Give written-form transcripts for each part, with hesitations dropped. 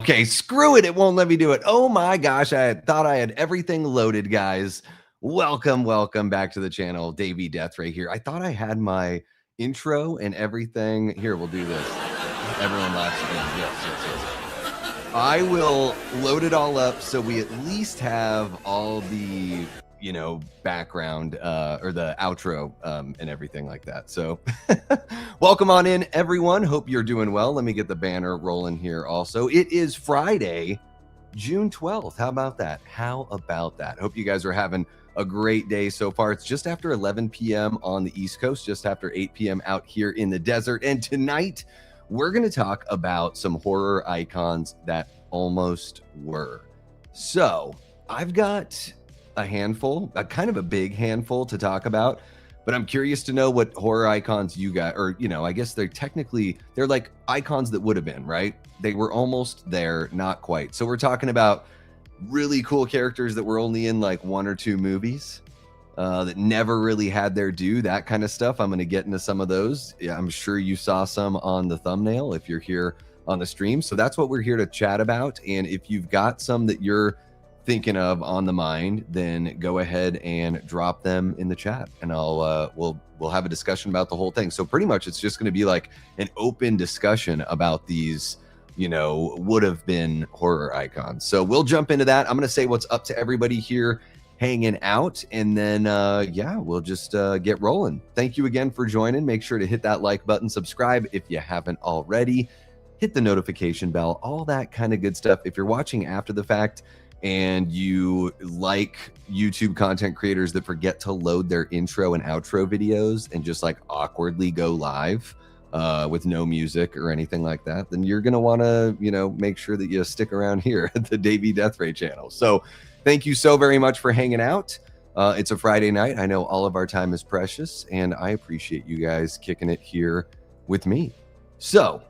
Okay, screw it. It won't let me do it. Oh my gosh. I thought I had everything loaded, guys. Welcome back to the channel. Davey Deathray here. I thought I had my intro and everything. Here, we'll do this. Everyone laughs again. Yes. I will load it all up so we at least have all the, background or the outro and everything like that. So welcome on in, everyone. Hope you're doing well. Let me get the banner rolling here also. It is Friday, June 12th. How about that? Hope you guys are having a great day so far. It's just after 11 p.m. on the East Coast, just after 8 p.m. out here in the desert. And tonight, we're going to talk about some horror icons that almost were. So I've got a handful, a kind of a big handful to talk about, but I'm curious to know what horror icons you got, or, I guess they're like icons that would have been, right? They were almost there, not quite. So we're talking about really cool characters that were only in like one or two movies, that never really had their due, that kind of stuff. I'm going to get into some of those. Yeah, I'm sure you saw some on the thumbnail if you're here on the stream. So that's what we're here to chat about. And if you've got some that you're thinking of on the mind, then go ahead and drop them in the chat, and I'll we'll have a discussion about the whole thing. So pretty much it's just going to be like an open discussion about these would have been horror icons. So we'll jump into that. I'm going to say what's up to everybody here hanging out, and then we'll just get rolling. Thank you again for joining. Make sure to hit that like button, subscribe if you haven't already, hit the notification bell, all that kind of good stuff. If you're watching after the fact and you like YouTube content creators that forget to load their intro and outro videos and just like awkwardly go live with no music or anything like that, then you're going to want to, make sure that you stick around here at the Davey Deathray channel. So thank you so very much for hanging out. It's a Friday night. I know all of our time is precious, and I appreciate you guys kicking it here with me. So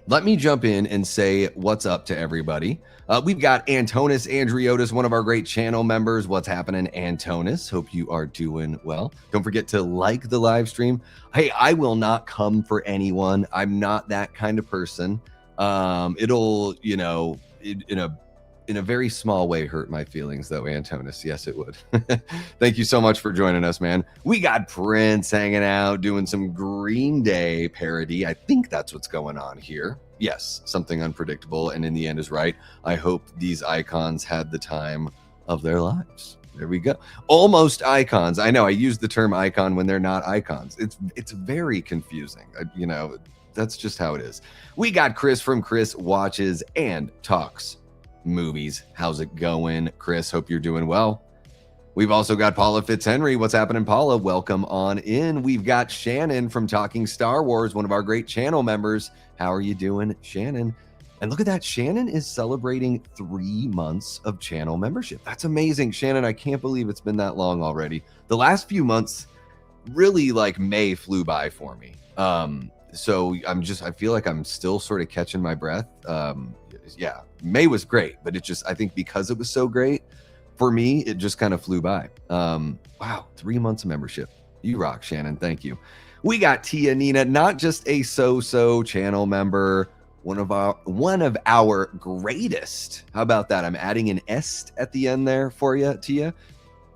let me jump in and say what's up to everybody. We've got Antonis Andriotis, one of our great channel members. What's happening, Antonis? Hope you are doing well. Don't forget to like the live stream. Hey, I will not come for anyone. I'm not that kind of person. It'll, in a very small way hurt my feelings, though, Antonis. Yes, it would. Thank you so much for joining us, man. We got Prince hanging out, doing some Green Day parody. I think that's what's going on here. Yes, something unpredictable, and in the end is right. I hope these icons had the time of their lives. There we go. Almost icons. I know I use the term icon when they're not icons. It's very confusing. That's just how it is. We got Chris from Chris Watches and Talks Movies. How's it going, Chris? Hope you're doing well. We've also got Paula Fitzhenry. What's happening, Paula? Welcome on in. We've got Shannon from Talking Star Wars, one of our great channel members. How are you doing, Shannon? And look at that. Shannon is celebrating 3 months of channel membership. That's amazing, Shannon. I can't believe it's been that long already. The last few months, really, like May flew by for me. So I feel like I'm still sort of catching my breath. Yeah, May was great, but I think because it was so great for me, it just kind of flew by. Wow, 3 months of membership. You rock, Shannon. Thank you. We got Tia Nina, not just a so-so channel member, one of our greatest. How about that? I'm adding an est at the end there for you, Tia.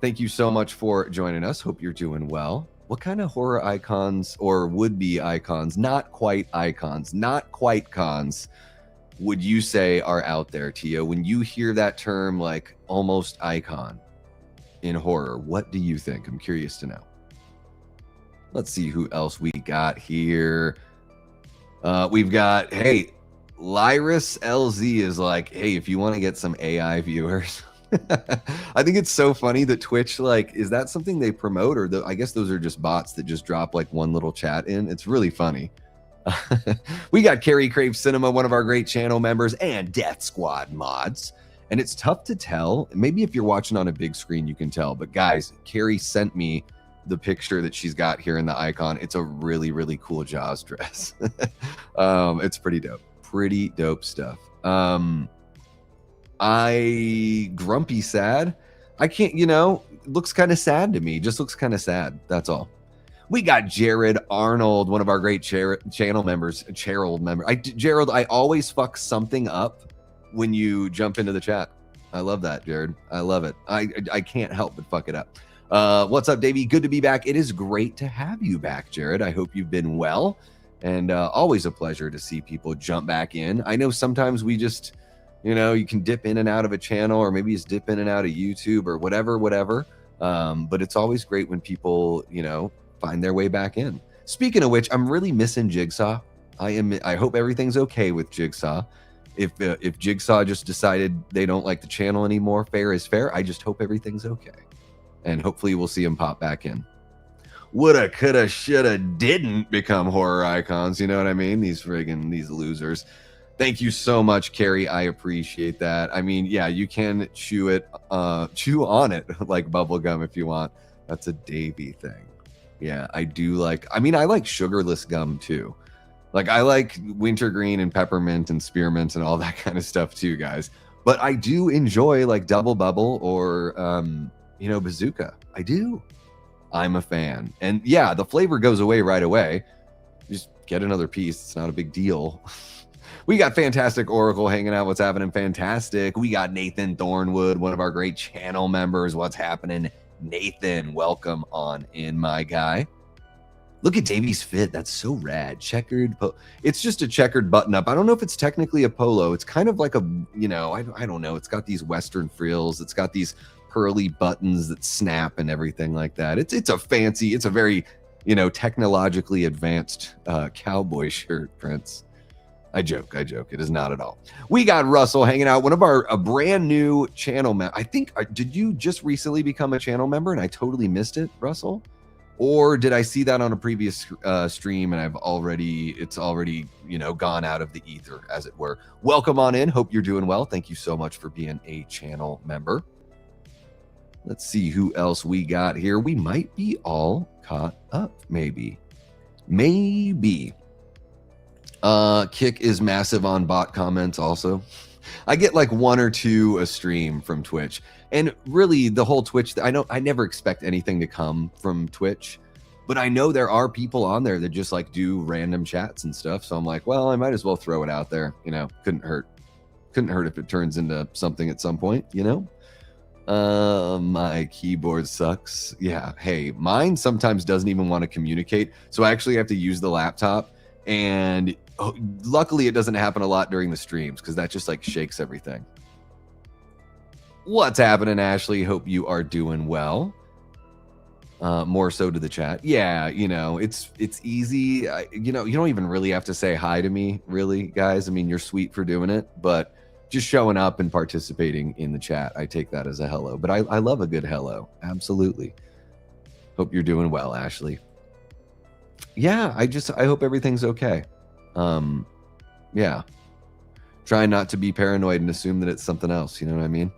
Thank you so much for joining us. Hope you're doing well. What kind of horror icons or would-be icons, not quite icons, not quite cons, would you say are out there, Tia? When you hear that term, like almost icon in horror, what do you think? I'm curious to know. Let's see who else we got here. We've got, hey, Lyris LZ is like, hey, if you want to get some AI viewers. I think it's so funny that Twitch, like, is that something they promote, or I guess those are just bots that just drop like one little chat in. It's really funny. We got Carrie Crave Cinema, one of our great channel members, and Death Squad mods. And it's tough to tell. Maybe if you're watching on a big screen, you can tell. But guys, Carrie sent me the picture that she's got here in the icon. It's a really, really cool Jaws dress. It's pretty dope. Pretty dope stuff. Grumpy Sad. I can't, looks kind of sad to me. Just looks kind of sad. That's all. We got Jared Arnold, one of our great channel members. Gerald, I always fuck something up when you jump into the chat. I love that, Jared. I love it. I can't help but fuck it up. What's up, Davey? Good to be back. It is great to have you back, Jared. I hope you've been well, and always a pleasure to see people jump back in. I know sometimes we just, you can dip in and out of a channel, or maybe it's dip in and out of YouTube or whatever. But it's always great when people, find their way back in. Speaking of which, I'm really missing Jigsaw. I hope everything's okay with Jigsaw. If Jigsaw just decided they don't like the channel anymore, fair is fair. I just hope everything's okay. And hopefully we'll see him pop back in. Woulda, coulda, shoulda, didn't become horror icons. You know what I mean? These losers. Thank you so much, Carrie. I appreciate that. I mean, yeah, you can chew on it like bubble gum if you want. That's a Davey thing. Yeah, I like sugarless gum too. Like, I like wintergreen and peppermint and spearmint and all that kind of stuff too, guys. But I do enjoy like Double Bubble or, Bazooka. I do. I'm a fan. And yeah, the flavor goes away right away. Just get another piece. It's not a big deal. We got Fantastic Oracle hanging out. What's happening? Fantastic. We got Nathan Thornwood, one of our great channel members. What's happening? Nathan, welcome on in, my guy. Look at Davey's fit. That's so rad. Checkered. It's just a checkered button up. I don't know if it's technically a polo. It's kind of like a, I don't know. It's got these Western frills. It's got these pearly buttons that snap and everything like that. It's a very, technologically advanced cowboy shirt, Prince. I joke. It is not at all. We got Russell hanging out, one of a brand new channel member. I think, did you just recently become a channel member and I totally missed it, Russell? Or did I see that on a previous stream and it's already, gone out of the ether, as it were. Welcome on in. Hope you're doing well. Thank you so much for being a channel member. Let's see who else we got here. We might be all caught up, maybe. Kick is massive on bot comments also. I get like 1 or 2 a stream from Twitch. And really, the whole Twitch, I never expect anything to come from Twitch, but I know there are people on there that just like do random chats and stuff. So I'm like, well, I might as well throw it out there. Couldn't hurt if it turns into something at some point, My keyboard sucks. Yeah. Hey, mine sometimes doesn't even want to communicate. So I actually have to use the laptop, and luckily it doesn't happen a lot during the streams because that just like shakes everything. What's happening, Ashley? Hope you are doing well. More so to the chat. Yeah, it's easy. You don't even really have to say hi to me, really, guys. I mean, you're sweet for doing it, but just showing up and participating in the chat, I take that as a hello. But I love a good hello. Absolutely. Hope you're doing well, Ashley. Yeah, I hope everything's okay. Yeah. Try not to be paranoid and assume that it's something else. You know what I mean?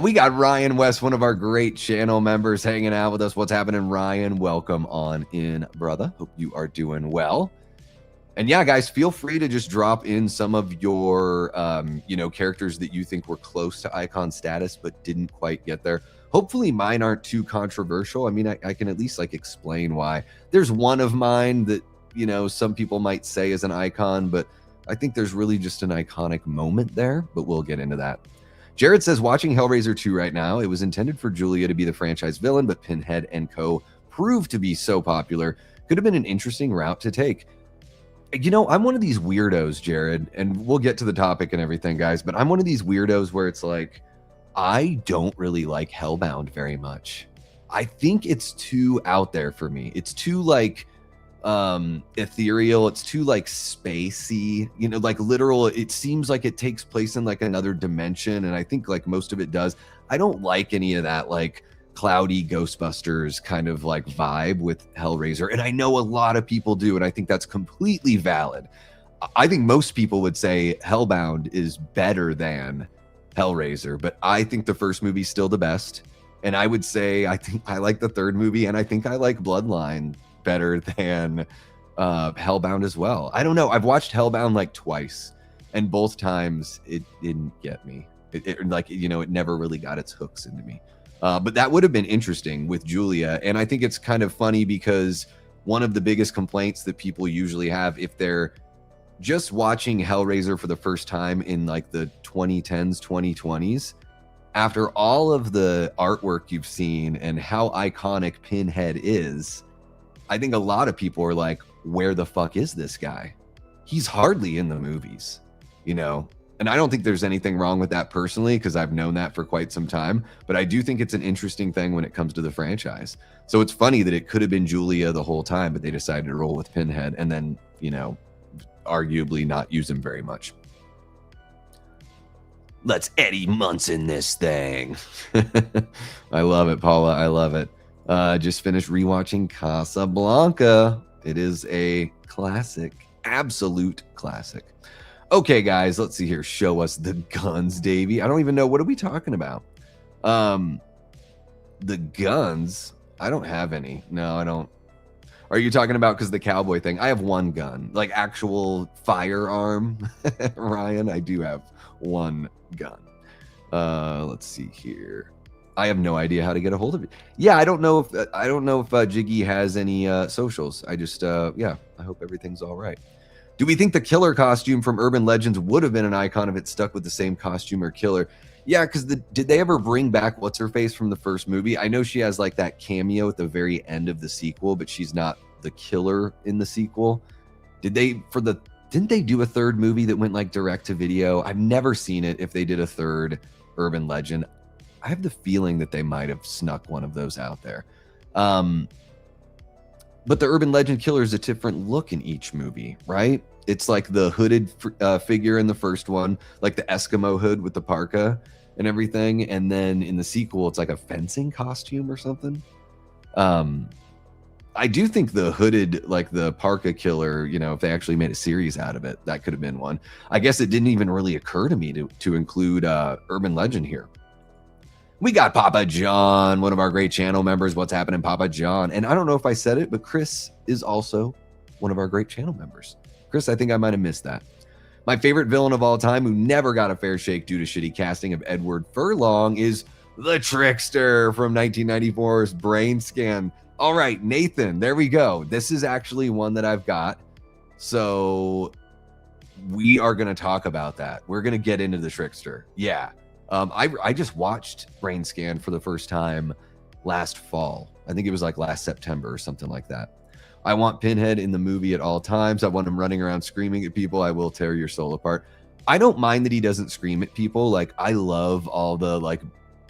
We got Ryan West, one of our great channel members, hanging out with us. What's happening, Ryan? Welcome on in, brother. Hope you are doing well. And yeah, guys, feel free to just drop in some of your, characters that you think were close to icon status but didn't quite get there. Hopefully mine aren't too controversial. I mean, I can at least like explain why. There's one of mine that, some people might say is an icon, but I think there's really just an iconic moment there, but we'll get into that. Jared says, watching Hellraiser 2 right now, it was intended for Julia to be the franchise villain, but Pinhead and co. proved to be so popular. Could have been an interesting route to take. I'm one of these weirdos, Jared, and we'll get to the topic and everything, guys, but I'm one of these weirdos where it's like, I don't really like Hellbound very much. I think it's too out there for me. It's too like ethereal. It's too like spacey, like literal. It seems like it takes place in like another dimension, and I think like most of it does. I don't like any of that like cloudy Ghostbusters kind of like vibe with Hellraiser, and I know a lot of people do, and I think that's completely valid. I think most people would say Hellbound is better than Hellraiser, but I think the first movie's still the best, and I would say I think I like the third movie, and I think I like Bloodline better than Hellbound as well. I don't know. I've watched Hellbound like twice, and both times it didn't get me. It never really got its hooks into me. But that would have been interesting with Julia, and I think it's kind of funny because one of the biggest complaints that people usually have if they're just watching Hellraiser for the first time in like the 2010s, 2020s, after all of the artwork you've seen and how iconic Pinhead is, I think a lot of people are like, where the fuck is this guy? He's hardly in the movies, you know? And I don't think there's anything wrong with that personally, because I've known that for quite some time. But I do think it's an interesting thing when it comes to the franchise. So it's funny that it could have been Julia the whole time, but they decided to roll with Pinhead and then, you know, arguably not use him very much. Let's Eddie Munson this thing. I love it, Paula. I love it. Just finished rewatching Casablanca. It is a classic, absolute classic. Okay, guys, let's see here. Show us the guns, Davey. I don't even know. What are we talking about? The guns? I don't have any. No, I don't. Are you talking about because the cowboy thing? I have one gun, like actual firearm. Ryan, I do have one gun. Let's see here. I have no idea how to get a hold of it. Yeah, I don't know if Jiggy has any socials. I just yeah, I hope everything's all right. Do we think the killer costume from Urban Legends would have been an icon if it stuck with the same costume or killer? Yeah, because did they ever bring back what's her face from the first movie? I know she has like that cameo at the very end of the sequel, but she's not the killer in the sequel. Didn't they do a third movie that went like direct to video? I've never seen it. If they did a third Urban Legend, I have the feeling that they might have snuck one of those out there. But the Urban Legend killer is a different look in each movie, right? It's like the hooded figure in the first one, like the Eskimo hood with the parka and everything. And then in the sequel, it's like a fencing costume or something. I do think the hooded, like the parka killer, you know, if they actually made a series out of it, that could have been one. I guess it didn't even really occur to me to include Urban Legend here. We got Papa John, one of our great channel members. What's happening, Papa John? And I don't know if I said it, but Chris is also one of our great channel members. Chris, I think I might have missed that. My favorite villain of all time, who never got a fair shake due to shitty casting of Edward Furlong, is the Trickster from 1994's Brainscan. All right, Nathan, there we go. This is actually one that I've got. So we are going to talk about that. We're going to get into the Trickster. Yeah. I just watched Brainscan for the first time last fall. I think it was like last September or something like that. I want Pinhead in the movie at all times. I want him running around screaming at people. I will tear your soul apart. I don't mind that he doesn't scream at people. Like, I love all the like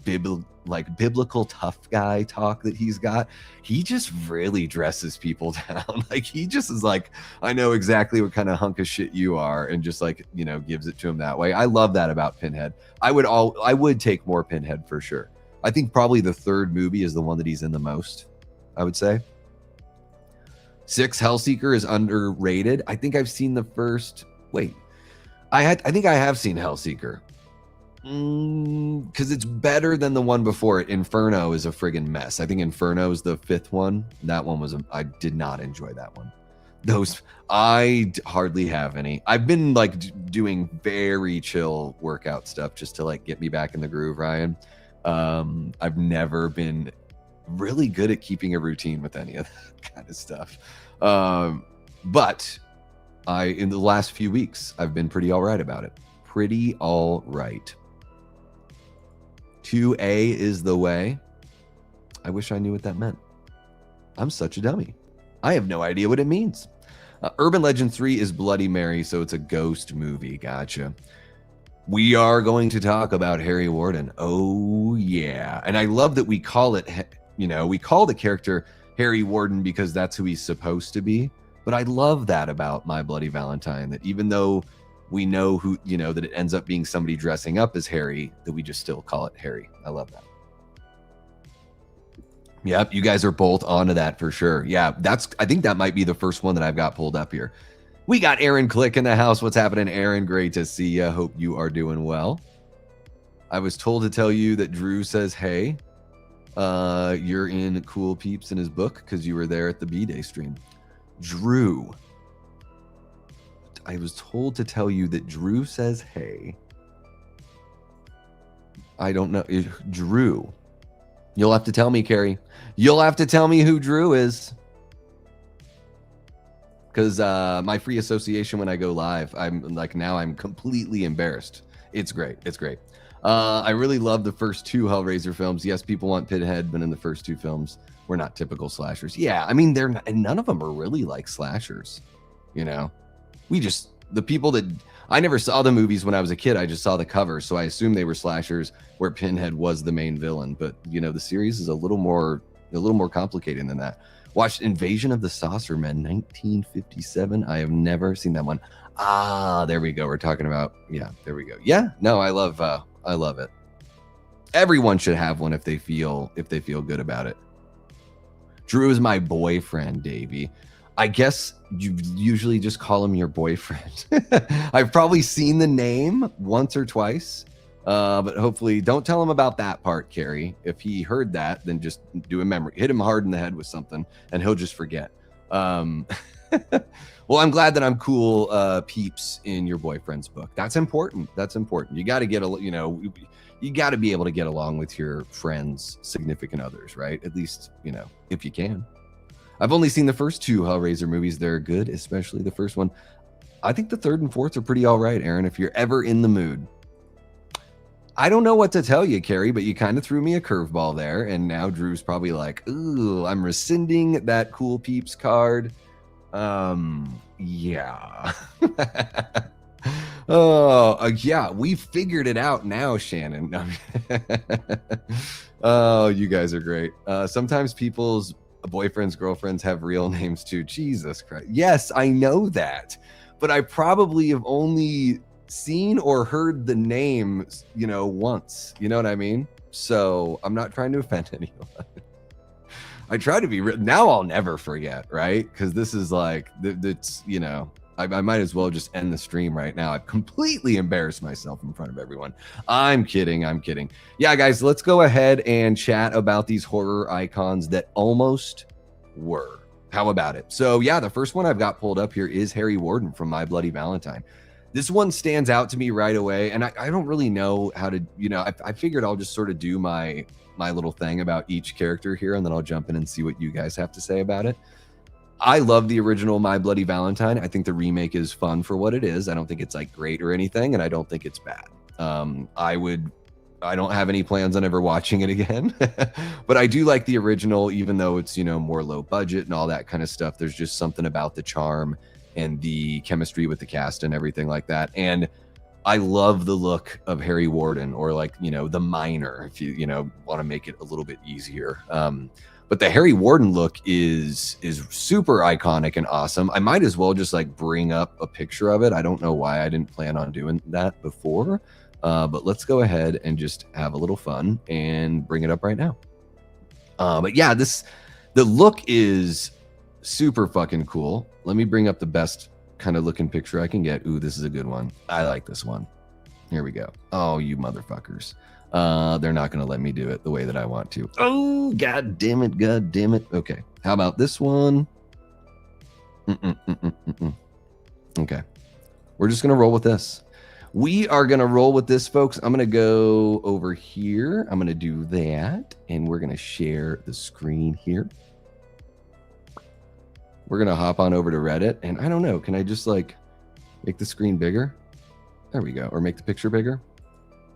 biblical tough guy talk that he's got. He just really dresses people down. Like, he just is like, I know exactly what kind of hunk of shit you are, and just like, you know, gives it to him that way. I love that about Pinhead. I would take more Pinhead for sure. I think probably the third movie is the one that he's in the most, I would say. 6, Hellseeker is underrated. I think I've seen the first. Wait, I think I have seen Hellseeker. Because it's better than the one before it. Inferno is a friggin' mess. I think Inferno is the 5th one. That one was I did not enjoy that one. Those, I hardly have any. I've been like doing very chill workout stuff just to like get me back in the groove, Ryan. I've never been really good at keeping a routine with any of that kind of stuff. But in the last few weeks, I've been pretty all right about it. Pretty all right. 2A is the way. I wish I knew what that meant. I'm such a dummy. I have no idea what it means. Urban Legend 3 is Bloody Mary, so it's a ghost movie. Gotcha. We are going to talk about Harry Warden. Oh, yeah. And I love that we call it, you know, we call the character Harry Warden because that's who he's supposed to be. But I love that about My Bloody Valentine, that even though we know who, you know, that it ends up being somebody dressing up as Harry, that we just still call it Harry. I love that. Yep, you guys are both onto that for sure. Yeah, I think that might be the first one that I've got pulled up here. We got Aaron Click in the house. What's happening, Aaron? Great to see you. Hope you are doing well. I was told to tell you that Drew says, hey, you're in Cool Peeps in his book because you were there at the B-Day stream. Drew. I was told to tell you that Drew says, hey. I don't know. Drew. You'll have to tell me, Carrie. You'll have to tell me who Drew is. because my free association when I go live, I'm like, now I'm completely embarrassed. It's great. It's great. I really love the first two Hellraiser films. Yes, people want Pinhead, but in the first two films, we're not typical slashers. Yeah, I mean, they're not, and none of them are really like slashers. You know, the people that I never saw the movies when I was a kid. I just saw the cover, so I assumed they were slashers where Pinhead was the main villain. But you know, the series is a little more complicated than that. Watched Invasion of the Saucermen, 1957. I have never seen that one. Ah, there we go. We're talking about, yeah, there we go. Yeah, no, I love it. Everyone should have one if they feel good about it. Drew is my boyfriend, Davey. I guess you usually just call him your boyfriend. I've probably seen the name once or twice, but hopefully don't tell him about that part, Carrie. If he heard that, then just do a memory. Hit him hard in the head with something, and he'll just forget. Well, I'm glad that I'm cool peeps in your boyfriend's book. That's important. That's important. You got to you got to be able to get along with your friends' significant others, right? At least, if you can. I've only seen the first two Hellraiser movies. They're good, especially the first one. I think the third and fourth are pretty all right, Aaron, if you're ever in the mood. I don't know what to tell you, Carrie, but you kind of threw me a curveball there, and now Drew's probably like, ooh, I'm rescinding that cool peeps card. Yeah. Yeah, we figured it out now, Shannon. Oh, you guys are great. Sometimes people's boyfriends, girlfriends have real names too. Jesus Christ. Yes, I know that, but I probably have only seen or heard the name, once. You know what I mean? So I'm not trying to offend anyone. I try to be now. I'll never forget, right? Because this is like, it's, I might as well just end the stream right now. I've completely embarrassed myself in front of everyone. I'm kidding. Yeah, guys, let's go ahead and chat about these horror icons that almost were. How about it? So yeah, the first one I've got pulled up here is Harry Warden from My Bloody Valentine. This one stands out to me right away, and I don't really know how to, I figured I'll just sort of do my little thing about each character here, and then I'll jump in and see what you guys have to say about it. I love the original My Bloody Valentine. I think the remake is fun for what it is. I don't think it's like great or anything, and I don't think it's bad. I don't have any plans on ever watching it again, but I do like the original, even though it's, more low budget and all that kind of stuff. There's just something about the charm and the chemistry with the cast and everything like that. And I love the look of Harry Warden, or like, the Miner, if you, want to make it a little bit easier. But the Harry Warden look is super iconic and awesome. I might as well just like bring up a picture of it. I don't know why I didn't plan on doing that before, but let's go ahead and just have a little fun and bring it up right now. But yeah, the look is super fucking cool. Let me bring up the best kind of looking picture I can get. Ooh, this is a good one. I like this one. Here we go. Oh, you motherfuckers. They're not going to let me do it the way that I want to. Oh, God damn it. Okay. How about this one? Okay. We're just going to roll with this. We are going to roll with this, folks. I'm going to go over here. I'm going to do that, and we're going to share the screen here. We're going to hop on over to Reddit, and I don't know. Can I just like make the screen bigger? There we go. Or make the picture bigger.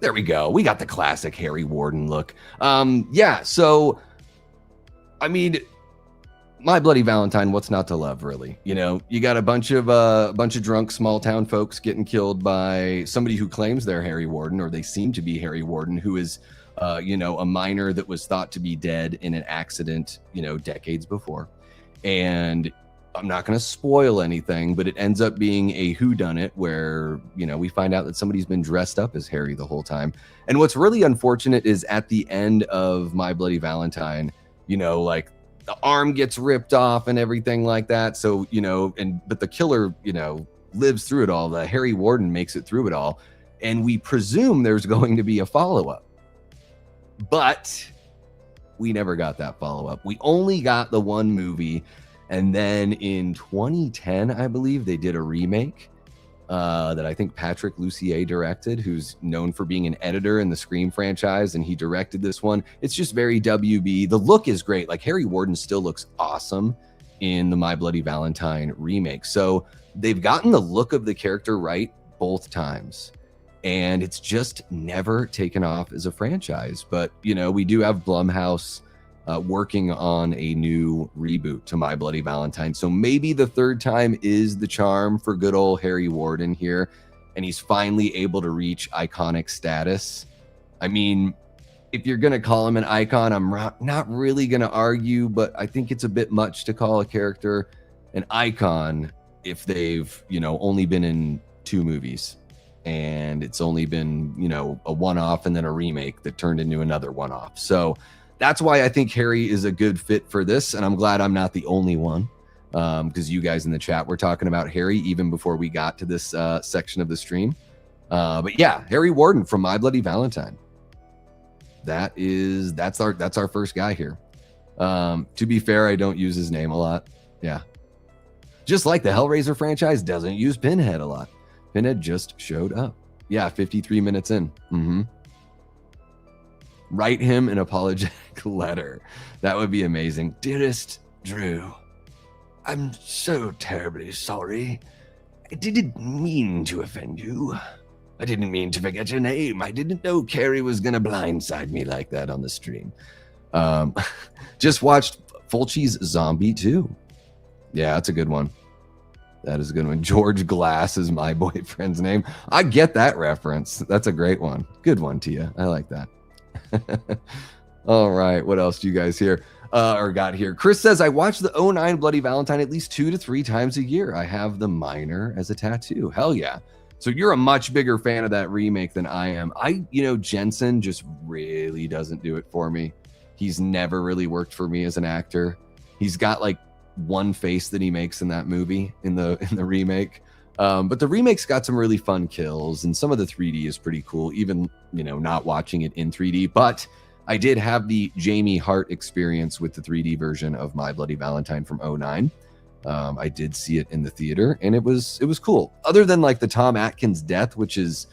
There we go. We got the classic Harry Warden look. Yeah, so, I mean, My Bloody Valentine, what's not to love, really? You got a bunch of drunk small town folks getting killed by somebody who claims they're Harry Warden, or they seem to be Harry Warden, who is, a miner that was thought to be dead in an accident, decades before. And I'm not going to spoil anything, but it ends up being a whodunit where, we find out that somebody's been dressed up as Harry the whole time. And what's really unfortunate is at the end of My Bloody Valentine, like the arm gets ripped off and everything like that. So, but the killer, lives through it all. The Harry Warden makes it through it all. And we presume there's going to be a follow-up. But we never got that follow-up. We only got the one movie. And then in 2010, I believe, they did a remake that I think Patrick Lussier directed, who's known for being an editor in the Scream franchise, and he directed this one. It's just very WB. The look is great. Like, Harry Warden still looks awesome in the My Bloody Valentine remake. So they've gotten the look of the character right both times, and it's just never taken off as a franchise. But, you know, we do have Blumhouse working on a new reboot to My Bloody Valentine. So maybe the third time is the charm for good old Harry Warden here, and he's finally able to reach iconic status. I mean, if you're going to call him an icon, I'm not really going to argue, but I think it's a bit much to call a character an icon if they've, you know, only been in 2 movies and it's only been, you know, a one-off and then a remake that turned into another one-off. So that's why I think Harry is a good fit for this, and I'm glad I'm not the only one, because you guys in the chat were talking about Harry even before we got to this section of the stream. But yeah, Harry Warden from My Bloody Valentine. That's our first guy here. To be fair, I don't use his name a lot. Yeah. Just like the Hellraiser franchise doesn't use Pinhead a lot. Pinhead just showed up. Yeah, 53 minutes in. Write him an apologetic letter. That would be amazing. Dearest Drew, I'm so terribly sorry. I didn't mean to offend you. I didn't mean to forget your name. I didn't know Carrie was going to blindside me like that on the stream. Just watched Fulci's Zombie 2. Yeah, that's a good one. That is a good one. George Glass is my boyfriend's name. I get that reference. That's a great one. Good one, Tia. I like that. All right. What else do you guys hear? Or got here? Chris says, I watch the 09 Bloody Valentine at least 2 to 3 times a year. I have the minor as a tattoo. Hell yeah. So you're a much bigger fan of that remake than I am. Jensen just really doesn't do it for me. He's never really worked for me as an actor. He's got like one face that he makes in that movie in the remake. But the remake's got some really fun kills, and some of the 3D is pretty cool, even, you know, not watching it in 3D. But I did have the Jamie Hart experience with the 3D version of My Bloody Valentine from 09. I did see it in the theater, and it was cool. Other than like the Tom Atkins death, which is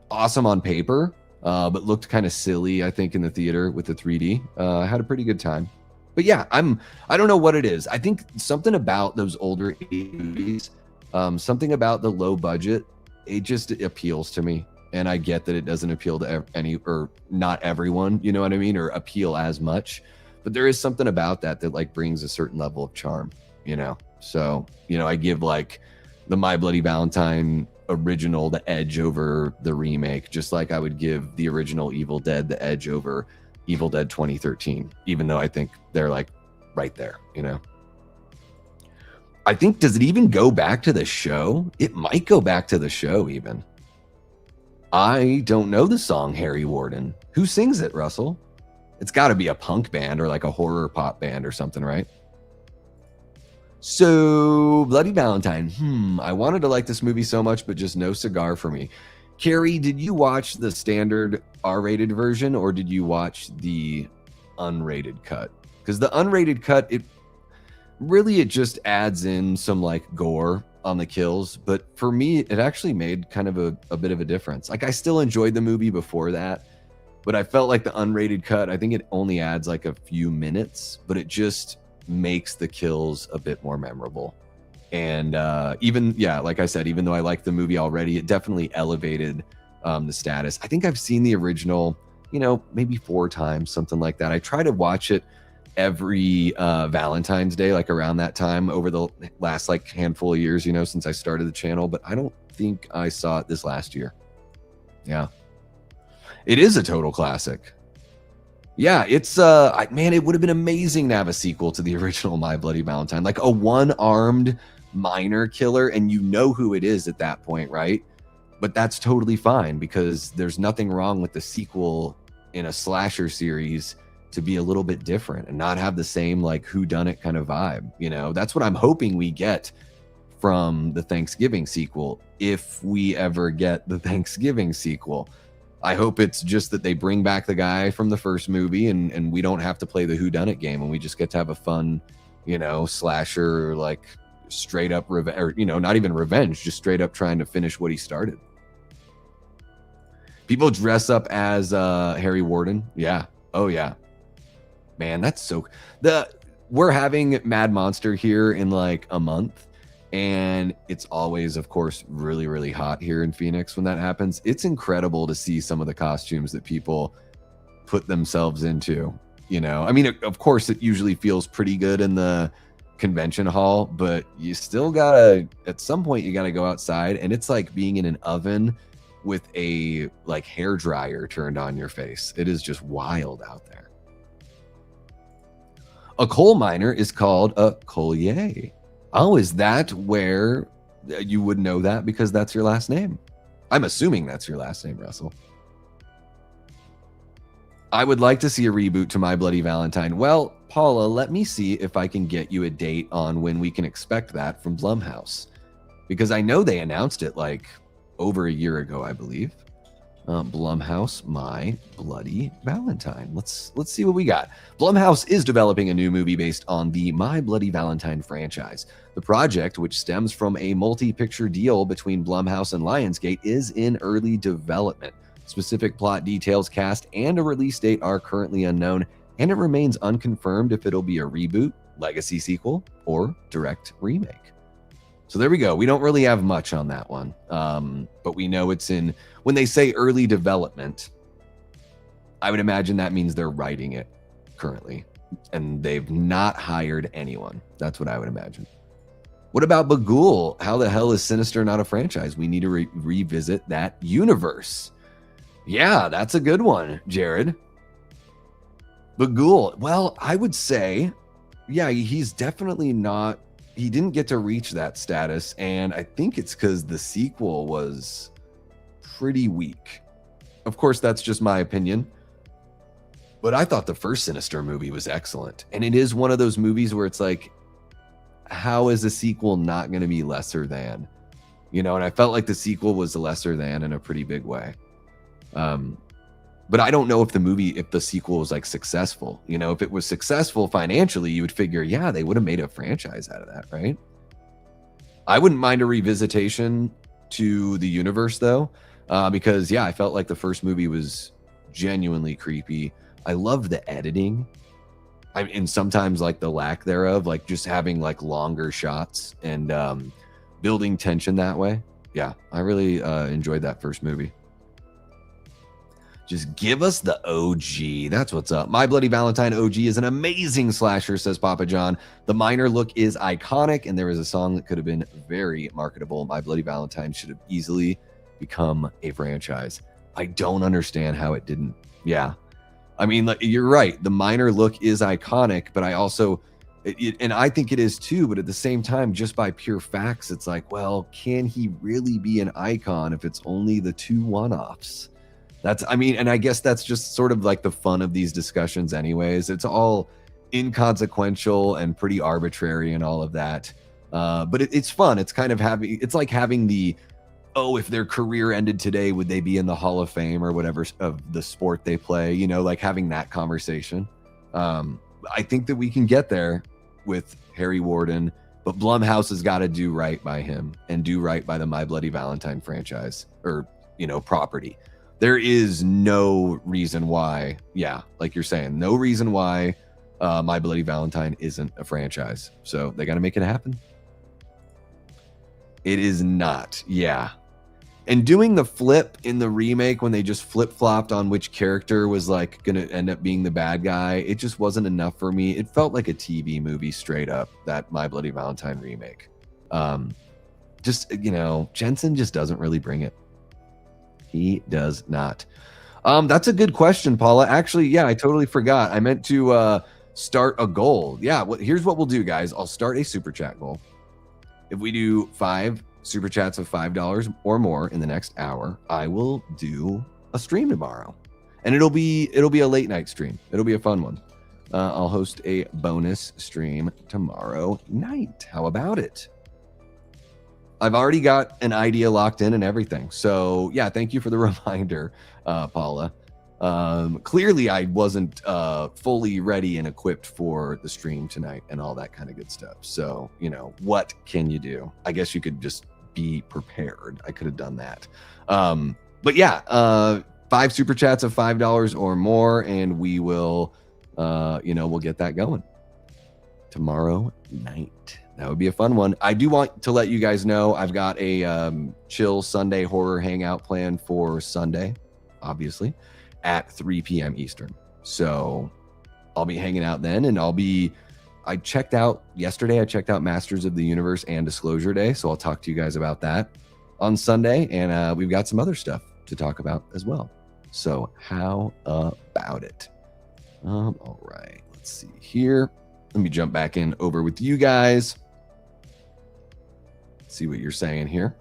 awesome on paper, but looked kind of silly, I think, in the theater with the 3D. I had a pretty good time. But yeah, I don't know what it is. I think something about those older movies, something about the low budget, it just appeals to me. And I get that it doesn't appeal to any, or not everyone, you know what I mean, or appeal as much. But there is something about that like brings a certain level of charm, you know. So, you know, I give like the My Bloody Valentine original the edge over the remake, just like I would give the original Evil Dead the edge over Evil Dead 2013, even though I think they're like right there, you know. I think, does it even go back to the show? It might go back to the show even. I don't know the song Harry Warden. Who sings it, Russell? It's got to be a punk band or like a horror pop band or something, right? So, Bloody Valentine. I wanted to like this movie so much, but just no cigar for me. Carrie, did you watch the standard R-rated version, or did you watch the unrated cut? Because the unrated cut, it just adds in some like gore on the kills, but for me it actually made kind of a bit of a difference. Like, I still enjoyed the movie before that, but I felt like the unrated cut, I think it only adds like a few minutes, but it just makes the kills a bit more memorable. And even, yeah, like I said, even though I liked the movie already, it definitely elevated the status. I think I've seen the original, you know, maybe 4 times, something like that. I try to watch it every Valentine's Day, like around that time over the last like handful of years, you know, since I started the channel, but I don't think I saw it this last year. Yeah. It is a total classic. Yeah, it's man, it would have been amazing to have a sequel to the original My Bloody Valentine, like a one-armed minor killer, and you know who it is at that point, right? But that's totally fine, because there's nothing wrong with the sequel in a slasher series to be a little bit different and not have the same like whodunit kind of vibe. You know, that's what I'm hoping we get from the Thanksgiving sequel, if we ever get the Thanksgiving sequel. I hope it's just that they bring back the guy from the first movie, and we don't have to play the whodunit game, and we just get to have a fun, you know, slasher, like straight up revenge, or, you know, not even revenge, just straight up trying to finish what he started. People dress up as Harry Warden. Yeah. Oh yeah. Man, that's so... we're having Mad Monster here in like a month, and it's always, of course, really, really hot here in Phoenix when that happens. It's incredible to see some of the costumes that people put themselves into. I mean, of course, it usually feels pretty good in the convention hall, but you still gotta, at some point, you gotta go outside, and it's like being in an oven with a like hair dryer turned on your face. It is just wild out there. A coal miner is called a collier. Oh, is that where you would know that because that's your last name? I'm assuming that's your last name, Russell. I would like to see a reboot to My Bloody Valentine. Well, Paula, let me see if I can get you a date on when we can expect that from Blumhouse, because I know they announced it like over a year ago, I believe. Blumhouse, My Bloody Valentine. Let's see what we got. Blumhouse is developing a new movie based on the My Bloody Valentine franchise. The project, which stems from a multi-picture deal between Blumhouse and Lionsgate, is in early development. Specific plot details, cast, and a release date are currently unknown, and it remains unconfirmed if it'll be a reboot, legacy sequel, or direct remake. So there we go. We don't really have much on that one, but we know it's in, when they say early development, I would imagine that means they're writing it currently, and they've not hired anyone. That's what I would imagine. What about Bagul? How the hell is Sinister not a franchise? We need to revisit that universe. Yeah, that's a good one, Jared. Bagul, well, I would say, yeah, he's definitely not, he didn't get to reach that status, and I think it's because the sequel was pretty weak. Of course, that's just my opinion, but I thought the first Sinister movie was excellent, and it is one of those movies where it's like, how is the sequel not going to be lesser than? And I felt like the sequel was lesser than in a pretty big way. But I don't know if the sequel was like successful. If it was successful financially, you would figure, yeah, they would have made a franchise out of that, right? I wouldn't mind a revisitation to the universe though, because yeah, I felt like the first movie was genuinely creepy. I loved the editing. And sometimes like the lack thereof, like just having like longer shots and building tension that way. Yeah, I really enjoyed that first movie. Just give us the OG. That's what's up. My Bloody Valentine OG is an amazing slasher, says Papa John. The miner look is iconic, and there is a song that could have been very marketable. My Bloody Valentine should have easily become a franchise. I don't understand how it didn't. Yeah. I mean, you're right. The miner look is iconic, but I also, and I think it is too, but at the same time, just by pure facts, it's like, well, can he really be an icon if it's only the 2 one-offs? And I guess that's just sort of like the fun of these discussions anyways. It's all inconsequential and pretty arbitrary and all of that. But it's fun. It's kind of it's like having the, if their career ended today, would they be in the Hall of Fame or whatever of the sport they play? Like having that conversation. I think that we can get there with Harry Warden, but Blumhouse has got to do right by him and do right by the My Bloody Valentine franchise or, property. There is no reason why, yeah, like you're saying, no reason why My Bloody Valentine isn't a franchise. So they got to make it happen. It is not, yeah. And doing the flip in the remake when they just flip-flopped on which character was like going to end up being the bad guy, it just wasn't enough for me. It felt like a TV movie straight up, that My Bloody Valentine remake. Jensen just doesn't really bring it. He does not. That's a good question, Paula. Actually, yeah, I totally forgot. I meant to start a goal. Yeah, here's what we'll do, guys. I'll start a super chat goal. If we do 5 super chats of $5 or more in the next hour, I will do a stream tomorrow, and it'll be a late night stream. It'll be a fun one. I'll host a bonus stream tomorrow night. How about it? I've already got an idea locked in and everything. So yeah, thank you for the reminder, Paula. Clearly I wasn't fully ready and equipped for the stream tonight and all that kind of good stuff. So, what can you do? I guess you could just be prepared. I could have done that. But yeah, 5 super chats of $5 or more, and we will, we'll get that going. tomorrow night. That would be a fun one. I do want to let you guys know I've got a chill Sunday horror hangout plan for Sunday, obviously, at 3 p.m. Eastern. So I'll be hanging out then, and I checked out Masters of the Universe and Disclosure Day, so I'll talk to you guys about that on Sunday, and we've got some other stuff to talk about as well. So how about it? All right, let's see here. Let me jump back in over with you guys. See what you're saying here.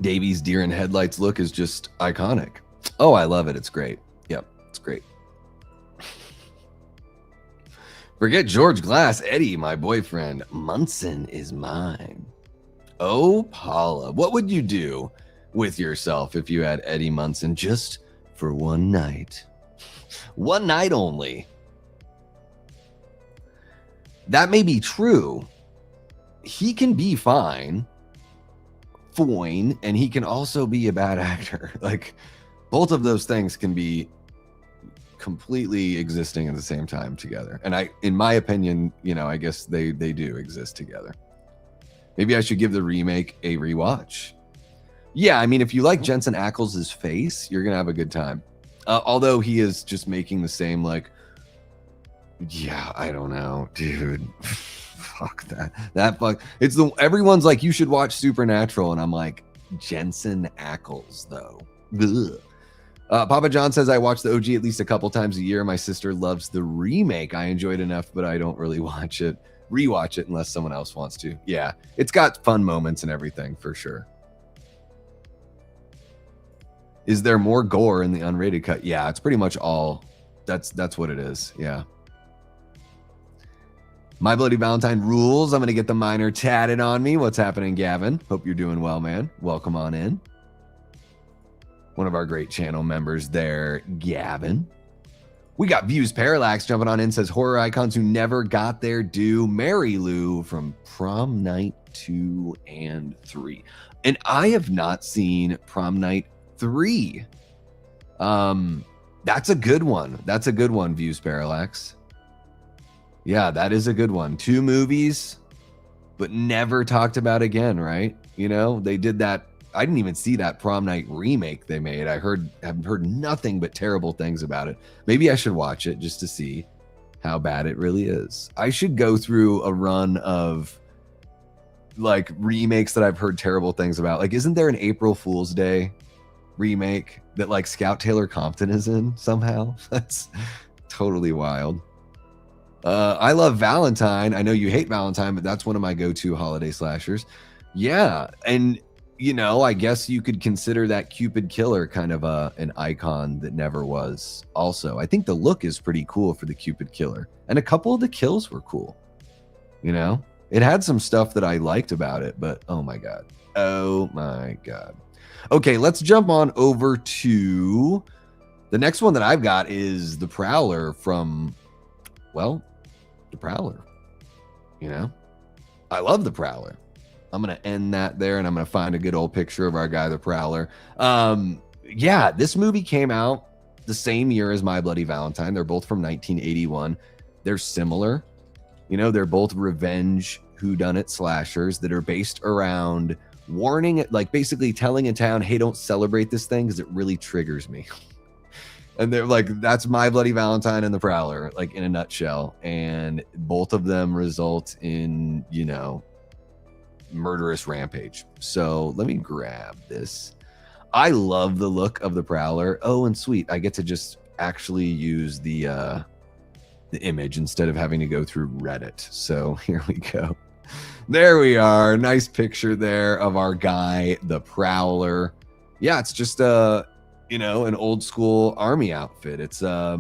Davey's deer in headlights look is just iconic. Oh, I love it. It's great. Yep, it's great. Forget George Glass. Eddie, my boyfriend. Munson is mine. Oh, Paula, what would you do with yourself if you had Eddie Munson just for one night? One night only. That may be true. He can be fine, and he can also be a bad actor. Like, both of those things can be completely existing at the same time together. And in my opinion, I guess they do exist together. Maybe I should give the remake a rewatch. Yeah, I mean, if you like Jensen Ackles' face, you're gonna have a good time. Although he is just making the same, like, yeah, I don't know, dude. Fuck that. Everyone's like, you should watch Supernatural, and I'm like, Jensen Ackles though. Ugh. Papa John says, I watch the OG at least a couple times a year. My sister loves the remake. I enjoyed enough, but I don't really rewatch it unless someone else wants to. Yeah, it's got fun moments and everything for sure. Is there more gore in the unrated cut? Yeah, it's pretty much all. That's what it is. Yeah. My Bloody Valentine rules. I'm going to get the minor tatted on me. What's happening, Gavin? Hope you're doing well, man. Welcome on in. One of our great channel members there, Gavin. We got Views Parallax jumping on in, says horror icons who never got their due. Mary Lou from Prom Night 2 and 3. And I have not seen Prom Night 3. That's a good one. That's a good one, Views Parallax. Yeah, that is a good one. 2 movies, but never talked about again, right? They did that. I didn't even see that Prom Night remake they made. I've heard nothing but terrible things about it. Maybe I should watch it just to see how bad it really is. I should go through a run of like remakes that I've heard terrible things about. Like, isn't there an April Fool's Day remake that like Scout Taylor Compton is in somehow? That's totally wild. I love Valentine. I know you hate Valentine, but that's one of my go-to holiday slashers. Yeah, and I guess you could consider that Cupid Killer kind of an icon that never was. Also, I think the look is pretty cool for the Cupid Killer, and a couple of the kills were cool. It had some stuff that I liked about it, but oh my god. Okay, let's jump on over to the next one that I've got is The Prowler from, The Prowler. I love The Prowler. I'm going to end that there, and I'm going to find a good old picture of our guy, The Prowler. Yeah, this movie came out the same year as My Bloody Valentine. They're both from 1981. They're similar. They're both revenge whodunit slashers that are based around warning, like basically telling a town, hey, don't celebrate this thing because it really triggers me. And they're like, that's My Bloody Valentine and The Prowler, like in a nutshell. And both of them result in, murderous rampage. So let me grab this. I love the look of The Prowler. Oh, and sweet, I get to just actually use the image instead of having to go through Reddit. So here we go. There we are. Nice picture there of our guy, The Prowler. Yeah, it's just an old school army outfit. It's a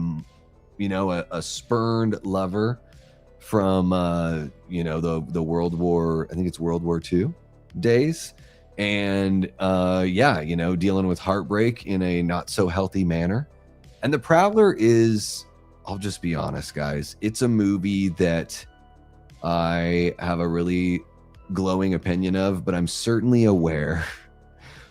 spurned lover from the World War, I think it's World War II days, and dealing with heartbreak in a not so healthy manner. And The Prowler is, I'll just be honest, guys, it's a movie that I have a really glowing opinion of, but I'm certainly aware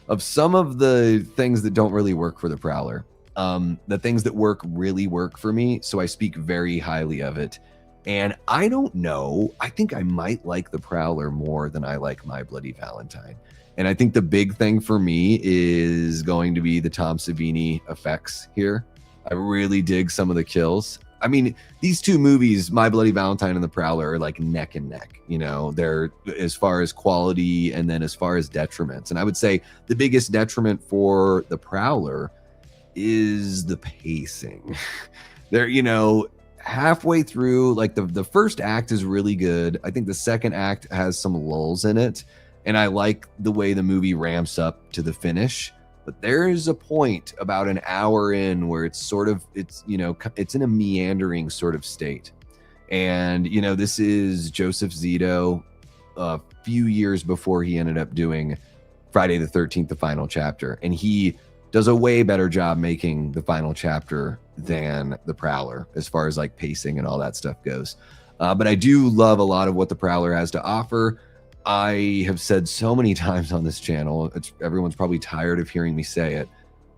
of some of the things that don't really work for The Prowler. The things that work really work for me, so I speak very highly of it. And I don't know, I think I might like The Prowler more than I like My Bloody Valentine. And I think the big thing for me is going to be the Tom Savini effects here. I really dig some of the kills. I mean, these two movies, My Bloody Valentine and The Prowler, are like neck and neck. You know, they're as far as quality and then as far as detriments. And I would say the biggest detriment for The Prowler is the pacing. There, you know, halfway through, like the first act is really good. I think the second act has some lulls in it, and I like the way the movie ramps up to the finish. But there is a point about an hour in where it's sort of, it's, you know, it's in a meandering sort of state. And, you know, this is Joseph Zito a few years before he ended up doing Friday the 13th, the final chapter. And he does a way better job making the final chapter than The Prowler as far as like pacing and all that stuff goes. But I do love a lot of what The Prowler has to offer. I have said so many times on this channel, everyone's probably tired of hearing me say it.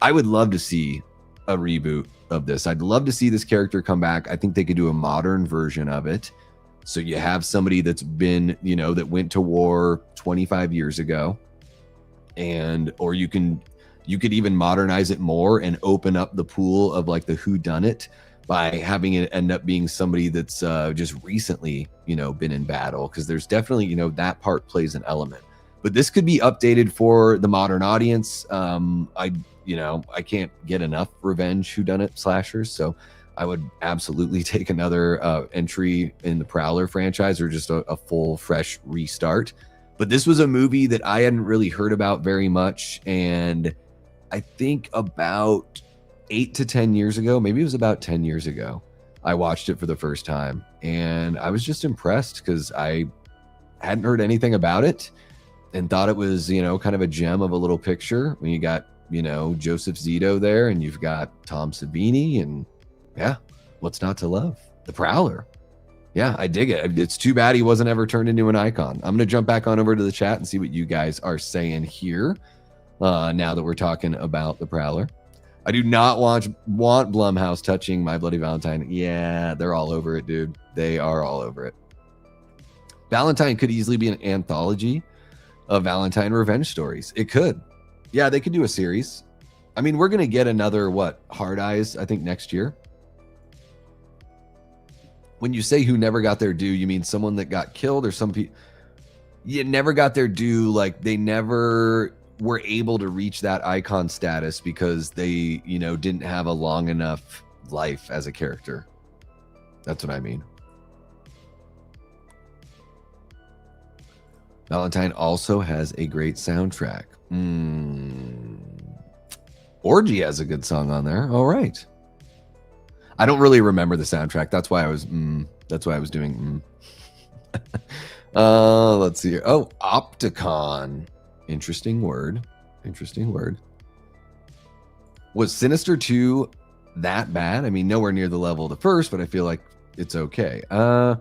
I would love to see a reboot of this. I'd love to see this character come back. I think they could do a modern version of it. So you have somebody that's been, you know, that went to war 25 years ago, and or you could even modernize it more and open up the pool of like the whodunit by having it end up being somebody that's just recently, you know, been in battle, because there's definitely, you know, that part plays an element. But this could be updated for the modern audience. I can't get enough revenge whodunit slashers, so I would absolutely take another entry in the Prowler franchise, or just a full fresh restart. But this was a movie that I hadn't really heard about very much, and I think about 8 to 10 years ago, maybe it was about 10 years ago, I watched it for the first time, and I was just impressed because I hadn't heard anything about it and thought it was, you know, kind of a gem of a little picture when you got, you know, Joseph Zito there, and you've got Tom Savini, and yeah, what's not to love? The Prowler. Yeah, I dig it. It's too bad he wasn't ever turned into an icon. I'm going to jump back on over to the chat and see what you guys are saying here now that we're talking about The Prowler. I do not want Blumhouse touching My Bloody Valentine. Yeah, they're all over it, dude. They are all over it. Valentine could easily be an anthology of Valentine revenge stories. It could. Yeah, they could do a series. I mean, we're going to get another, Hard Eyes, I think, next year. When you say who never got their due, you mean someone that got killed, or some people you never got their due, like they never were able to reach that icon status because they, you know, didn't have a long enough life as a character. That's what I mean. Valentine also has a great soundtrack. Orgy has a good song on there. All right. I don't really remember the soundtrack. That's why I was doing let's see here. Oh, Opticon. Interesting word. Was Sinister 2 that bad? I mean, nowhere near the level of the first, but I feel like it's okay. But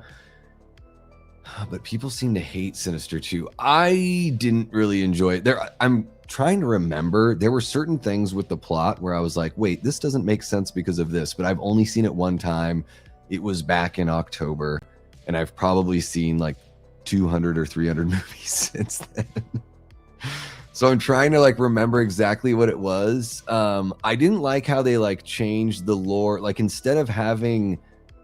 people seem to hate Sinister 2. I didn't really enjoy it. I'm trying to remember. There were certain things with the plot where I was like, wait, this doesn't make sense because of this, but I've only seen it one time. It was back in October, and I've probably seen like 200 or 300 movies since then. So I'm trying to like remember exactly what it was. I didn't like how they like changed the lore. Like instead of having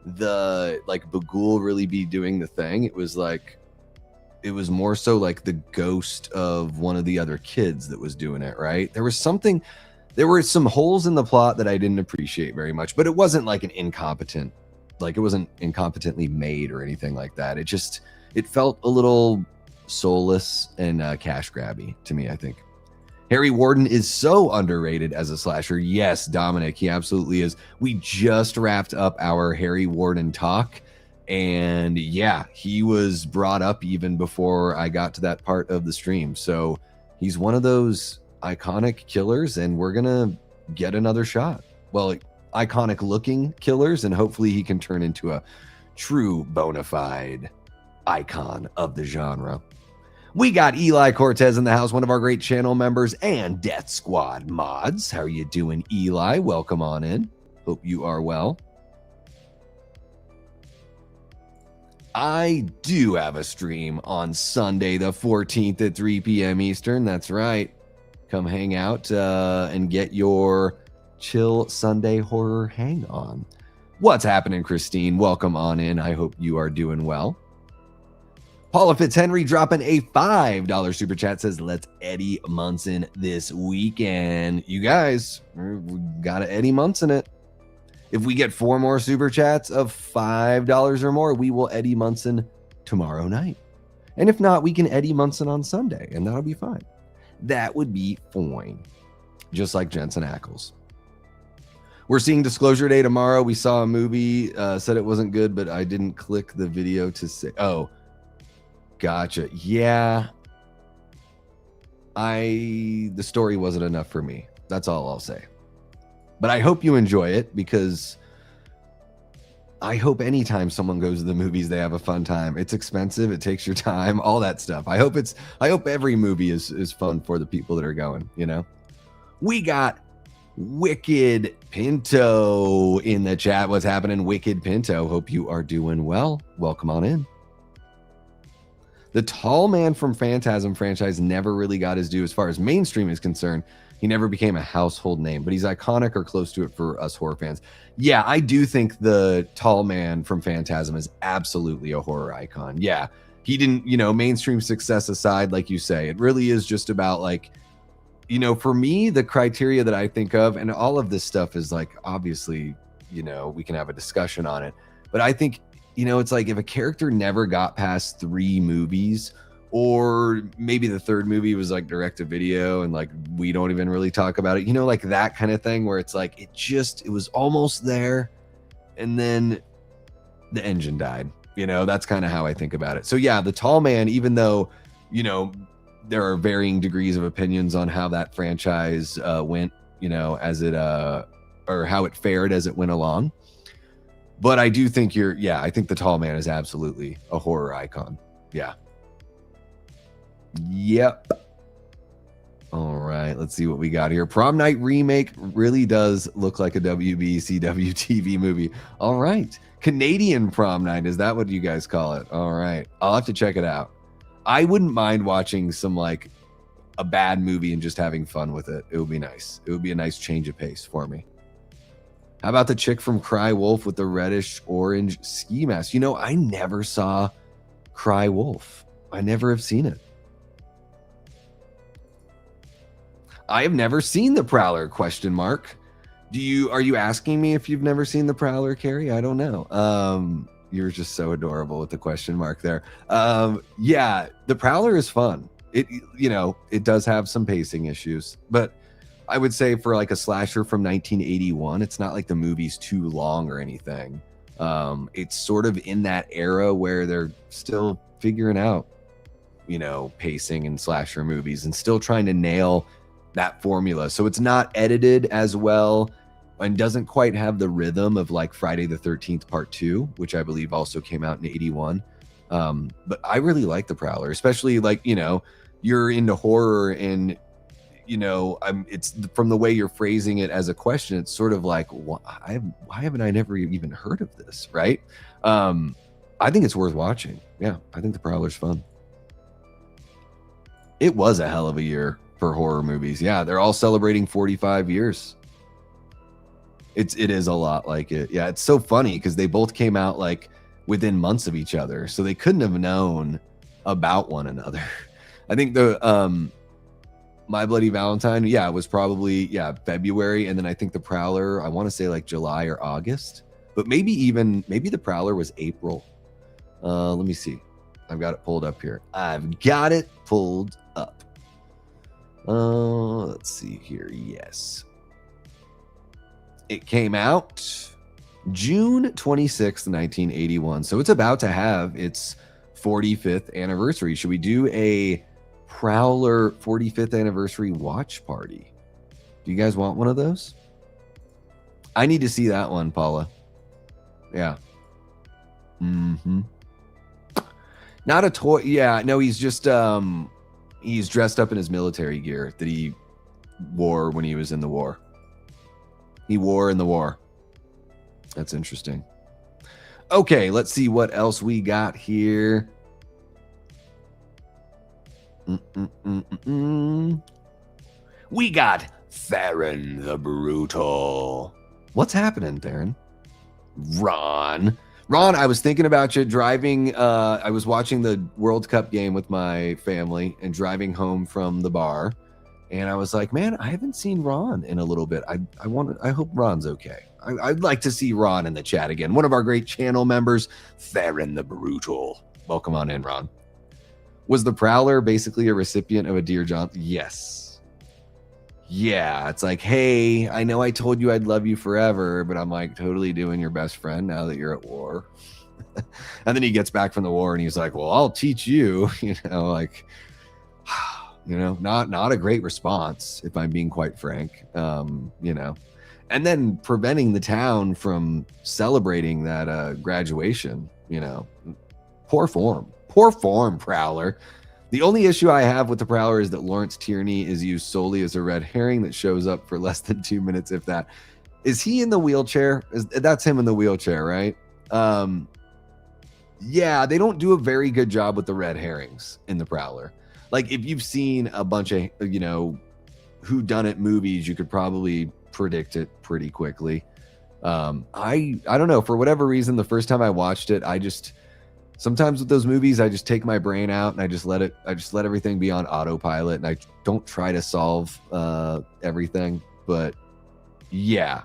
the like Bagul really be doing the thing, it was more so like the ghost of one of the other kids that was doing it, right? There were some holes in the plot that I didn't appreciate very much, but it wasn't like it wasn't incompetently made or anything like that. It felt a little soulless and cash grabby to me, I think. Harry Warden is so underrated as a slasher. Yes, Dominic, he absolutely is. We just wrapped up our Harry Warden talk, and yeah, he was brought up even before I got to that part of the stream. So he's one of those iconic killers, and we're gonna get another shot. Well, iconic looking killers, and hopefully he can turn into a true bona fide icon of the genre. We got Eli Cortez in the house, one of our great channel members and Death Squad mods. How are you doing, Eli? Welcome on in. Hope you are well. I do have a stream on Sunday the 14th at 3 p.m. Eastern. That's right. Come hang out and get your chill Sunday horror hang on. What's happening, Christine? Welcome on in. I hope you are doing well. Paula Fitzhenry dropping a $5 super chat, says, let's Eddie Munson this weekend. You guys, we got to Eddie Munson it. If we get 4 more super chats of $5 or more, we will Eddie Munson tomorrow night. And if not, we can Eddie Munson on Sunday, and that'll be fine. That would be fine. Just like Jensen Ackles. We're seeing Disclosure Day tomorrow. We saw a movie, said it wasn't good, but I didn't click the video to say, oh, gotcha. Yeah. The story wasn't enough for me. That's all I'll say. But I hope you enjoy it, because I hope anytime someone goes to the movies, they have a fun time. It's expensive. It takes your time, all that stuff. I hope every movie is fun for the people that are going, you know. We got Wicked Pinto in the chat. What's happening, Wicked Pinto? Hope you are doing well. Welcome on in. The tall man from Phantasm franchise never really got his due as far as mainstream is concerned. He never became a household name, but he's iconic or close to it for us horror fans. Yeah, I do think the tall man from Phantasm is absolutely a horror icon. Yeah, he didn't, mainstream success aside, like you say, it really is just about, like, for me, the criteria that I think of, and all of this stuff is like, obviously, we can have a discussion on it, but I think, it's like if a character never got past 3 movies, or maybe the 3rd movie was like direct to video and like we don't even really talk about it, like that kind of thing where it's like it was almost there and then the engine died. That's kind of how I think about it. So yeah, the tall man, even though there are varying degrees of opinions on how that franchise went, as it or how it fared as it went along, but I do think I think the tall man is absolutely a horror icon. Yeah. Yep. All right, let's see what we got here. Prom Night Remake really does look like a WBCW TV movie. All right. Canadian Prom Night, is that what you guys call it? All right. I'll have to check it out. I wouldn't mind watching some, like, a bad movie and just having fun with it. It would be nice. It would be a nice change of pace for me. How about the chick from Cry Wolf with the reddish orange ski mask? I never saw Cry Wolf. I never have seen it. I have never seen The Prowler, ? Are you asking me if you've never seen The Prowler, Carrie? I don't know. You're just so adorable with the question mark there. Yeah, The Prowler is fun. It does have some pacing issues, but I would say for like a slasher from 1981, it's not like the movie's too long or anything. It's sort of in that era where they're still figuring out, pacing in slasher movies and still trying to nail that formula. So it's not edited as well and doesn't quite have the rhythm of like Friday the 13th Part 2, which I believe also came out in 81. But I really like The Prowler, especially like, you're into horror and, it's from the way you're phrasing it as a question. It's sort of like, why haven't I never even heard of this? Right. I think it's worth watching. Yeah. I think The Prowler's fun. It was a hell of a year for horror movies. Yeah, they're all celebrating 45 years. It is a lot like it. Yeah, it's so funny because they both came out like within months of each other, so they couldn't have known about one another. I think the My Bloody Valentine, it was probably February, and then I think The Prowler, I want to say like July or August, but maybe The Prowler was April. Let me see. I've got it pulled up here. Let's see here. Yes. It came out June 26th, 1981. So it's about to have its 45th anniversary. Should we do a Prowler 45th anniversary watch party? Do you guys want one of those? I need to see that one, Paula. Yeah. Not a toy. Yeah, no, he's just he's dressed up in his military gear that he wore when he was in the war. He wore in the war. That's interesting. Okay, let's see what else we got here. We got Theron the Brutal. What's happening, Theron? Ron, I was thinking about you driving. I was watching the World Cup game with my family and driving home from the bar. And I was like, man, I haven't seen Ron in a little bit. I hope Ron's okay. I'd like to see Ron in the chat again. One of our great channel members, Theron the Brutal. Welcome on in, Ron. Was the Prowler basically a recipient of a Dear John? Yes. Yeah, it's like, hey, I know I told you I'd love you forever, but I'm like totally doing your best friend now that you're at war. And then he gets back from the war and he's like, well, I'll teach you, like, not a great response, if I'm being quite frank, and then preventing the town from celebrating that graduation, poor form, Prowler. The only issue I have with the Prowler is that Lawrence Tierney is used solely as a red herring that shows up for less than 2 minutes, if that. Is he in the wheelchair? That's him in the wheelchair, right? Yeah, they don't do a very good job with the red herrings in the Prowler. Like, if you've seen a bunch of, whodunit movies, you could probably predict it pretty quickly. I don't know, for whatever reason, the first time I watched it, sometimes with those movies, I just take my brain out and I just let everything be on autopilot, and I don't try to solve everything. But yeah,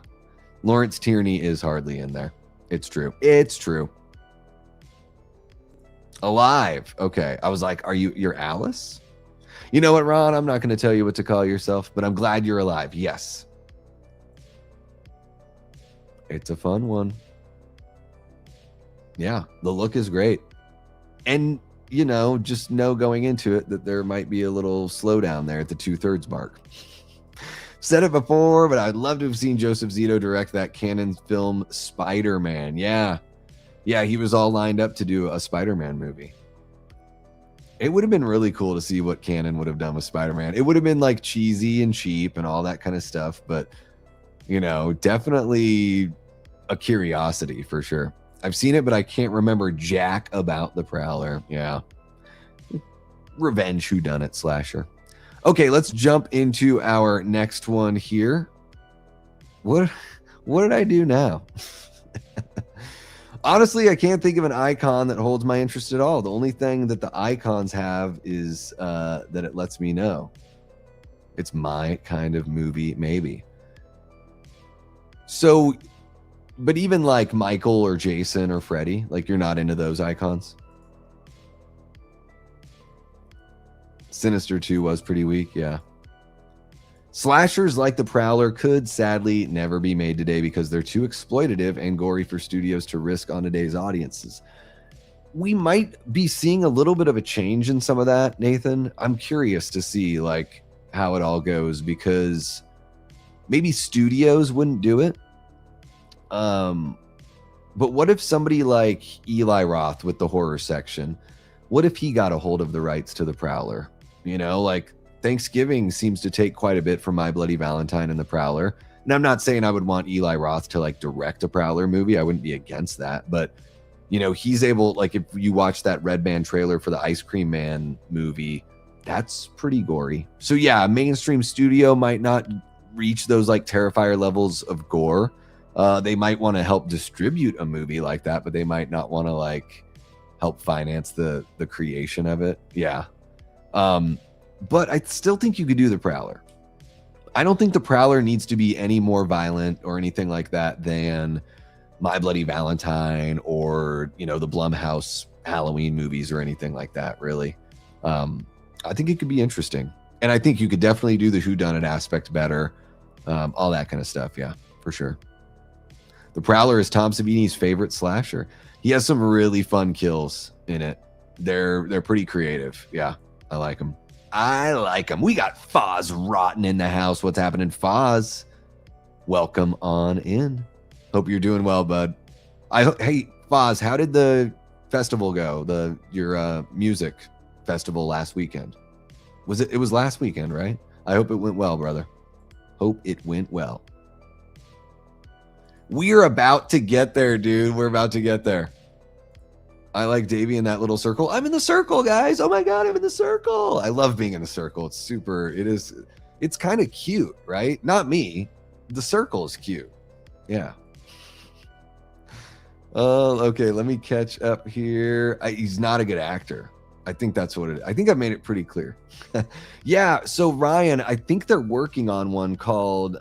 Lawrence Tierney is hardly in there. It's true. Alive. Okay. I was like, you're Alice? You know what, Ron? I'm not going to tell you what to call yourself, but I'm glad you're alive. Yes. It's a fun one. Yeah, the look is great. And, just know going into it that there might be a little slowdown there at the 2/3 mark. Said it before, but I'd love to have seen Joseph Zito direct that Canon film Spider-Man. Yeah, he was all lined up to do a Spider-Man movie. It would have been really cool to see what Canon would have done with Spider-Man. It would have been like cheesy and cheap and all that kind of stuff, but, definitely a curiosity for sure. I've seen it, but I can't remember jack about the Prowler. Yeah. Revenge whodunit slasher. Okay, let's jump into our next one here. What did I do now? Honestly, I can't think of an icon that holds my interest at all. The only thing that the icons have is that it lets me know it's my kind of movie, maybe. So, but even like Michael or Jason or Freddy, like, you're not into those icons? Sinister 2 was pretty weak, yeah. Slashers like the Prowler could sadly never be made today because they're too exploitative and gory for studios to risk on today's audiences. We might be seeing a little bit of a change in some of that, Nathan. I'm curious to see like how it all goes, because maybe studios wouldn't do it. But what if somebody like Eli Roth with the horror section, what if he got a hold of the rights to the Prowler? Like Thanksgiving seems to take quite a bit from My Bloody Valentine and the Prowler. And I'm not saying I would want Eli Roth to like direct a Prowler movie. I wouldn't be against that. But, he's able, like, if you watch that Red Band trailer for the Ice Cream Man movie, that's pretty gory. So yeah, a mainstream studio might not reach those like Terrifier levels of gore. They might want to help distribute a movie like that, but they might not want to like help finance the creation of it. Yeah. But I still think you could do the Prowler. I don't think the Prowler needs to be any more violent or anything like that than My Bloody Valentine or, the Blumhouse Halloween movies or anything like that, really. I think it could be interesting. And I think you could definitely do the whodunit aspect better. All that kind of stuff. Yeah, for sure. The Prowler is Tom Savini's favorite slasher. He has some really fun kills in it. They're pretty creative. Yeah, I like them. We got Foz Rotten in the house. What's happening, Foz? Welcome on in. Hope you're doing well, bud. Hey, Foz, how did the festival go? Your music festival last weekend? It was last weekend, right? I hope it went well, brother. Hope it went well. We're about to get there, dude. We're about to get there. I like Davey in that little circle. I'm in the circle, guys. Oh my God, I'm in the circle. I love being in the circle. It's kind of cute, right? Not me. The circle is cute. Yeah. Okay, let me catch up here. He's not a good actor. I think that's what it is. I think I've made it pretty clear. Yeah, so Ryan, I think they're working on one called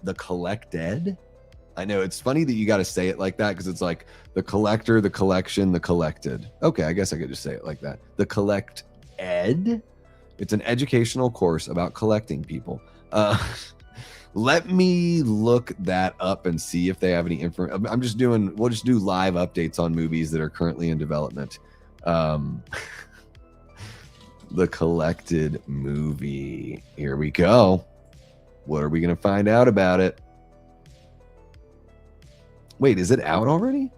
The Collected. I know it's funny that you got to say it like that because it's like the collector, the collection, the collected. Okay, I guess I could just say it like that. The Collect Ed. It's an educational course about collecting people. Let me look that up and see if they have any info. We'll just do live updates on movies that are currently in development. The Collected movie. Here we go. What are we going to find out about it? Wait, is it out already?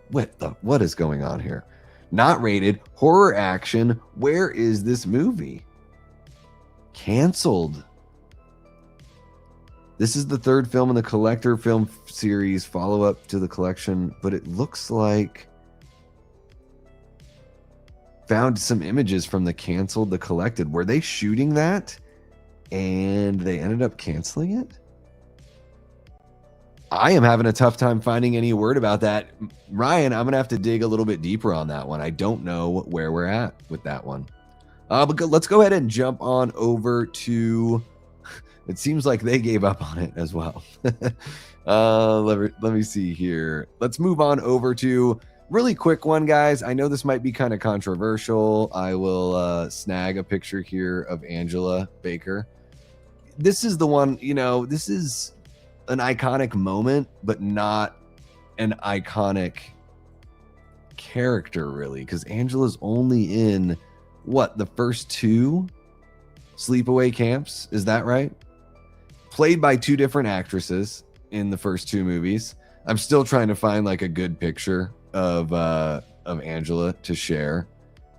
What is going on here? Not rated, horror action. Where is this movie? Canceled. This is the third film in the Collector film series, follow-up to the collection, but it looks like found some images from the canceled, the Collected. Were they shooting that and they ended up canceling it? I am having a tough time finding any word about that. Ryan, I'm going to have to dig a little bit deeper on that one. I don't know where we're at with that one. But let's go ahead and jump on over to... It seems like they gave up on it as well. Let me see here. Let's move on over to really quick one, guys. I know this might be kind of controversial. I will snag a picture here of Angela Baker. This is the one, this is an iconic moment, but not an iconic character, really, because Angela's only in the first two sleepaway camps. Is that right? Played by two different actresses in the first two movies. I'm still trying to find like a good picture of Angela to share,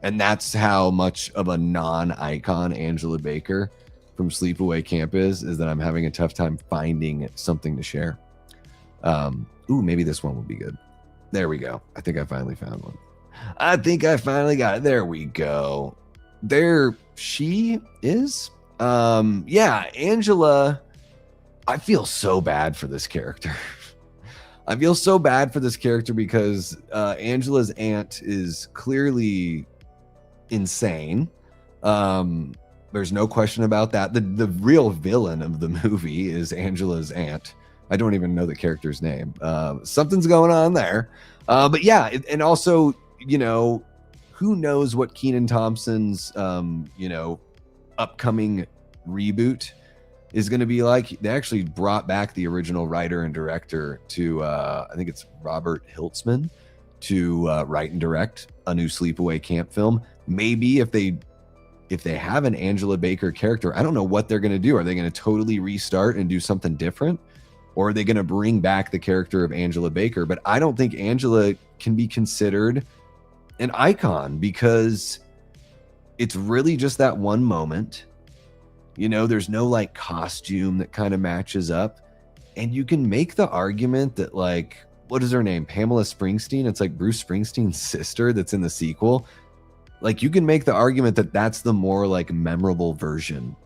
and that's how much of a non-icon Angela Baker from Sleepaway Camp is that I'm having a tough time finding something to share. Maybe this one will be good. There we go. I think I finally found one. I think I finally got it. There we go. There she is. Yeah, Angela. I feel so bad for this character. I feel so bad for this character because Angela's aunt is clearly insane. There's no question about that. The real villain of the movie is Angela's aunt. I don't even know the character's name. Something's going on there. But yeah, and also, who knows what Kenan Thompson's, upcoming reboot is going to be like. They actually brought back the original writer and director to, I think it's Robert Hiltzman, to write and direct a new Sleepaway Camp film. Maybe if they have an Angela Baker character, I don't know what they're going to do. Are they going to totally restart and do something different? Or are they going to bring back the character of Angela Baker? But I don't think Angela can be considered an icon because it's really just that one moment. There's no like costume that kind of matches up. And you can make the argument that like, what is her name? Pamela Springsteen. It's like Bruce Springsteen's sister that's in the sequel. Like you can make the argument that that's the more like memorable version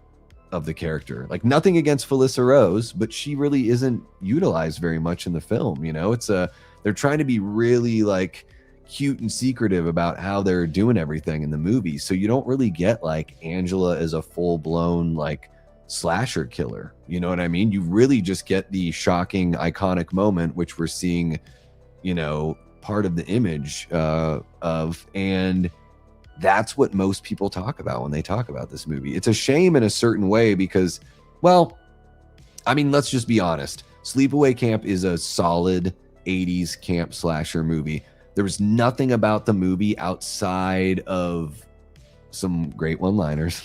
of the character. Like nothing against Felissa Rose, but she really isn't utilized very much in the film. They're trying to be really like cute and secretive about how they're doing everything in the movie. So you don't really get like Angela as a full blown like slasher killer. You know what I mean? You really just get the shocking, iconic moment, which we're seeing, part of the image of, and that's what most people talk about when they talk about this movie. It's a shame in a certain way because, let's just be honest. Sleepaway Camp is a solid 80s camp slasher movie. There was nothing about the movie outside of some great one-liners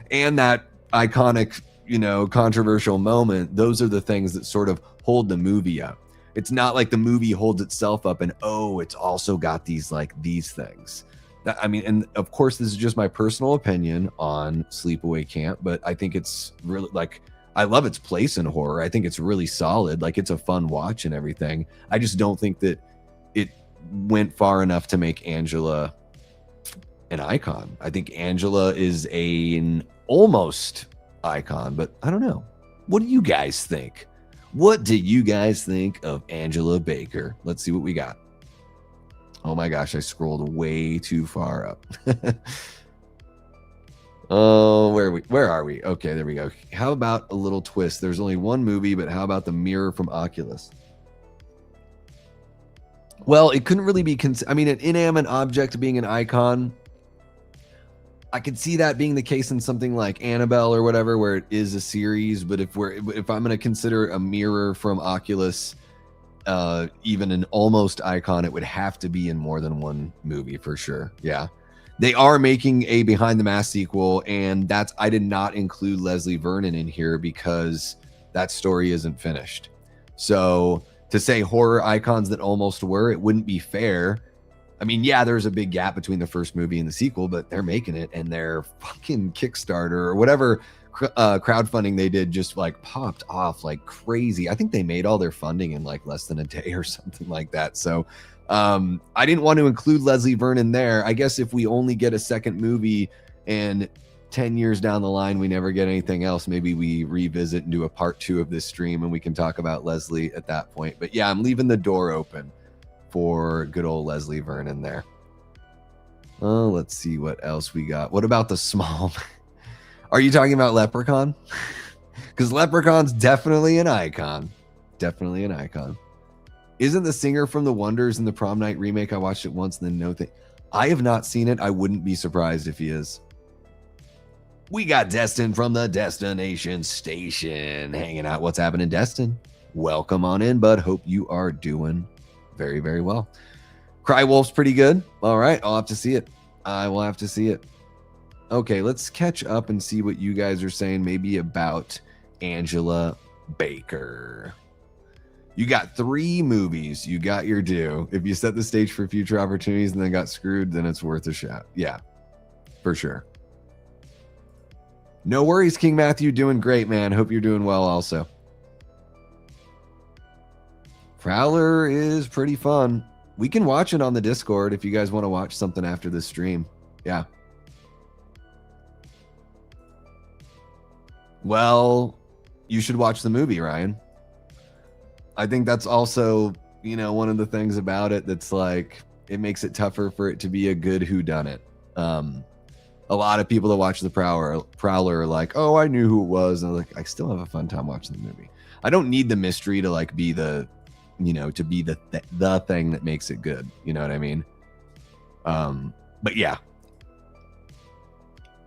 and that iconic, controversial moment. Those are the things that sort of hold the movie up. It's not like the movie holds itself up and, oh, it's also got these like these things. I mean, and of course, this is just my personal opinion on Sleepaway Camp, but I think it's really like, I love its place in horror. I think it's really solid. Like, it's a fun watch and everything. I just don't think that it went far enough to make Angela an icon. I think Angela is an almost icon, but I don't know. What do you guys think? What do you guys think of Angela Baker? Let's see what we got. Oh my gosh, I scrolled way too far up. Oh, where are we? Okay, there we go. How about a little twist? There's only one movie, but how about the mirror from Oculus? Well, it couldn't really be I mean, an inanimate object being an icon, I could see that being the case in something like Annabelle or whatever, where it is a series. But if I'm going to consider a mirror from Oculus even an almost icon, it would have to be in more than one movie for sure. Yeah, they are making a Behind the Mask sequel, and I did not include Leslie Vernon in here because that story isn't finished. So to say horror icons that almost were, it wouldn't be fair. I mean, yeah, there's a big gap between the first movie and the sequel, but they're making it, and their fucking Kickstarter or whatever crowdfunding they did just like popped off like crazy. I think they made all their funding in like less than a day or something like that. So I didn't want to include Leslie Vernon there. I guess if we only get a second movie and 10 years down the line we never get anything else, maybe we revisit and do a part 2 of this stream and we can talk about Leslie at that point. But yeah, I'm leaving the door open for good old Leslie Vernon there. Oh, let's see what else we got. What about the small? Are you talking about Leprechaun? Because Leprechaun's definitely an icon. Definitely an icon. Isn't the singer from The Wonders in the Prom Night remake? I watched it once and then no thing. I have not seen it. I wouldn't be surprised if he is. We got Destin from the Destination Station hanging out. What's happening, Destin? Welcome on in, bud. Hope you are doing very, very well. Cry Wolf's pretty good. All right, I'll have to see it. I will have to see it. Okay, let's catch up and see what you guys are saying maybe about Angela Baker. You got 3 movies. You got your due. If you set the stage for future opportunities and then got screwed, then it's worth a shot. Yeah, for sure. No worries, King Matthew. Doing great, man. Hope you're doing well also. Prowler is pretty fun. We can watch it on the Discord if you guys want to watch something after this stream. Yeah. Well, you should watch the movie, Ryan. I think that's also, you know, one of the things about it that's like, it makes it tougher for it to be a good whodunit. A lot of people that watch the Prowler are like, oh, I knew who it was. And I'm like, I still have a fun time watching the movie. I don't need the mystery to like be the, you know, to be the thing that makes it good. You know what I mean? But yeah.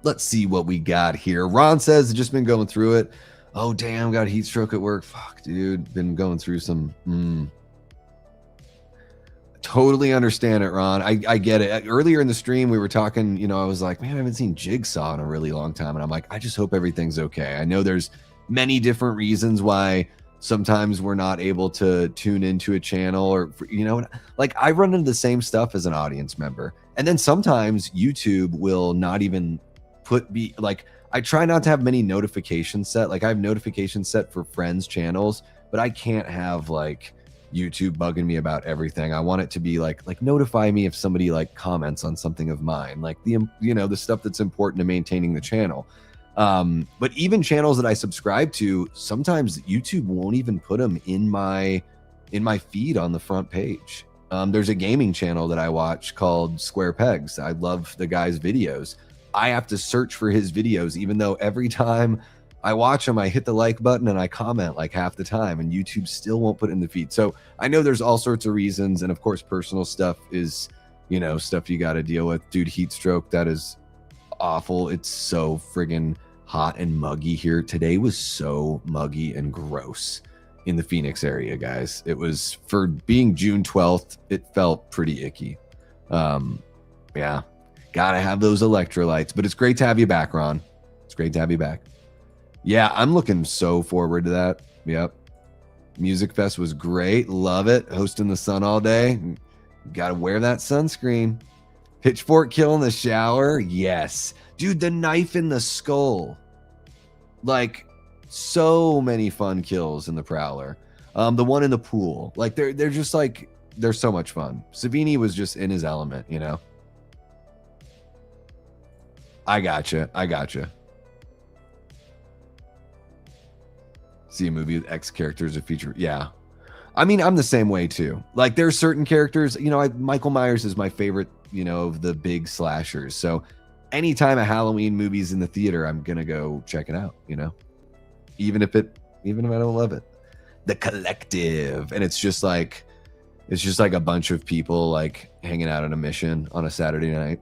Let's see what we got here. Ron says, just been going through it. Oh, damn, got a heat stroke at work. Fuck, dude. Been going through some... Totally understand it, Ron. I get it. Earlier in the stream, we were talking, you know, I was like, man, I haven't seen Jigsaw in a really long time. And I'm like, I just hope everything's okay. I know there's many different reasons why sometimes we're not able to tune into a channel or, you know, like I run into the same stuff as an audience member. And then sometimes YouTube will not even I try not to have many notifications set. Like I have notifications set for friends' channels, but I can't have like YouTube bugging me about everything. I want it to be like notify me if somebody like comments on something of mine, like the stuff that's important to maintaining the channel. But even channels that I subscribe to, sometimes YouTube won't even put them in my feed on the front page. There's a gaming channel that I watch called Square Pegs. I love the guy's videos. I have to search for his videos, even though every time I watch them, I hit the like button and I comment like half the time, and YouTube still won't put it in the feed. So I know there's all sorts of reasons. And of course, personal stuff is, you know, stuff you got to deal with. Dude, heat stroke, that is awful. It's so friggin' hot and muggy here. Today was so muggy and gross in the Phoenix area, guys. It was, for being June 12th, it felt pretty icky. Yeah. Gotta have those electrolytes, but it's great to have you back, Ron. It's great to have you back. Yeah, I'm looking so forward to that. Yep. Music Fest was great. Love it. Hosting the sun all day. Got to wear that sunscreen. Pitchfork kill in the shower. Yes. Dude, the knife in the skull. Like, so many fun kills in the Prowler. The one in the pool. Like, they're just like, they're so much fun. Savini was just in his element, you know? I gotcha. See a movie with X characters a feature. Yeah. I mean, I'm the same way too. Like, there's certain characters, you know, Michael Myers is my favorite, you know, of the big slashers. So anytime a Halloween movie's in the theater, I'm going to go check it out, you know, even if I don't love it. The Collective. And it's just like a bunch of people like hanging out on a mission on a Saturday night.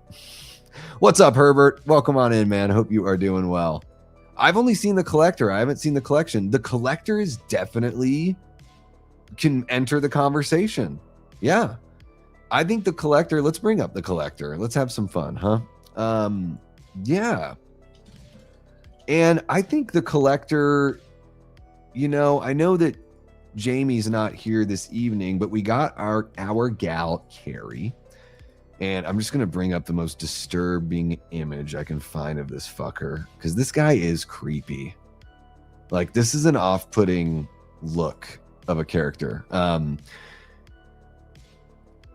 What's up, Herbert? Welcome on in, man. Hope you are doing well. I've only seen The Collector. I haven't seen The Collection. The Collector is definitely can enter the conversation. Yeah. I think The Collector, let's bring up The Collector. Let's have some fun, huh? Yeah. And I think The Collector, you know, I know that Jamie's not here this evening, but we got our gal, Carrie. And I'm just going to bring up the most disturbing image I can find of this fucker, because this guy is creepy. Like, this is an off-putting look of a character.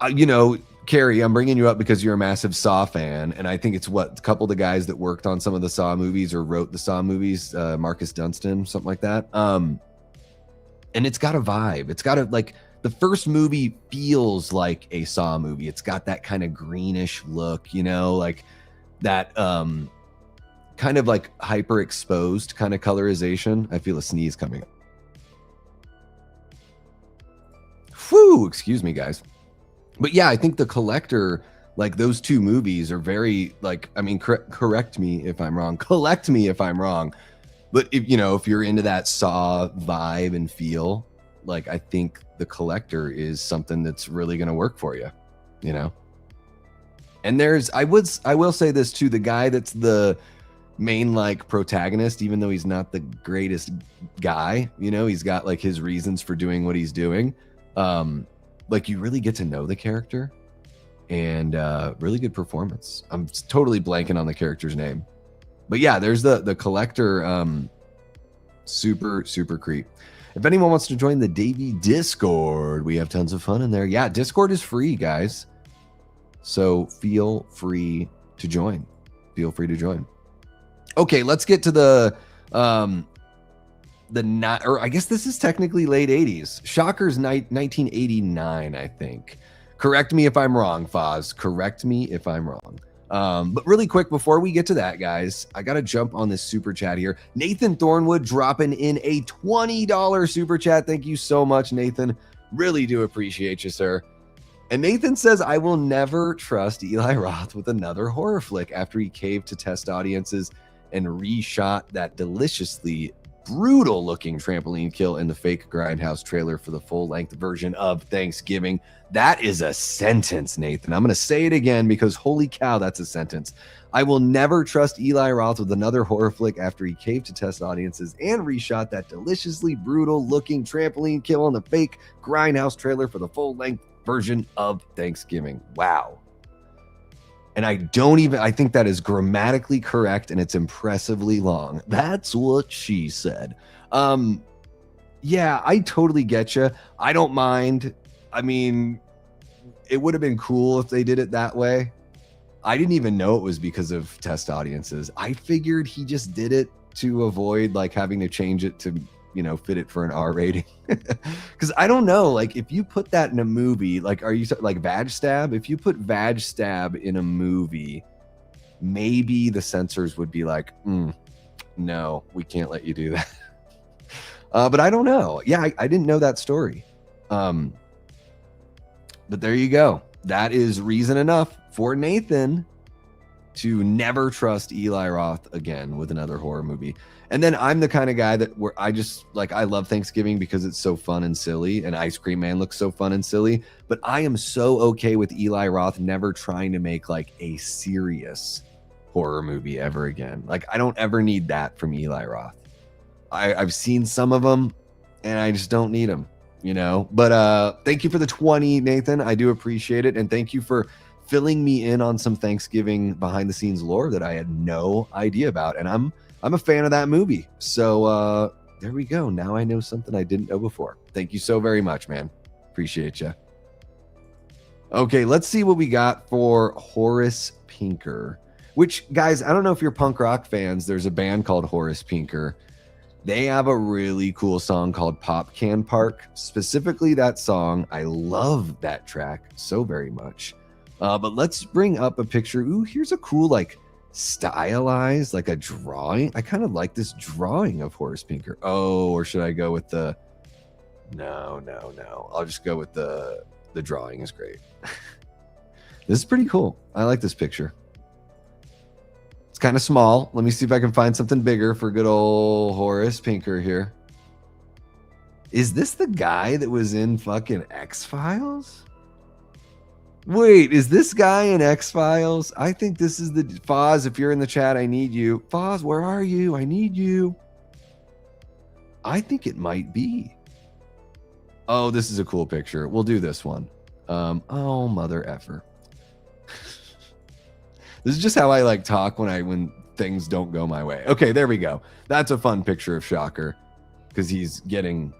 You know, Carrie, I'm bringing you up because you're a massive Saw fan, and I think it's a couple of the guys that worked on some of the Saw movies or wrote the Saw movies, Marcus Dunstan, something like that. And it's got a vibe. It's got like, the first movie feels like a Saw movie. It's got that kind of greenish look, you know, like that kind of like hyper exposed kind of colorization. I feel a sneeze coming up. Whew, excuse me, guys. But yeah, I think The Collector, like those two movies are very like, I mean, correct me if I'm wrong. Collect me if I'm wrong. But if, you know, if you're into that Saw vibe and feel, like, I think The Collector is something that's really going to work for you, you know? And I will say this too, the guy that's the main like protagonist, even though he's not the greatest guy, you know, he's got like his reasons for doing what he's doing. Like, you really get to know the character, and really good performance. I'm totally blanking on the character's name, but yeah, there's the Collector, super creep. If anyone wants to join the Davey Discord, we have tons of fun in there. Yeah, Discord is free, guys. So feel free to join. Okay, let's get to I guess this is technically late 80s. Shocker's 1989, I think. Correct me if I'm wrong, Foz. Correct me if I'm wrong. But really quick, before we get to that, guys, I got to jump on this super chat here. Nathan Thornwood dropping in a $20 super chat. Thank you so much, Nathan. Really do appreciate you, sir. And Nathan says, I will never trust Eli Roth with another horror flick after he caved to test audiences and reshot that deliciously brutal looking trampoline kill in the fake Grindhouse trailer for the full length version of Thanksgiving. That is a sentence, Nathan. I'm going to say it again because holy cow, that's a sentence. I will never trust Eli Roth with another horror flick after he caved to test audiences and reshot that deliciously brutal looking trampoline kill in the fake Grindhouse trailer for the full length version of Thanksgiving. Wow. And I think that is grammatically correct, and it's impressively long. That's what she said. Yeah, I totally get you. I don't mind. I mean, it would have been cool if they did it that way. I didn't even know it was because of test audiences. I figured he just did it to avoid like having to change it to, you know, fit it for an R rating. Because I don't know, like if you put that in a movie, like are you like Vag Stab? If you put Vag Stab in a movie, maybe the censors would be like, no, we can't let you do that. But I don't know. Yeah, I didn't know that story. But there you go. That is reason enough for Nathan to never trust Eli Roth again with another horror movie. And then I'm the kind of guy that where I just like, I love Thanksgiving because it's so fun and silly, and Ice Cream Man looks so fun and silly, but I am so okay with Eli Roth never trying to make like a serious horror movie ever again. Like I don't ever need that from Eli Roth. I've seen some of them. and I just don't need them, you know. But thank you for the 20, Nathan. I do appreciate it, and thank you for filling me in on some Thanksgiving behind the scenes lore that I had no idea about. And I'm a fan of that movie. So there we go. Now I know something I didn't know before. Thank you so very much, man. Appreciate you. Okay, let's see what we got for Horace Pinker. Which, guys, I don't know if you're punk rock fans. There's a band called Horace Pinker. They have a really cool song called Pop Can Park. Specifically that song. I love that track so very much. But let's bring up a picture. Ooh, here's a cool, like, stylized, like a drawing. I kind of like this drawing of Horace Pinker. Oh, or should I go with the... No. I'll just go with the drawing is great. This is pretty cool. I like this picture. It's kind of small. Let me see if I can find something bigger for good old Horace Pinker here. Is this the guy that was in fucking X-Files? Wait, is this guy in X-Files? I think this is the... Foz, if you're in the chat, I need you. Foz, where are you? I need you. I think it might be. Oh, this is a cool picture. We'll do this one. Oh, mother effer. This is just how I like talk when things don't go my way. Okay, there we go. That's a fun picture of Shocker because he's getting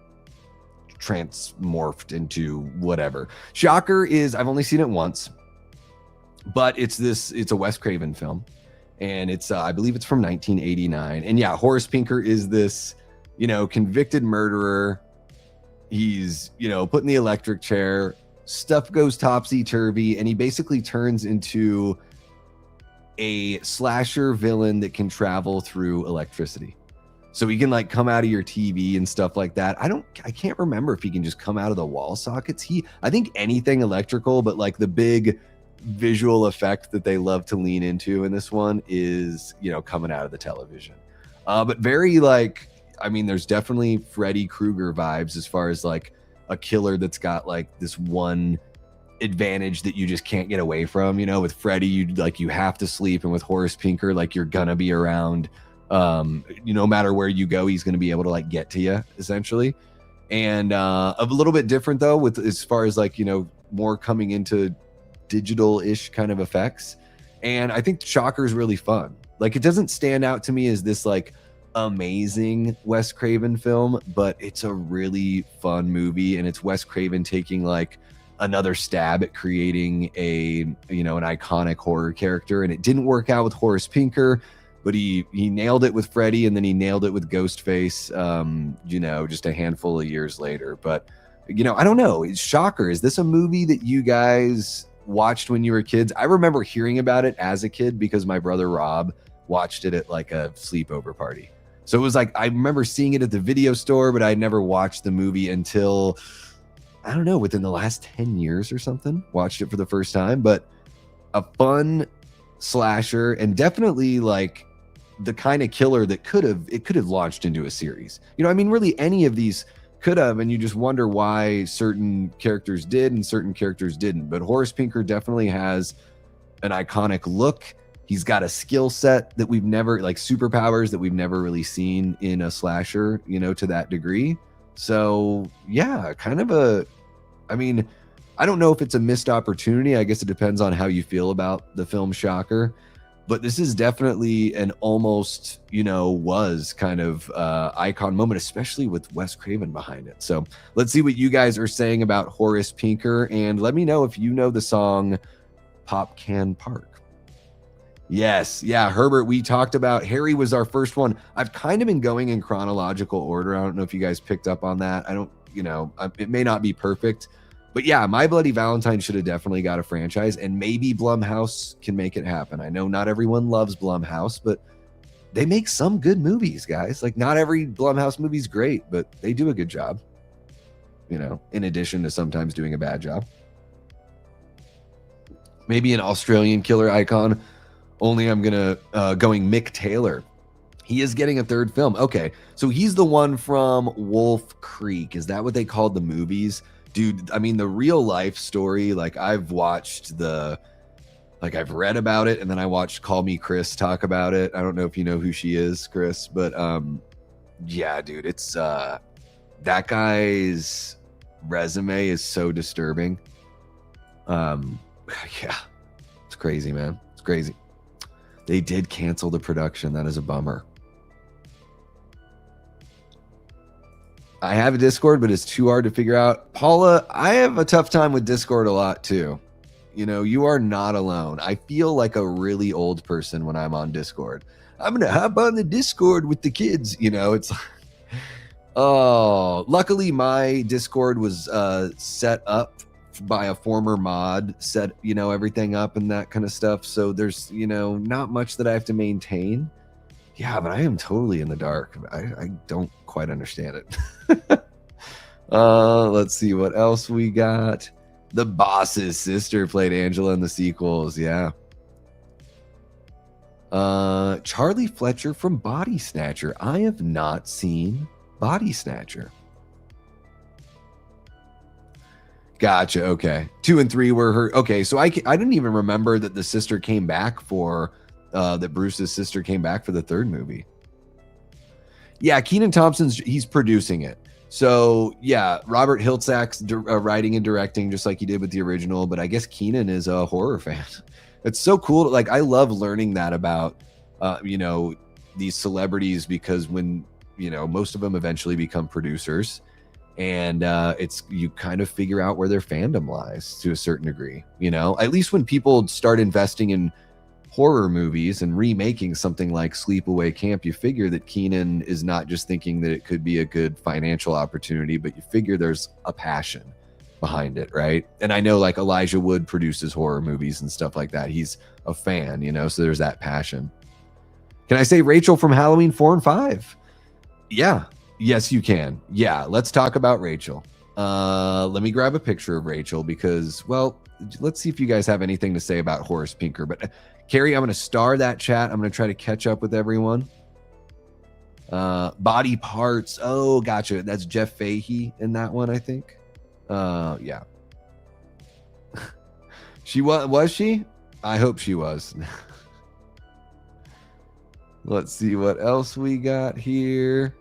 transmorphed into whatever. Shocker is, I've only seen it once, but it's a Wes Craven film, and it's I believe it's from 1989. And yeah, Horace Pinker is this, convicted murderer. He's, put in the electric chair. Stuff goes topsy-turvy, and he basically turns into a slasher villain that can travel through electricity. So he can like come out of your TV and stuff like that. I can't remember if he can just come out of the wall sockets. I think anything electrical, but like the big visual effect that they love to lean into in this one is, coming out of the television. But very there's definitely Freddy Krueger vibes as far as like a killer that's got like this one advantage that you just can't get away from. With Freddy, you have to sleep, and with Horace Pinker, like you're gonna be around. No matter where you go, he's gonna be able to like get to you essentially. And a little bit different though, with as far as like more coming into digital-ish kind of effects. And I think Shocker is really fun. Like it doesn't stand out to me as this like amazing Wes Craven film, but it's a really fun movie, and it's Wes Craven taking like another stab at creating an iconic horror character. And it didn't work out with Horace Pinker, but he nailed it with Freddy, and then he nailed it with Ghostface just a handful of years later. But I don't know, Shocker, is this a movie that you guys watched when you were kids? I remember hearing about it as a kid because my brother Rob watched it at like a sleepover party. So it was like I remember seeing it at the video store, but I never watched the movie until, I don't know, within the last 10 years or something. Watched it for the first time. But a fun slasher, and definitely like the kind of killer that could have launched into a series. Really any of these could have, and you just wonder why certain characters did and certain characters didn't. But Horace Pinker definitely has an iconic look. He's got a skill set that we've never, like superpowers that we've never really seen in a slasher, to that degree. So yeah, kind of I don't know if it's a missed opportunity. I guess it depends on how you feel about the film Shocker. But this is definitely an almost, was kind of icon moment, especially with Wes Craven behind it. So let's see what you guys are saying about Horace Pinker, and let me know if you know the song Pop Can Park. Yes. Yeah. Herbert, we talked about Harry was our first one. I've kind of been going in chronological order. I don't know if you guys picked up on that. It may not be perfect, but yeah, My Bloody Valentine should have definitely got a franchise, and maybe Blumhouse can make it happen. I know not everyone loves Blumhouse, but they make some good movies, guys. Like not every Blumhouse movie is great, but they do a good job, in addition to sometimes doing a bad job. Maybe an Australian killer icon. Only I'm going Mick Taylor. He is getting a third film. Okay, so he's the one from Wolf Creek. Is that what they called the movies? Dude, the real life story, like I've watched I've read about it, and then I watched Call Me Chris talk about it. I don't know if you know who she is, Chris, but yeah, dude, it's That guy's resume is so disturbing. Yeah, it's crazy, man. It's crazy. They did cancel the production. That is a bummer. I have a Discord, but it's too hard to figure out. Paula, I have a tough time with Discord a lot too. You know, you are not alone. I feel like a really old person when I'm on Discord. I'm going to hop on the Discord with the kids. You know, it's like, oh, luckily my Discord was set up by a former mod, set, you know, everything up and that kind of stuff. So there's, you know, not much that I have to maintain. Yeah, but I am totally in the dark. I don't quite understand it. Let's see what else we got. The boss's sister played Angela in the sequels. Yeah. Charlie Fletcher from Body Snatcher. I have not seen Body Snatcher. Gotcha. Okay. 2 and 3 were her. Okay. So I didn't even remember that the sister came back for that Bruce's sister came back for the third movie. Yeah. Kenan Thompson's, he's producing it. So yeah, Robert Hiltsack's writing and directing just like he did with the original, but I guess Kenan is a horror fan. It's so cool. Like, I love learning that about, you know, these celebrities, because when, you know, most of them eventually become producers, and it's, you kind of figure out where their fandom lies to a certain degree, you know, at least when people start investing in horror movies and remaking something like Sleepaway Camp, you figure that Kenan is not just thinking that it could be a good financial opportunity, but you figure there's a passion behind it, right? And I know like Elijah Wood produces horror movies and stuff like that. He's a fan, you know, so there's that passion. Can I say Rachel from Halloween 4 and 5? Yeah. Yes, you can. Yeah, let's talk about Rachel. Let me grab a picture of Rachel because, well, let's see if you guys have anything to say about Horace Pinker. But Carrie, I'm going to star that chat. I'm going to try to catch up with everyone. Body parts. Oh, gotcha. That's Jeff Fahey in that one, I think. Yeah. She was she? I hope she was. Let's see what else we got here.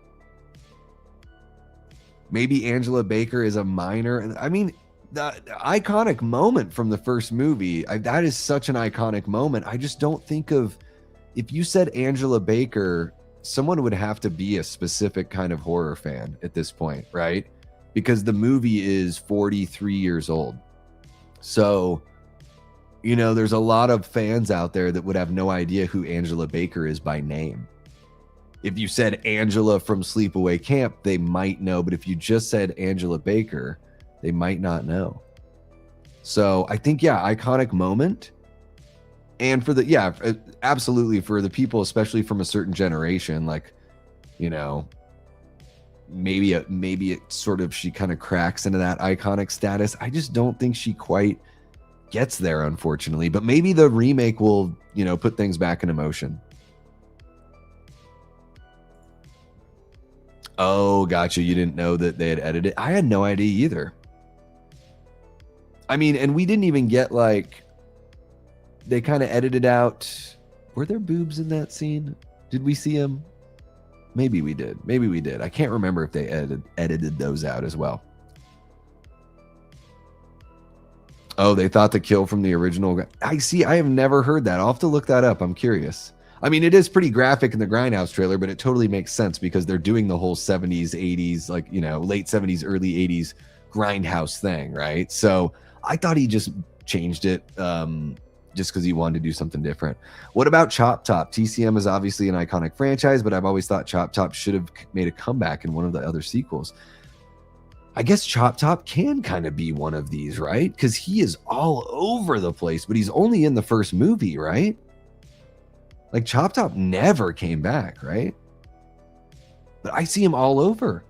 Maybe Angela Baker is a minor. I mean, the iconic moment from the first movie, that is such an iconic moment. I just don't think of, if you said Angela Baker, someone would have to be a specific kind of horror fan at this point, right? Because the movie is 43 years old. So, you know, there's a lot of fans out there that would have no idea who Angela Baker is by name. If you said Angela from Sleepaway Camp, they might know. But if you just said Angela Baker, they might not know. So I think, yeah, iconic moment. And for the, yeah, absolutely, for the people, especially from a certain generation, like, you know, maybe it sort of, she kind of cracks into that iconic status. I just don't think she quite gets there, unfortunately. But maybe the remake will, you know, put things back into motion. Oh, gotcha. You didn't know that they had edited. I had no idea either. I mean, and we didn't even get, like, they kind of edited out. Were there boobs in that scene? Did we see them? Maybe we did. Maybe we did. I can't remember if they edited those out as well. Oh, they thought the kill from the original. I see. I have never heard that. I'll have to look that up. I'm curious. I mean, it is pretty graphic in the Grindhouse trailer, but it totally makes sense because they're doing the whole 70s, 80s, like, you know, late 70s, early 80s Grindhouse thing, right? So I thought he just changed it just because he wanted to do something different. What about Chop Top? TCM is obviously an iconic franchise, but I've always thought Chop Top should have made a comeback in one of the other sequels. I guess Chop Top can kind of be one of these, right? Because he is all over the place, but he's only in the first movie, right? Like, Chop Top never came back, right? But I see him all over.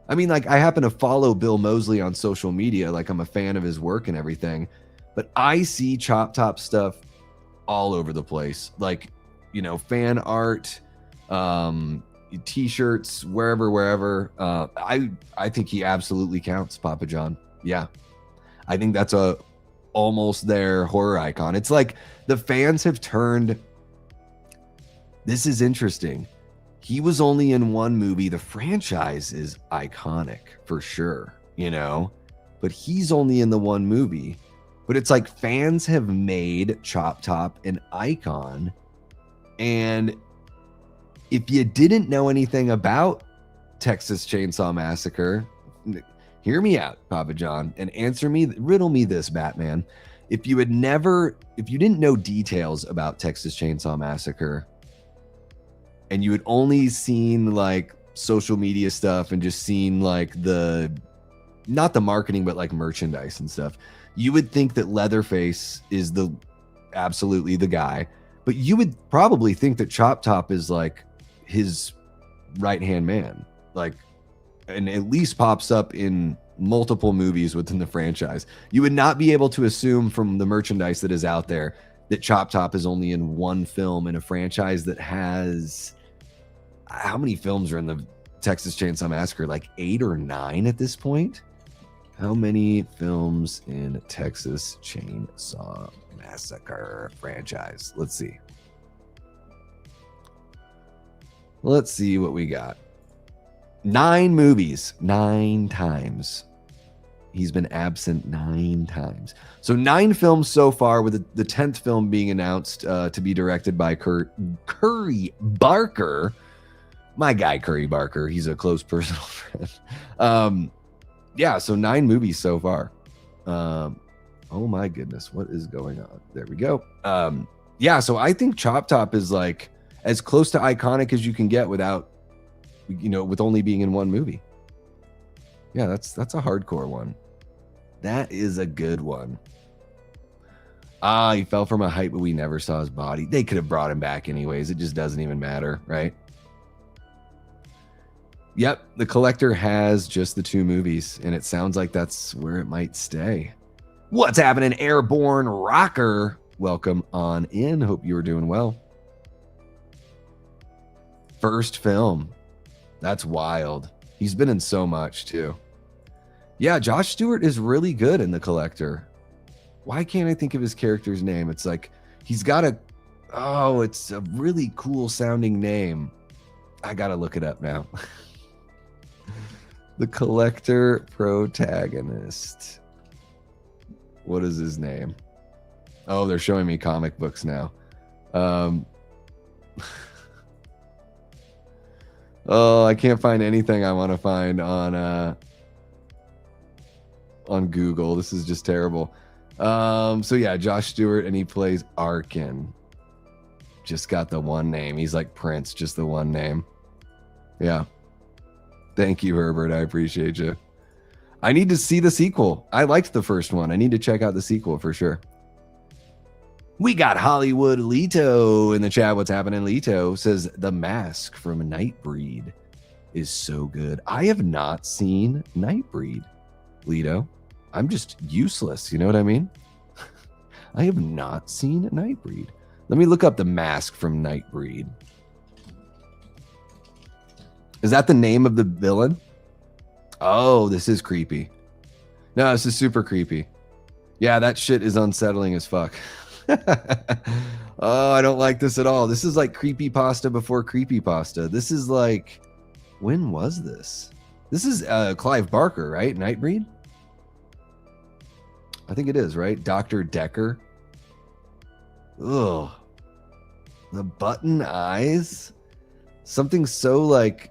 I mean, like, I happen to follow Bill Moseley on social media. Like, I'm a fan of his work and everything. But I see Chop Top stuff all over the place. Like, you know, fan art, T-shirts, wherever. I think he absolutely counts, Papa John. Yeah. I think that's a almost their horror icon. It's like the fans have turned... This is interesting. he was only in one movie. The franchise is iconic for sure, you know, but he's only in the one movie. But it's like fans have made Chop Top an icon. And if you didn't know anything about Texas Chainsaw Massacre, hear me out, Papa John, and riddle me this, Batman. If you didn't know details about Texas Chainsaw Massacre, and you had only seen like social media stuff and just seen like not the marketing, but like merchandise and stuff, you would think that Leatherface is absolutely the guy, but you would probably think that Chop Top is like his right-hand man, like, and at least pops up in multiple movies within the franchise. You would not be able to assume from the merchandise that is out there that Chop Top is only in one film in a franchise that has, how many films are in the Texas Chainsaw Massacre? Like 8 or 9 at this point? How many films in Texas Chainsaw Massacre franchise? Let's see. Let's see what we got. 9 movies, 9 times. He's been absent 9 times. So 9 films so far, with the 10th film being announced to be directed by Curry Barker. My guy, Curry Barker. He's a close personal friend. Yeah, so 9 movies so far. Oh my goodness, what is going on? There we go. Yeah, so I think Chop Top is like as close to iconic as you can get without, you know, with only being in one movie. Yeah, that's a hardcore one. That is a good one. He fell from a height, but we never saw his body. They could have brought him back anyways. It just doesn't even matter, right? Yep, The Collector has just the 2 movies, and it sounds like that's where it might stay. What's happening, Airborne Rocker? Welcome on in. Hope you were doing well. First film. That's wild. He's been in so much, too. Yeah, Josh Stewart is really good in The Collector. Why can't I think of his character's name? It's like, he's got it's a really cool sounding name. I gotta look it up now. The Collector protagonist. What is his name? Oh, they're showing me comic books now. Oh, I can't find anything I want to find on Google. This is just terrible. So yeah, Josh Stewart, and he plays Arkin. Just got the one name. He's like Prince, just the one name. Yeah. Thank you, Herbert. I appreciate you. I need to see the sequel. I liked the first one. I need to check out the sequel for sure. We got Hollywood Leto in the chat. What's happening? Leto says The Mask from Nightbreed is so good. I have not seen Nightbreed, Leto. I'm just useless. You know what I mean? I have not seen Nightbreed. Let me look up The Mask from Nightbreed. Is that the name of the villain? Oh, this is creepy. No, this is super creepy. Yeah, that shit is unsettling as fuck. Oh, I don't like this at all. This is like creepypasta before creepypasta. This is like, when was this? This is Clive Barker, right? Nightbreed? I think it is, right? Dr. Decker. Ugh. The button eyes. Something so like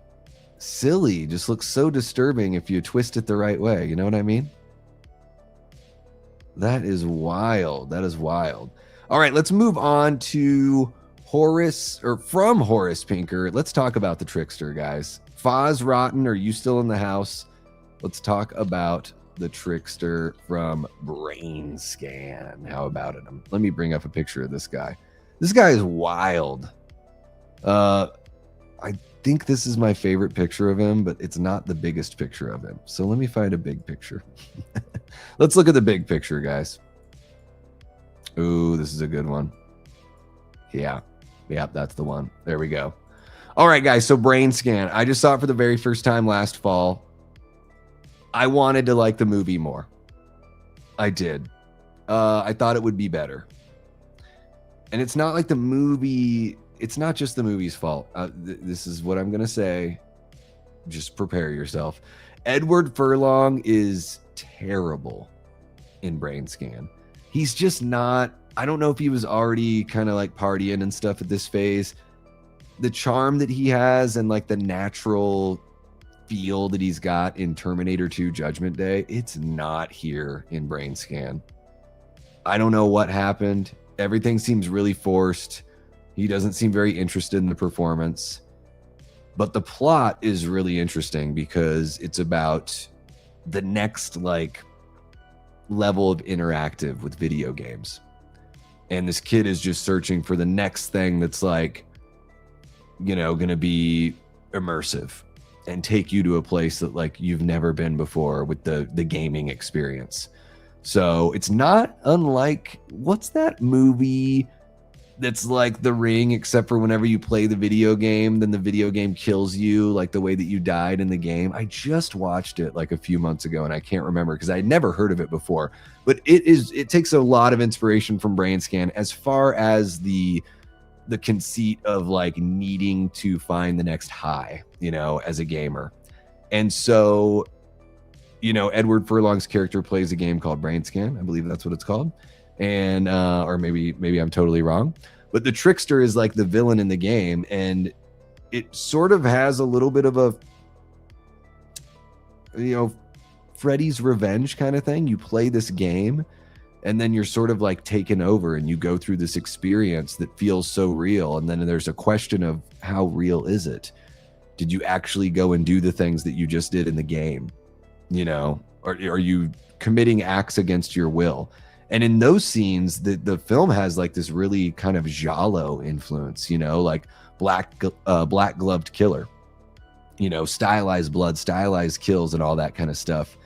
silly just looks so disturbing if you twist it the right way. You know what I mean? That is wild. That is wild. All right, let's move on to from Horace Pinker. Let's talk about the Trickster, guys. Foz Rotten, are you still in the house? Let's talk about the Trickster from Brainscan. How about it? Let me bring up a picture of this guy. This guy is wild. I think this is my favorite picture of him, but it's not the biggest picture of him. So let me find a big picture. Let's look at the big picture, guys. Ooh, this is a good one. Yeah, that's the one. There we go. All right, guys, so Brainscan. I just saw it for the very first time last fall. I wanted to like the movie more. I did. I thought it would be better. And it's not like the movie it's not just the movie's fault. This is what I'm going to say. Just prepare yourself. Edward Furlong is terrible in Brainscan. He's just not, I don't know if he was already kind of like partying and stuff at this phase. The charm that he has and like the natural feel that he's got in Terminator 2 Judgment Day, it's not here in Brainscan. I don't know what happened. Everything seems really forced. He doesn't seem very interested in the performance. But the plot is really interesting because it's about the next like level of interactive with video games. And this kid is just searching for the next thing that's like, you know, going to be immersive and take you to a place that like you've never been before with the gaming experience. So it's not unlike, what's that movie that's like The Ring, except for whenever you play the video game, then the video game kills you like the way that you died in the game. I just watched it like a few months ago and I can't remember because I had never heard of it before. But it takes a lot of inspiration from Brainscan as far as the conceit of like needing to find the next high, you know, as a gamer. And so, you know, Edward Furlong's character plays a game called Brainscan. I believe that's what it's called. And or maybe I'm totally wrong, but the Trickster is like the villain in the game, and it sort of has a little bit of a, you know, Freddy's Revenge kind of thing. You play this game and then you're sort of like taken over and you go through this experience that feels so real, and then there's a question of how real is it? Did you actually go and do the things that you just did in the game, you know, or are you committing acts against your will? And in those scenes, the film has like this really kind of giallo influence, you know, like black gloved killer, you know, stylized blood, stylized kills, and all that kind of stuff.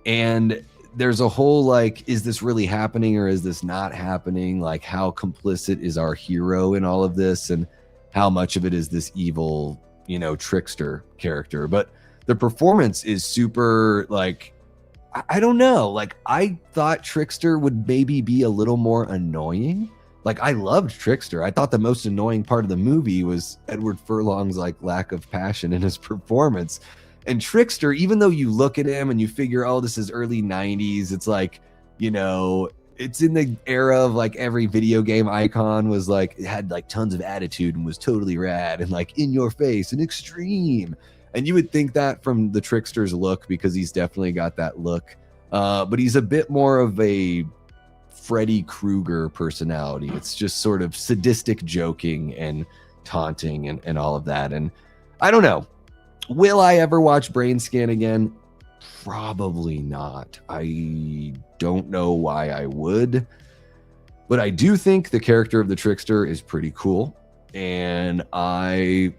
And there's a whole like, is this really happening or is this not happening? Like, how complicit is our hero in all of this, and how much of it is this evil, you know, trickster character? But the performance is super like, I don't know. Like, I thought Trickster would maybe be a little more annoying. Like, I loved Trickster. I thought the most annoying part of the movie was Edward Furlong's like lack of passion in his performance. And Trickster, even though you look at him and you figure, oh, this is early 90s, it's like, you know, it's in the era of like every video game icon was like, it had like tons of attitude and was totally rad and like in your face and extreme. And you would think that from the Trickster's look, because he's definitely got that look. But he's a bit more of a Freddy Krueger personality. It's just sort of sadistic joking and taunting and all of that. And I don't know. Will I ever watch Brainscan again? Probably not. I don't know why I would. But I do think the character of the Trickster is pretty cool. And I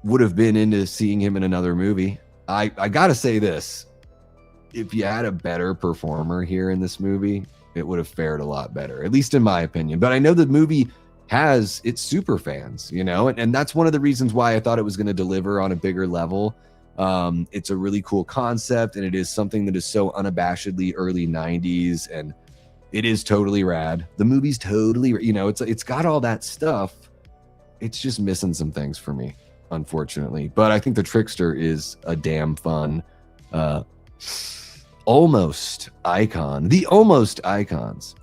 would have been into seeing him in another movie. I gotta say this, if you had a better performer here in this movie, it would have fared a lot better, at least in my opinion. But I know the movie has its super fans, you know, and that's one of the reasons why I thought it was going to deliver on a bigger level. It's a really cool concept, and it is something that is so unabashedly early 90s, and it is totally rad. The movie's totally, you know, it's got all that stuff. It's just missing some things for me, unfortunately. But I think the Trickster is a damn fun almost icon. The almost icons.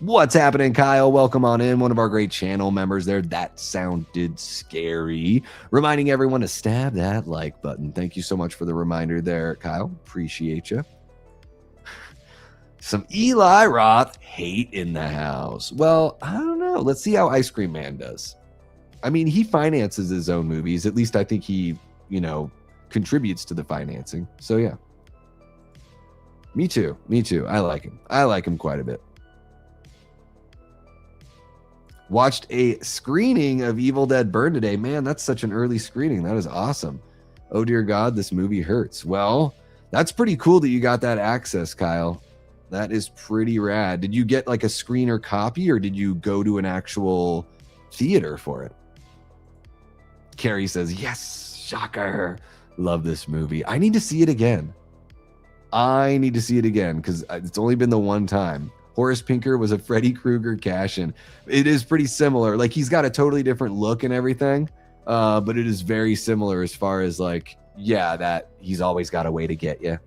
What's happening, Kyle? Welcome on in. One of our great channel members there. That sounded scary. Reminding everyone to stab that like button. Thank you so much for the reminder there, Kyle. Appreciate you. Some Eli Roth hate in the house. Well, I don't know. Let's see how Ice Cream Man does. I mean, he finances his own movies. At least I think he, you know, contributes to the financing. So yeah. Me too. Me too. I like him. I like him quite a bit. Watched a screening of Evil Dead Burn today. Man, that's such an early screening. That is awesome. Oh dear God, this movie hurts. Well, that's pretty cool that you got that access, Kyle. That is pretty rad. Did you get like a screener copy, or did you go to an actual theater for it? Carrie says, yes, shocker. Love this movie. I need to see it again. I need to see it again because it's only been the one time. Horace Pinker was a Freddy Krueger cash-in. It is pretty similar. Like, he's got a totally different look and everything, but it is very similar as far as like, yeah, that he's always got a way to get you.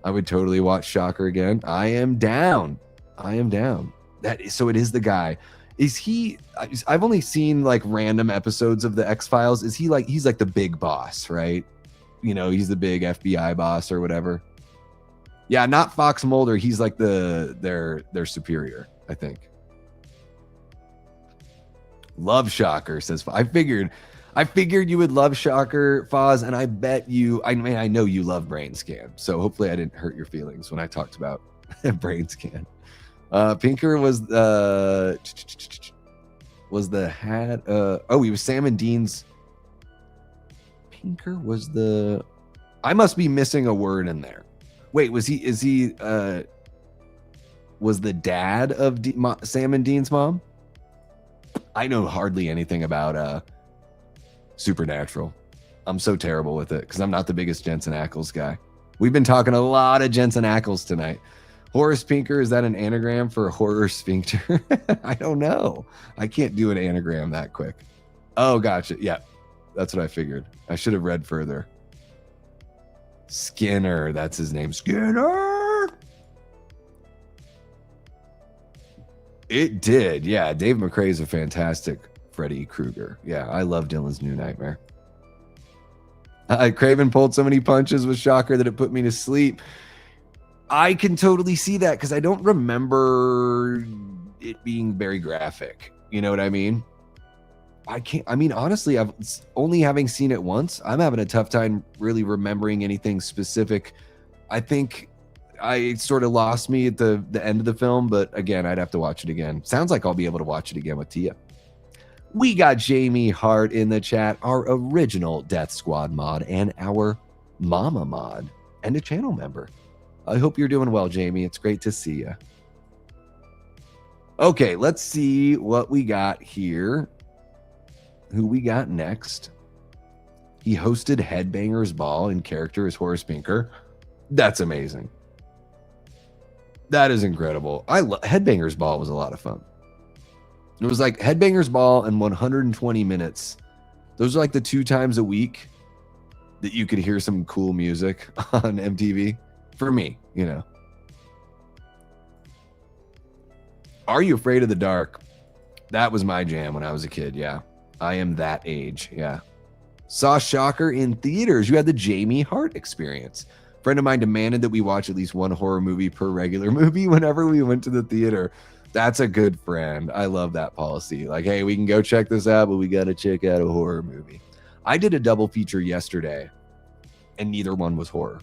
I would totally watch Shocker again. I am down. So it is the guy. Is he? I've only seen like random episodes of the X-Files. Is he like, he's like the big boss, right? You know, he's the big FBI boss or whatever. Yeah, not Fox Mulder. He's like their superior, I think. Love Shocker, says I figured you would love Shocker, Foz, and I bet you, I mean, I know you love Brainscan, so hopefully I didn't hurt your feelings when I talked about Brainscan. Pinker was the hat. He was Sam and Dean's. Pinker was the. I must be missing a word in there. Wait, was the dad of Sam and Dean's mom? I know hardly anything about Supernatural. I'm so terrible with it because I'm not the biggest Jensen Ackles guy. We've been talking a lot of Jensen Ackles tonight. Horace Pinker, is that an anagram for horror sphincter? I don't know. I can't do an anagram that quick. Oh, gotcha. Yeah, that's what I figured. I should have read further. Skinner, that's his name. Skinner. It did, yeah. Dave McRae is a fantastic Freddy Krueger. Yeah, I love Dylan's New Nightmare. Craven pulled so many punches with Shocker that it put me to sleep. I can totally see that because I don't remember it being very graphic. You know what I mean? Honestly, I've only having seen it once. I'm having a tough time really remembering anything specific. I think I sort of lost me at the end of the film, but again, I'd have to watch it again. Sounds like I'll be able to watch it again with Tia. We got Jamie Hart in the chat, our original Death Squad mod and our Mama mod and a channel member. I hope you're doing well, Jamie. It's great to see you. Okay, let's see what we got here. Who we got next? He hosted Headbangers Ball in character as Horace Pinker. That's amazing. That is incredible. Headbangers Ball was a lot of fun. It was like Headbangers Ball and 120 Minutes. Those are like the 2 times a week that you could hear some cool music on MTV. For me, you know. Are You Afraid of the Dark? That was my jam when I was a kid, yeah. I am that age, yeah. Saw Shocker in theaters. You had the Jamie Hart experience. A friend of mine demanded that we watch at least one horror movie per regular movie whenever we went to the theater. That's a good friend. I love that policy. Like, hey, we can go check this out, but we got to check out a horror movie. I did a double feature yesterday, and neither one was horror.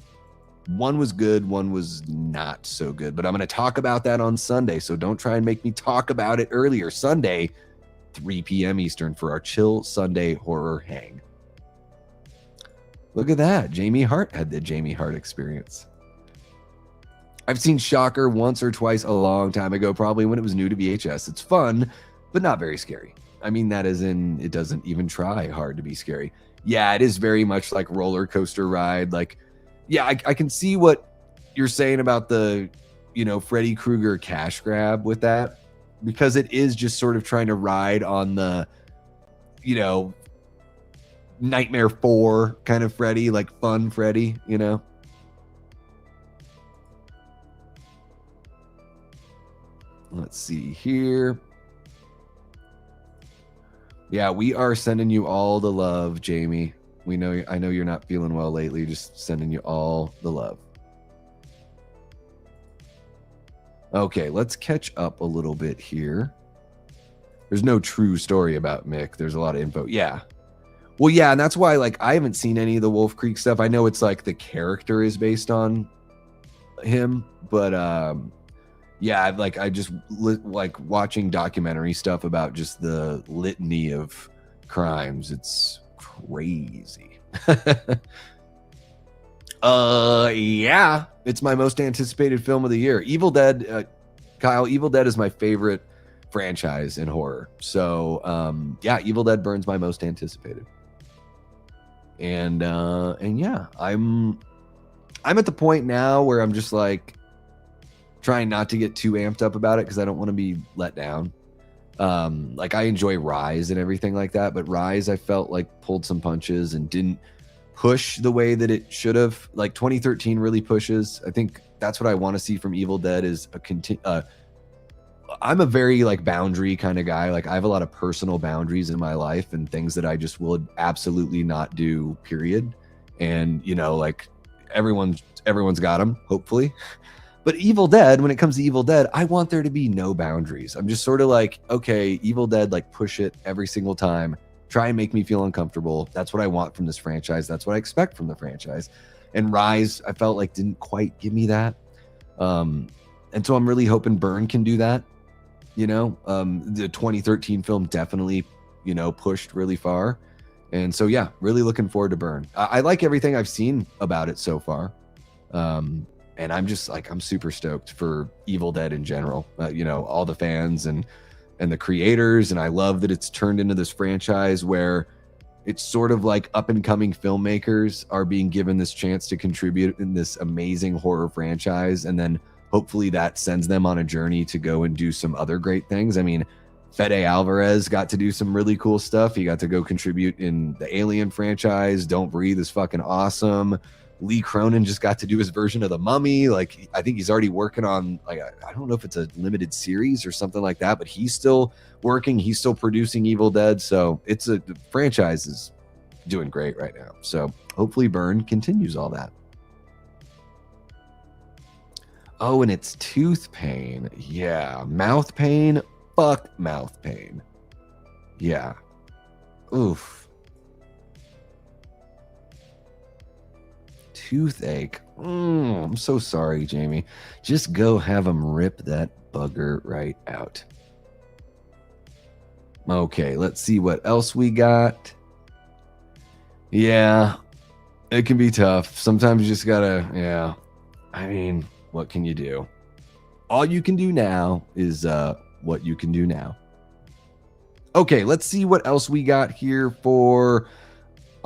One was good, one was not so good. But I'm going to talk about that on Sunday, so don't try and make me talk about it earlier. Sunday, 3 p.m. Eastern for our Chill Sunday Horror Hang. Look at that. Jamie Hart had the Jamie Hart experience. I've seen Shocker once or twice a long time ago, probably when it was new to VHS. It's fun, but not very scary. I mean, that is in, it doesn't even try hard to be scary. Yeah, it is very much like roller coaster ride. Like, yeah, I can see what you're saying about the, you know, Freddy Krueger cash grab with that, because it is just sort of trying to ride on the, you know, Nightmare 4 kind of Freddy, like fun Freddy, you know. Let's see here. Yeah, we are sending you all the love, Jamie. I know you're not feeling well lately. Just sending you all the love. Okay, let's catch up a little bit here. There's no true story about Mick. There's a lot of info. Yeah. Well, yeah, and that's why, like, I haven't seen any of the Wolf Creek stuff. I know it's like the character is based on him, but yeah, I just like watching documentary stuff about just the litany of crimes. It's crazy. Yeah, it's my most anticipated film of the year. Evil Dead, Kyle, Evil Dead is my favorite franchise in horror. So, yeah, Evil Dead burns my most anticipated. And yeah, I'm at the point now where I'm just like trying not to get too amped up about it because I don't want to be let down. Like I enjoy Rise and everything like that, but Rise I felt like pulled some punches and didn't push the way that it should have. Like 2013 really pushes. I think that's what I want to see from Evil Dead is I'm a very like boundary kind of guy. Like I have a lot of personal boundaries in my life and things that I just would absolutely not do, period. And you know, like everyone's got them, hopefully. But Evil Dead, when it comes to Evil Dead, I want there to be no boundaries. I'm just sort of like, okay, Evil Dead, like push it every single time. Try and make me feel uncomfortable. That's what I want from this franchise. That's what I expect from the franchise. And Rise, I felt like didn't quite give me that. And so I'm really hoping Burn can do that. You know, the 2013 film definitely, you know, pushed really far. And so, yeah, really looking forward to Burn. I like everything I've seen about it so far. And I'm just like, I'm super stoked for Evil Dead in general, you know, all the fans and the creators. And I love that it's turned into this franchise where it's sort of like up and coming filmmakers are being given this chance to contribute in this amazing horror franchise. And then hopefully that sends them on a journey to go and do some other great things. I mean, Fede Alvarez got to do some really cool stuff. He got to go contribute in the Alien franchise. Don't Breathe is fucking awesome. Lee Cronin just got to do his version of The Mummy. Like, I think he's already working on, like, I don't know if it's a limited series or something like that, but he's still working. He's still producing Evil Dead. So the franchise is doing great right now. So hopefully Burn continues all that. Oh, and it's tooth pain. Yeah. Mouth pain. Fuck mouth pain. Yeah. Oof. Toothache. I'm so sorry, Jamie. Just go have them rip that bugger right out. Okay, let's see what else we got. Yeah, it can be tough. Sometimes you just gotta, yeah. I mean, what can you do? All you can do now is what you can do now. Okay, let's see what else we got here for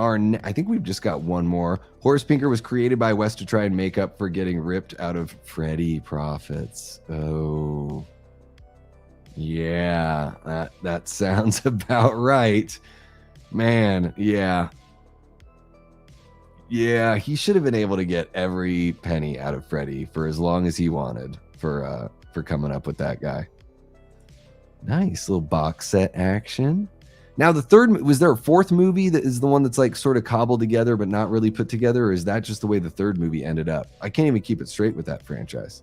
I think we've just got one more. Horace Pinker was created by West to try and make up for getting ripped out of Freddy profits. Oh, yeah, that sounds about right, man. Yeah, he should have been able to get every penny out of Freddy for as long as he wanted for coming up with that guy. Nice little box set action. Now, was there a fourth movie that is the one that's like sort of cobbled together but not really put together? Or is that just the way the third movie ended up? I can't even keep it straight with that franchise.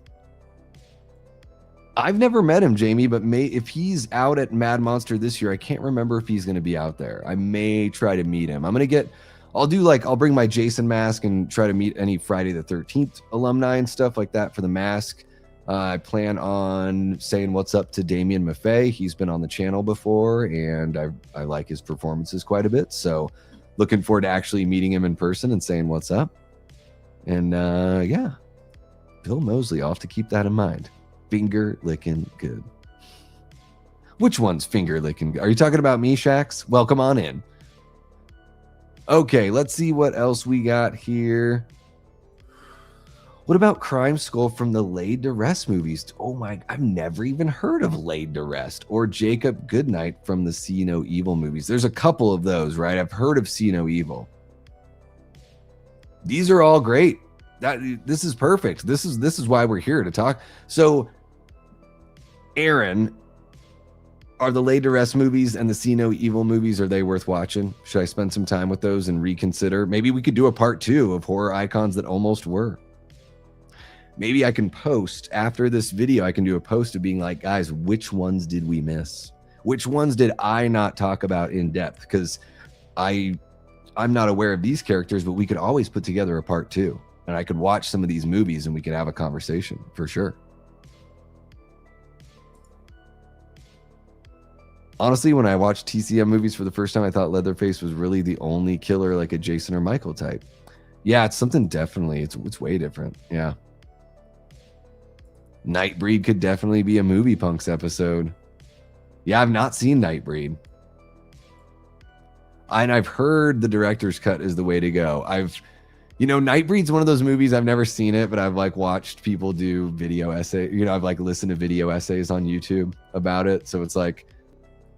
I've never met him, Jamie, but if he's out at Mad Monster this year, I can't remember if he's going to be out there. I may try to meet him. I'll bring my Jason mask and try to meet any Friday the 13th alumni and stuff like that for the mask. I plan on saying what's up to Damien Maffei. He's been on the channel before, and I like his performances quite a bit. So looking forward to actually meeting him in person and saying what's up. And yeah, Bill Moseley, I'll have to keep that in mind. Finger licking good. Which one's finger licking good? Are you talking about me, Shax? Welcome on in. Okay, let's see what else we got here. What about Crime Skull from the Laid to Rest movies? Oh my, I've never even heard of Laid to Rest. Or Jacob Goodnight from the See No Evil movies. There's a couple of those, right? I've heard of See No Evil. These are all great. This is perfect. This is why we're here to talk. So, Aaron, are the Laid to Rest movies and the See No Evil movies, are they worth watching? Should I spend some time with those and reconsider? Maybe we could do a part 2 of horror icons that almost were. Maybe I can post after this video. I can do a post of being like, guys, which ones did we miss? Which ones did I not talk about in depth? Because I'm not aware of these characters, but we could always put together a part 2. And I could watch some of these movies and we could have a conversation for sure. Honestly, when I watched TCM movies for the first time, I thought Leatherface was really the only killer, like a Jason or Michael type. Yeah, it's something definitely. It's way different. Yeah. Nightbreed could definitely be a Movie Punks episode. Yeah, I've not seen Nightbreed. And I've heard the director's cut is the way to go. You know, Nightbreed's one of those movies, I've never seen it, but I've like watched people do video essay. You know, I've like listened to video essays on YouTube about it. So it's like,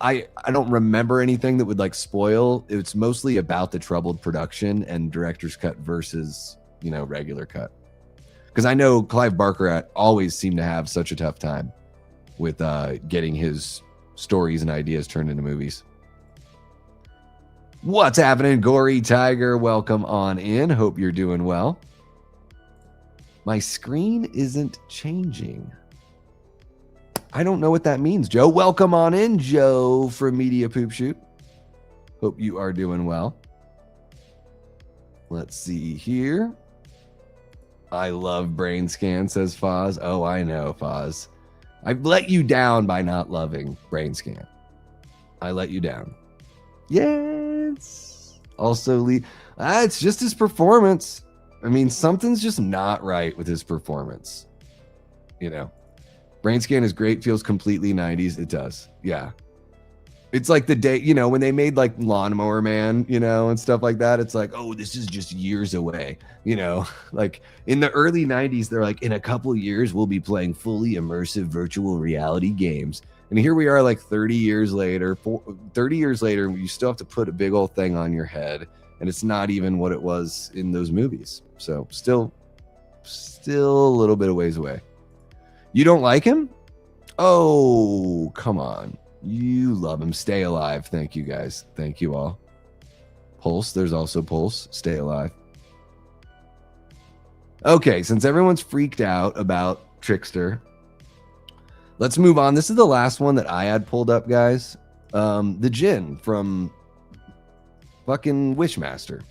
I don't remember anything that would like spoil. It's mostly about the troubled production and director's cut versus, you know, regular cut. Because I know Clive Barker always seemed to have such a tough time with getting his stories and ideas turned into movies. What's happening, Gory Tiger? Welcome on in. Hope you're doing well. My screen isn't changing. I don't know what that means, Joe. Welcome on in, Joe, from Media Poop Shoot. Hope you are doing well. Let's see here. I love Brainscan, says Foz. Oh, I know, Foz. I've let you down by not loving Brainscan. I let you down. Yes. Also, it's just his performance. I mean, something's just not right with his performance. You know, Brainscan is great, feels completely 90s. It does. Yeah. It's like the day, you know, when they made like Lawnmower Man, you know, and stuff like that. It's like, oh, this is just years away. You know, like in the early 90s, they're like, in a couple years, we'll be playing fully immersive virtual reality games. And here we are like 30 years later, 30 years later, you still have to put a big old thing on your head. And it's not even what it was in those movies. So still a little bit of ways away. You don't like him? Oh, come on. You love him. Stay alive. Thank you, guys. Thank you all. Pulse. There's also Pulse. Stay alive. Okay, since everyone's freaked out about Trickster, let's move on. This is the last one that I had pulled up, guys. The Djinn from fucking Wishmaster.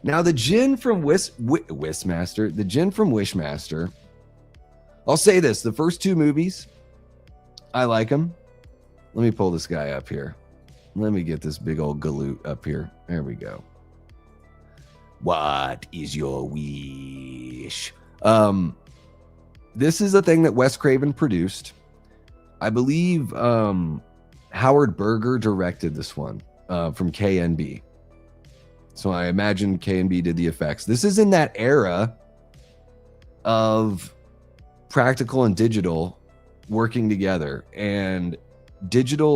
Now, the Djinn from Wishmaster, the Djinn from Wishmaster, I'll say this, the first two movies, I like them. Let me pull this guy up here. Let me get this big old galoot up here. There we go. What is your wish? This is a thing that Wes Craven produced. I believe Howard Berger directed this one from KNB. So I imagine KNB did the effects. This is in that era of practical and digital working together, and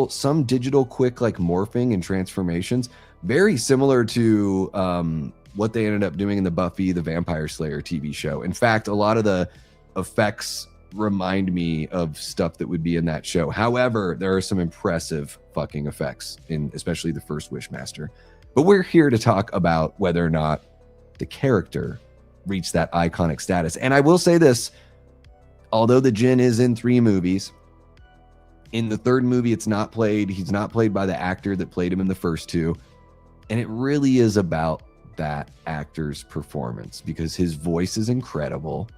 some digital quick like morphing and transformations, very similar to what they ended up doing in the Buffy the Vampire Slayer TV show. In fact, a lot of the effects remind me of stuff that would be in that show. However, there are some impressive fucking effects in especially the first Wishmaster. But we're here to talk about whether or not the character reached that iconic status. And I will say this, although the Djinn is in 3 movies, in the third movie, he's not played by the actor that played him in the first 2. And it really is about that actor's performance because his voice is incredible.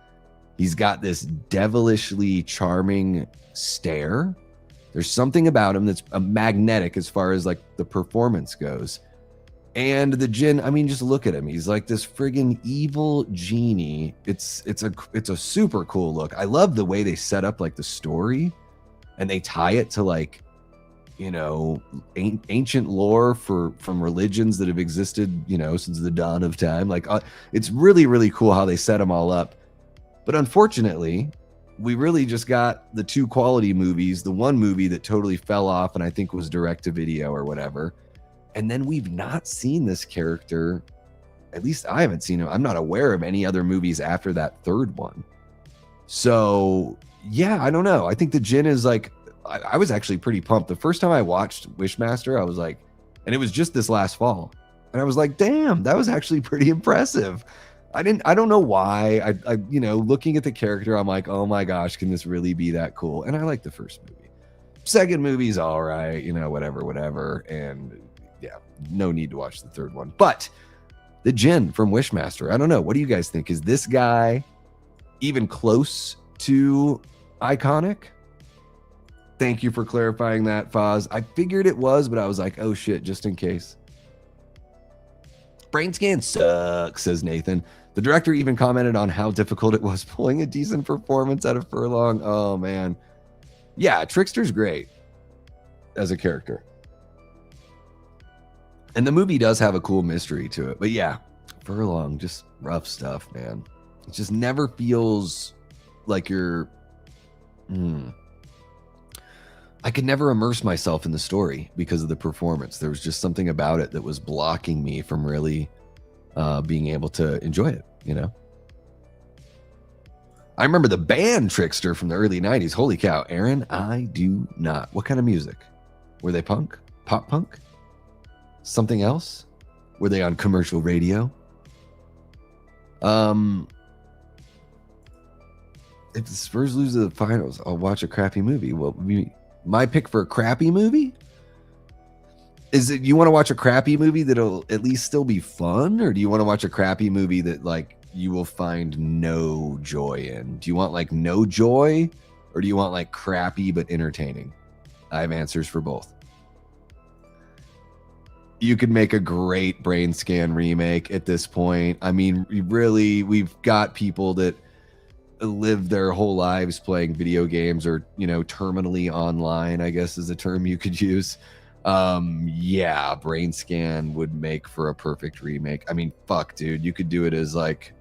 He's got this devilishly charming stare. There's something about him that's magnetic as far as like the performance goes. And the Djinn, I mean, just look at him. He's like this friggin' evil genie. It's a super cool look. I love the way they set up like the story and they tie it to like, you know, ancient lore from religions that have existed, you know, since the dawn of time. Like it's really, really cool how they set them all up. But unfortunately, we really just got the 2 quality movies, the one movie that totally fell off and I think was direct to video or whatever. And then we've not seen this character, at least I haven't seen him. I'm not aware of any other movies after that third one. So yeah, I don't know. I think the Djinn is like, I was actually pretty pumped. The first time I watched Wishmaster, I was like, and it was just this last fall. And I was like, damn, that was actually pretty impressive. I don't know why. I you know, looking at the character, I'm like, oh my gosh, can this really be that cool? And I like the first movie. Second movie's all right, you know, whatever. And yeah, no need to watch the third one. But the Djinn from Wishmaster, I don't know. What do you guys think? Is this guy even close to iconic? Thank you for clarifying that, Foz. I figured it was, but I was like, oh shit, just in case. Brainscan sucks, says Nathan. The director even commented on how difficult it was pulling a decent performance out of Furlong. Oh man. Yeah, Trickster's great as a character. And the movie does have a cool mystery to it. But yeah, Furlong, just rough stuff, man. It just never feels like you're... I could never immerse myself in the story because of the performance. There was just something about it that was blocking me from really being able to enjoy it, you know? I remember the band Trickster from the early 90s. Holy cow, Aaron, I do not. What kind of music? Were they punk? Pop punk? Something else? Were they on commercial radio? If the Spurs lose the finals, I'll watch a crappy movie. Well, my pick for a crappy movie? Is it you want to watch a crappy movie that'll at least still be fun? Or do you want to watch a crappy movie that like you will find no joy in? Do you want like no joy? Or do you want like crappy but entertaining? I have answers for both. You could make a great Brainscan remake at this point. I mean, really, we've got people that live their whole lives playing video games or, you know, terminally online, I guess is a term you could use. Yeah, Brainscan would make for a perfect remake. I mean, fuck, dude, you could do it as like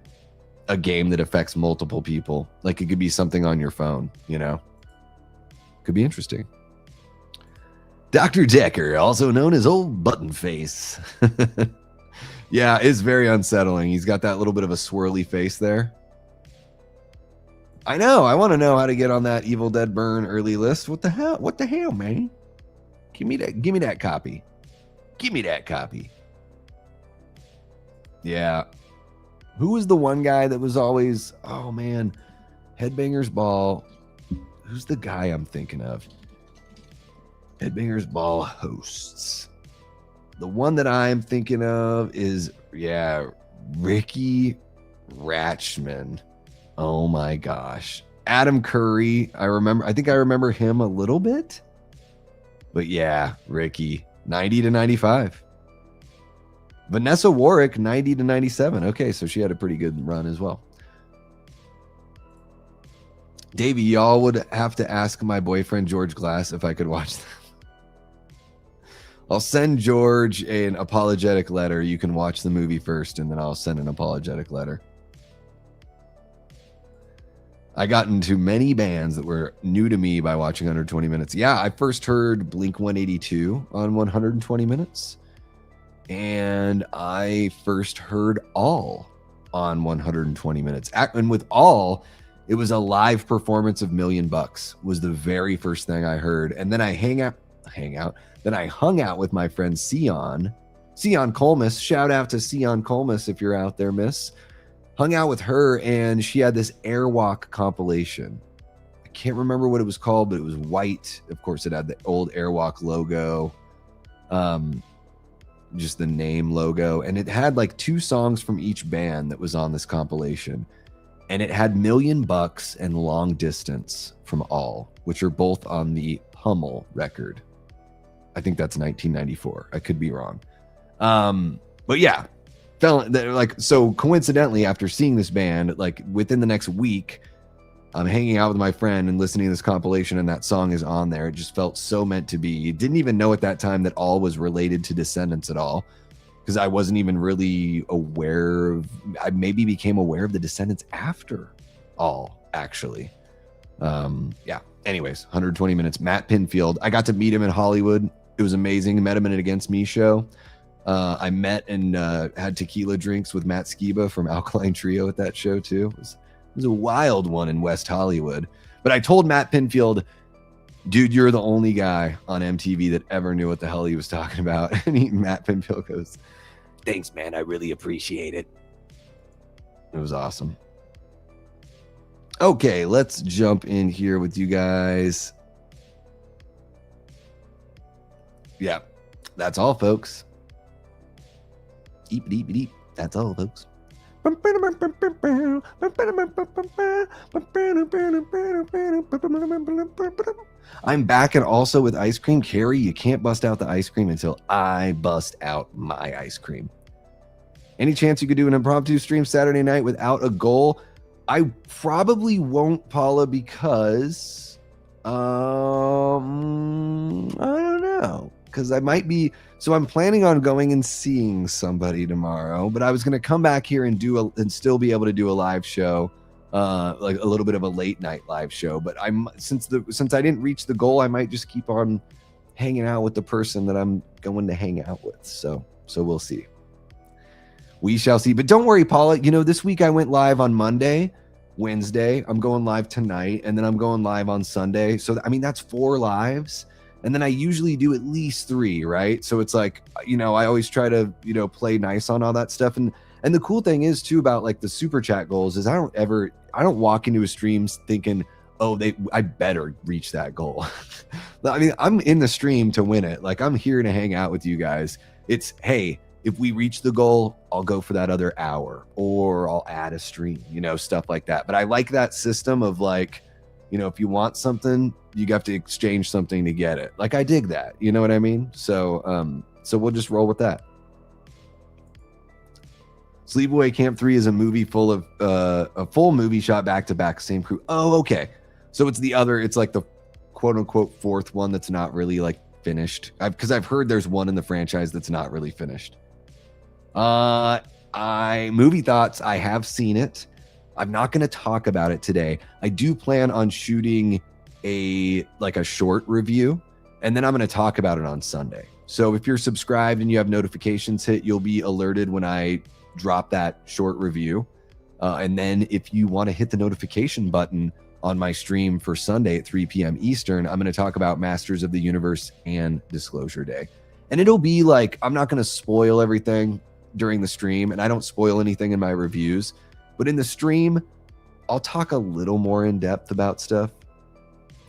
a game that affects multiple people. Like it could be something on your phone, you know? Could be interesting. Dr. Decker, also known as Old Button Face. Yeah, it's very unsettling. He's got that little bit of a swirly face there. I know. I want to know how to get on that Evil Dead Burn early list. What the hell? What the hell, man? Give me that. Give me that copy. Give me that copy. Yeah. Who was the one guy that was always, oh man, Headbangers Ball? Who's the guy I'm thinking of? Headbangers Ball hosts. The one that I'm thinking of is, yeah, Ricky Ratchman. Oh my gosh. Adam Curry. I think I remember him a little bit. But yeah, Ricky, 90 to 95. Vanessa Warwick, 90 to 97. Okay, so she had a pretty good run as well. Davey, y'all would have to ask my boyfriend George Glass if I could watch them. I'll send George an apologetic letter. You can watch the movie first, and then I'll send an apologetic letter. I got into many bands that were new to me by watching 120 Minutes. Yeah, I first heard Blink-182 on 120 Minutes. And I first heard All on 120 Minutes. And with All, it was a live performance of $1 Million was the very first thing I heard. And then I Then I hung out with my friend Sion Colmus. Shout out to Sion Colmus if you're out there, miss. Hung out with her, and she had this Airwalk compilation. I can't remember what it was called, but it was white. Of course, it had the old Airwalk logo, just the name logo, and it had like 2 songs from each band that was on this compilation. And it had $1 Million and Long Distance from All, which are both on the Pummel record. I think that's 1994. I could be wrong. But yeah, so coincidentally, after seeing this band, like within the next week, I'm hanging out with my friend and listening to this compilation, and that song is on there. It just felt so meant to be. Didn't even know at that time that All was related to Descendants at all, because I wasn't even really aware of, I maybe became aware of the Descendants after All, actually. Yeah. Anyways, 120 Minutes. Matt Pinfield. I got to meet him in Hollywood. It was amazing. Met him in an Against Me show. I met and had tequila drinks with Matt Skiba from Alkaline Trio at that show too. It was a wild one in West Hollywood. But I told Matt Pinfield, dude, you're the only guy on MTV that ever knew what the hell he was talking about. And Matt Pinfield goes, thanks, man. I really appreciate it. It was awesome. Okay, let's jump in here with you guys. Yeah, that's all, folks. Deep, deep, deep. That's all, folks. I'm back and also with ice cream. Carrie, you can't bust out the ice cream until I bust out my ice cream. Any chance you could do an impromptu stream Saturday night without a goal? I probably won't, Paula, because I don't know. Because I might be So I'm planning on going and seeing somebody tomorrow, but I was going to come back here and and still be able to do a live show, like a little bit of a late night live show. But since I didn't reach the goal, I might just keep on hanging out with the person that I'm going to hang out with. So we'll see. We shall see. But don't worry, Paula. You know, this week I went live on Monday, Wednesday. I'm going live tonight, and then I'm going live on Sunday. So I mean, that's 4 lives. And then I usually do at least 3, right? So it's like, you know, I always try to, you know, play nice on all that stuff. And the cool thing is too about like the super chat goals is I don't walk into a stream thinking, oh, I better reach that goal. I mean, I'm in the stream to win it. Like, I'm here to hang out with you guys. It's, hey, if we reach the goal, I'll go for that other hour, or I'll add a stream, you know, stuff like that. But I like that system of like, you know, if you want something, you have to exchange something to get it. Like, I dig that. You know what I mean? So we'll just roll with that. Sleepaway Camp 3 is a movie full of a full movie shot back to back, same crew. Oh, okay. So it's like the quote unquote 4th one that's not really like finished. Because I've heard there's one in the franchise that's not really finished. Movie thoughts. I have seen it. I'm not going to talk about it today. I do plan on shooting a short review, and then I'm going to talk about it on Sunday. So if you're subscribed and you have notifications hit, you'll be alerted when I drop that short review. And then if you want to hit the notification button on my stream for Sunday at 3 p.m. Eastern, I'm going to talk about Masters of the Universe and Disclosure Day. And it'll be like, I'm not going to spoil everything during the stream, and I don't spoil anything in my reviews. But in the stream, I'll talk a little more in depth about stuff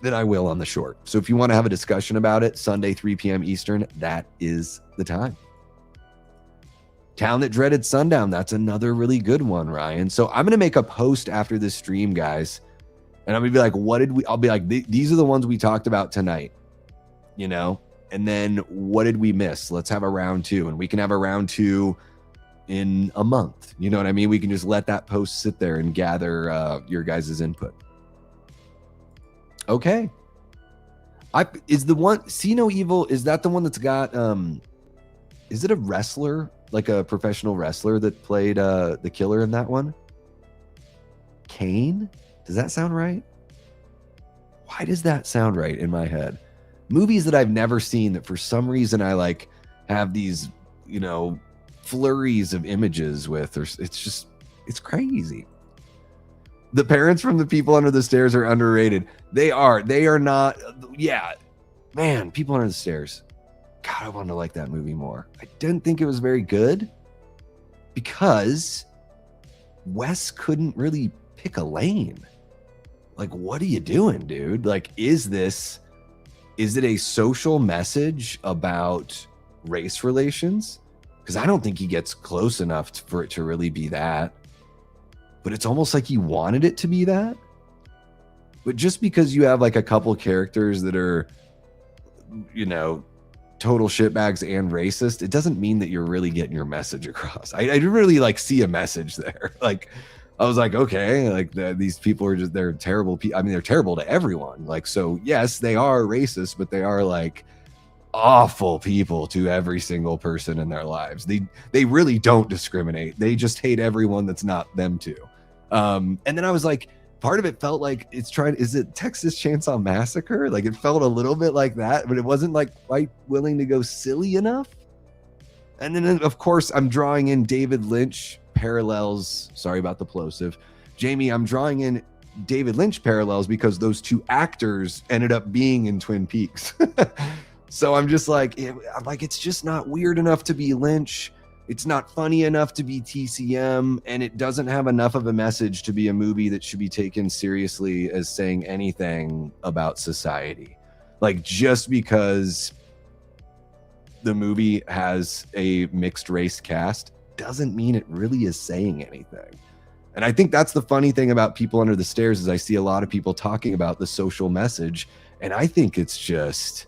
than I will on the short. So if you want to have a discussion about it, Sunday, 3 p.m. Eastern, that is the time. Town That Dreaded Sundown. That's another really good one, Ryan. So I'm going to make a post after this stream, guys. And I'm going to be like, I'll be like, these are the ones we talked about tonight, you know? And then what did we miss? Let's have a round 2. And we can have a round 2 in a month. You know what I mean? We can just let that post sit there and gather your guys' input. Okay. Is the one See No Evil, is that the one that's got is it a wrestler, like a professional wrestler that played the killer in that one? Kane? Does that sound right? Why does that sound right in my head? Movies that I've never seen that for some reason I like have these, you know, flurries of images with, or it's crazy. The Parents from the People Under the Stairs are underrated. They are not. Yeah, man, People Under the Stairs. God, I want to like that movie more. I didn't think it was very good because Wes couldn't really pick a lane. Like, what are you doing, dude? Like, is it a social message about race relations? Because I don't think he gets close enough for it to really be that. But it's almost like he wanted it to be that. But just because you have like a couple characters that are, you know, total shitbags and racist, it doesn't mean that you're really getting your message across. I didn't really like see a message there. Like, I was like, okay, like these people are they're terrible. I mean, they're terrible to everyone. Like, so yes, they are racist, but they are like awful people to every single person in their lives. They really don't discriminate. They just hate everyone that's not them too. And then I was like, part of it felt like is it Texas Chainsaw Massacre? Like, it felt a little bit like that, but it wasn't like quite willing to go silly enough. And then of course I'm drawing in David Lynch parallels. Sorry about the plosive. Jamie, I'm drawing in David Lynch parallels because those 2 actors ended up being in Twin Peaks. So I'm just like, it's just not weird enough to be Lynch. It's not funny enough to be TCM, and it doesn't have enough of a message to be a movie that should be taken seriously as saying anything about society. Like, just because the movie has a mixed race cast doesn't mean it really is saying anything. And I think that's the funny thing about People Under the Stairs is I see a lot of people talking about the social message, and I think it's just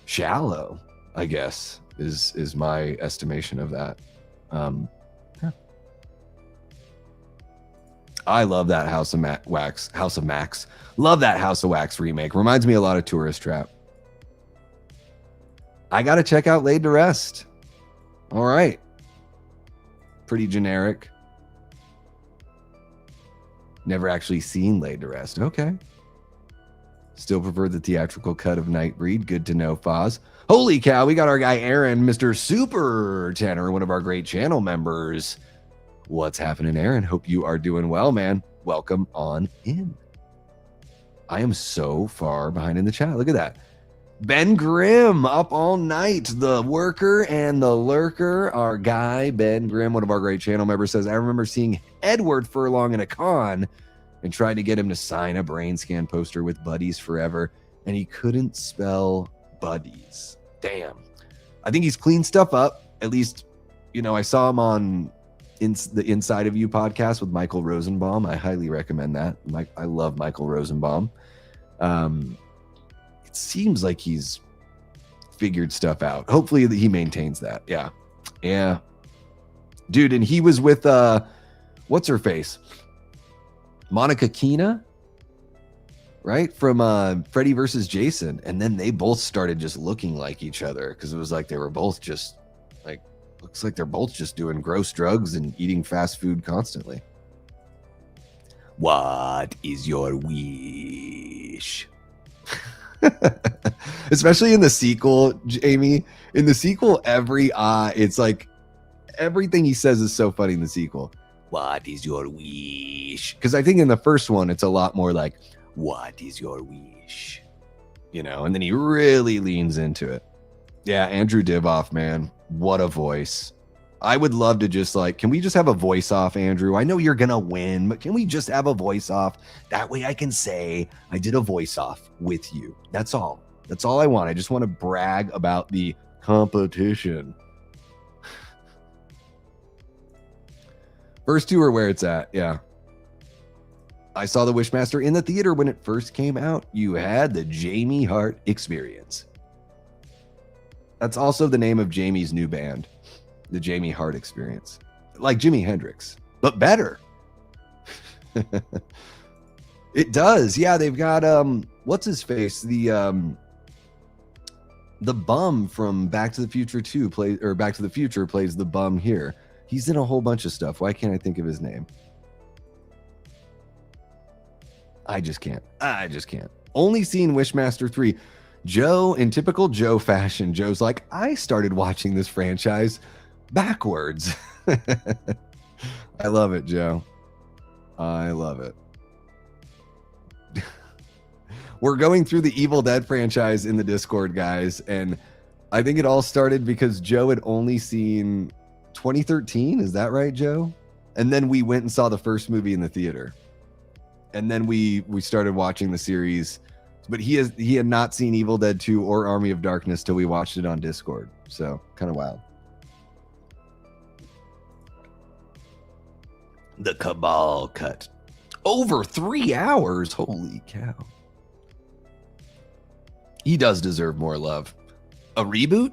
shallow, I guess, is my estimation of that. Yeah. I love that House of Max. Love that House of Wax remake. Reminds me a lot of Tourist Trap. I got to check out Laid to Rest. All right. Pretty generic. Never actually seen Laid to Rest. Okay. Still prefer the theatrical cut of Nightbreed. Good to know, Foz. Holy cow, we got our guy Aaron, Mr. Super Tanner, one of our great channel members. What's happening, Aaron? Hope you are doing well, man. Welcome on in. I am so far behind in the chat. Look at that. Ben Grimm up all night. The worker and the lurker. Our guy, Ben Grimm, one of our great channel members, says, I remember seeing Edward Furlong in a con and tried to get him to sign a Brainscan poster with Buddies Forever, and he couldn't spell Buddies. Damn. I think he's cleaned stuff up. At least, I saw him on the Inside of You podcast with Michael Rosenbaum. I highly recommend that. I love Michael Rosenbaum. It seems like he's figured stuff out. Hopefully he maintains that. Yeah. Dude, and he was with, what's her face? Monica Keena, right? From Freddy versus Jason. And then they both started just looking like each other because it was like they were both just like, looks like they're both just doing gross drugs and eating fast food constantly. What is your wish? Especially in the sequel, Jamie. In the sequel, it's like everything he says is so funny in the sequel. What is your wish? Because I think in the first one, it's a lot more like, what is your wish? And then he really leans into it. Yeah, Andrew Divoff, man. What a voice. I would love to just can we just have a voice off, Andrew? I know you're going to win, but can we just have a voice off? That way I can say I did a voice off with you. That's all. That's all I want. I just want to brag about the competition. First two are where it's at. Yeah. I saw the Wishmaster in the theater when it first came out. You had the Jamie Hart experience. That's also the name of Jamie's new band. The Jamie Hart experience. Like Jimi Hendrix, but better. It does. Yeah, they've got what's his face? The bum from Back to the Future 2 Back to the Future plays the bum here. He's in a whole bunch of stuff. Why can't I think of his name? I just can't. Only seen Wishmaster 3. Joe, in typical Joe fashion, Joe's like, I started watching this franchise backwards. I love it, Joe. I love it. We're going through the Evil Dead franchise in the Discord, guys, and I think it all started because Joe had only seen 2013. Is that right, Joe? And then we went and saw the first movie in the theater, and then we started watching the series. But he had not seen Evil Dead 2 or Army of Darkness till we watched it on Discord. So kind of wild. The Cabal cut. Over 3 hours. Holy cow. He does deserve more love. A reboot?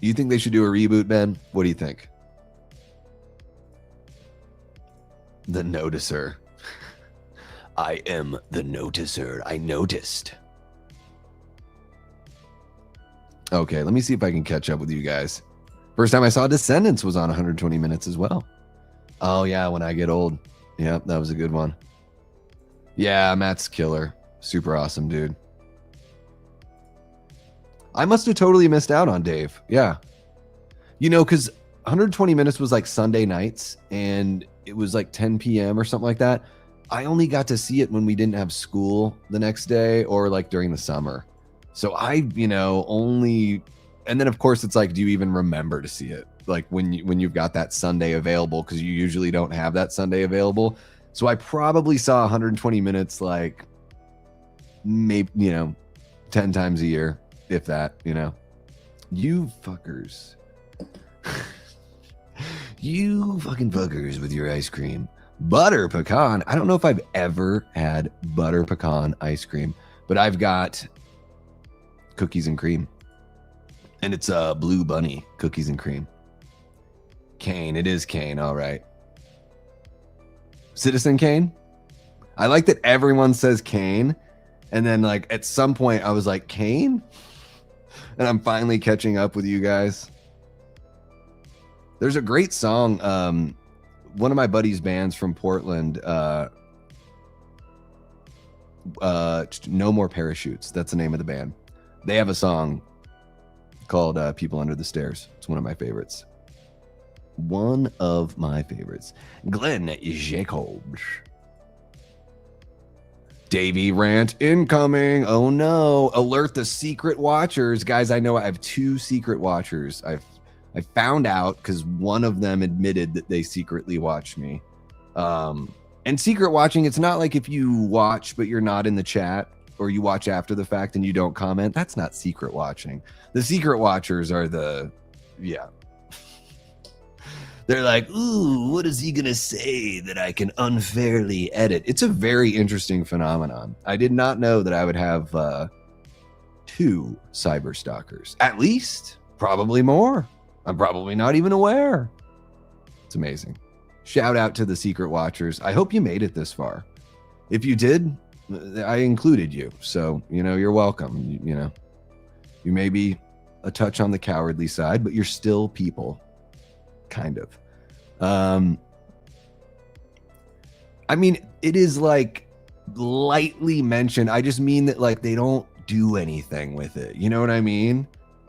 You think they should do a reboot, Ben? What do you think? The Noticer. I am the Noticer. I noticed. Okay, let me see if I can catch up with you guys. First time I saw Descendants was on 120 minutes as well. Oh, yeah, When I Get Old. Yeah, that was a good one. Yeah, Matt's killer. Super awesome, dude. I must have totally missed out on Dave. Yeah. Because 120 minutes was like Sunday nights, and it was like 10 p.m. or something like that. I only got to see it when we didn't have school the next day or like during the summer. So I, only, and then of course it's like, do you even remember to see it? Like when you've got that Sunday available, because you usually don't have that Sunday available. So I probably saw 120 minutes, like maybe, 10 times a year, if that, you fuckers, you fucking fuckers with your ice cream. Butter pecan. I don't know if I've ever had butter pecan ice cream, but I've got cookies and cream, and it's a Blue Bunny cookies and cream. Kane. It is Kane. All right. Citizen Kane. I like that everyone says Kane, and then like at some point I was like, Kane. And I'm finally catching up with you guys. There's a great song. One of my buddy's bands from Portland, No More Parachutes. That's the name of the band. They have a song called People Under the Stairs. It's one of my favorites. One of my favorites. Glenn Jacobs. Davey rant incoming. Oh no. Alert the secret watchers. Guys, I know I have 2 secret watchers. I found out because one of them admitted that they secretly watched me. And secret watching, it's not like if you watch but you're not in the chat, or you watch after the fact and you don't comment. That's not secret watching. The secret watchers are yeah. They're like, ooh, what is he going to say that I can unfairly edit? It's a very interesting phenomenon. I did not know that I would have 2 cyber stalkers. At least, probably more. I'm probably not even aware. It's amazing. Shout out to the secret watchers. I hope you made it this far. If you did, I included you. So, you're welcome. You may be a touch on the cowardly side, but you're still people. Kind of. I mean, it is like lightly mentioned. I just mean that like they don't do anything with it. You know what I mean?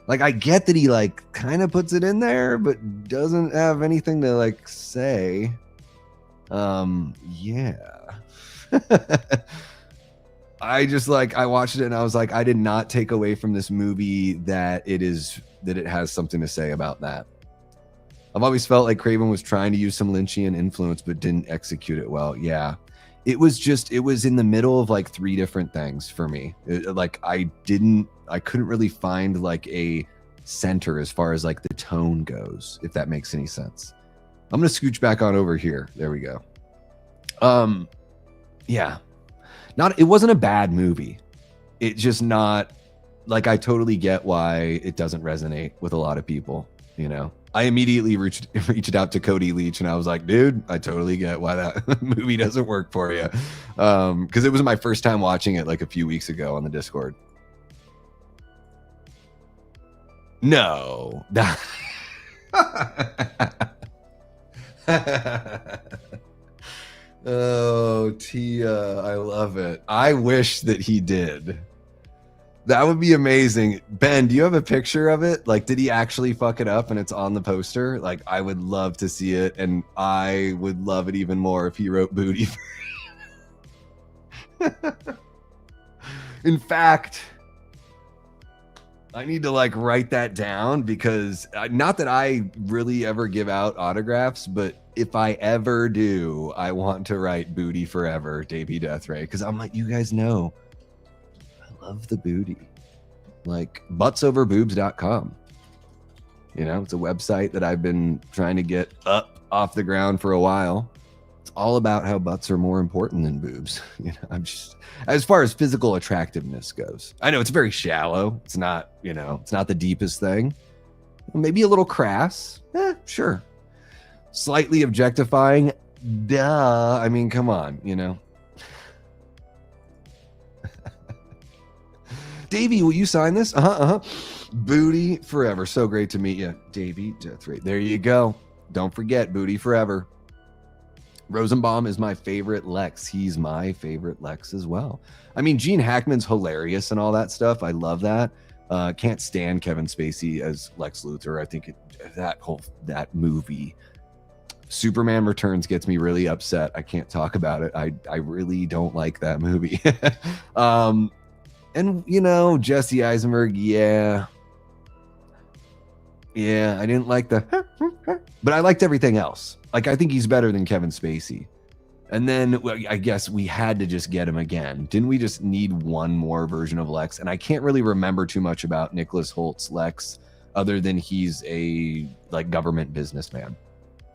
Like, I get that he like kind of puts it in there, but doesn't have anything to like say. Yeah. I just like, I watched it and I was like, I did not take away from this movie that it has something to say about that. I've always felt like Craven was trying to use some Lynchian influence, but didn't execute it well. Yeah. It was in the middle of like 3 different things for me. I couldn't really find like a center as far as like the tone goes, if that makes any sense. I'm going to scooch back on over here. There we go. Yeah. It wasn't a bad movie. It just not like, I totally get why it doesn't resonate with a lot of people, I immediately reached out to Cody Leach and I was like, dude, I totally get why that movie doesn't work for you. Because it was my first time watching it like a few weeks ago on the Discord. No. Oh, Tia, I love it. I wish that he did. That would be amazing. Ben, do you have a picture of it? Like, did he actually fuck it up and it's on the poster? Like, I would love to see it, and I would love it even more if he wrote booty. In fact, I need to like write that down because not that I really ever give out autographs, but if I ever do, I want to write booty forever, Davey Deathray, because I'm like, you guys know. Love the booty. Like butsoverboobs.com. It's a website that I've been trying to get up off the ground for a while. It's all about how butts are more important than boobs. I'm just, as far as physical attractiveness goes. I know it's very shallow. It's not, it's not the deepest thing. Maybe a little crass. Sure. Slightly objectifying. Duh. I mean, come on, Davey, will you sign this? Booty forever. So great to meet you, Davey Deathray. There you go. Don't forget, booty forever. Rosenbaum is my favorite Lex. He's my favorite Lex as well. I mean, Gene Hackman's hilarious and all that stuff. I love that. Can't stand Kevin Spacey as Lex Luthor. I think that movie, Superman Returns, gets me really upset. I can't talk about it. I really don't like that movie. And, Jesse Eisenberg, yeah, I didn't like but I liked everything else. Like, I think he's better than Kevin Spacey. And then I guess we had to just get him again. Didn't we just need one more version of Lex? And I can't really remember too much about Nicholas Holt's Lex other than he's a like government businessman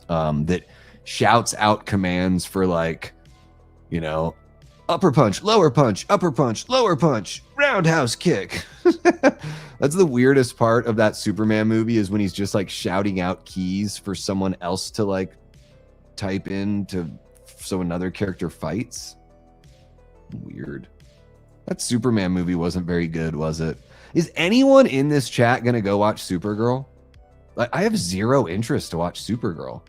that shouts out commands for like, upper punch, lower punch, upper punch, lower punch, roundhouse kick. That's the weirdest part of that Superman movie, is when he's just like shouting out keys for someone else to like type in so another character fights. Weird. That Superman movie wasn't very good, was it? Is anyone in this chat gonna go watch Supergirl? Like, I have zero interest to watch Supergirl.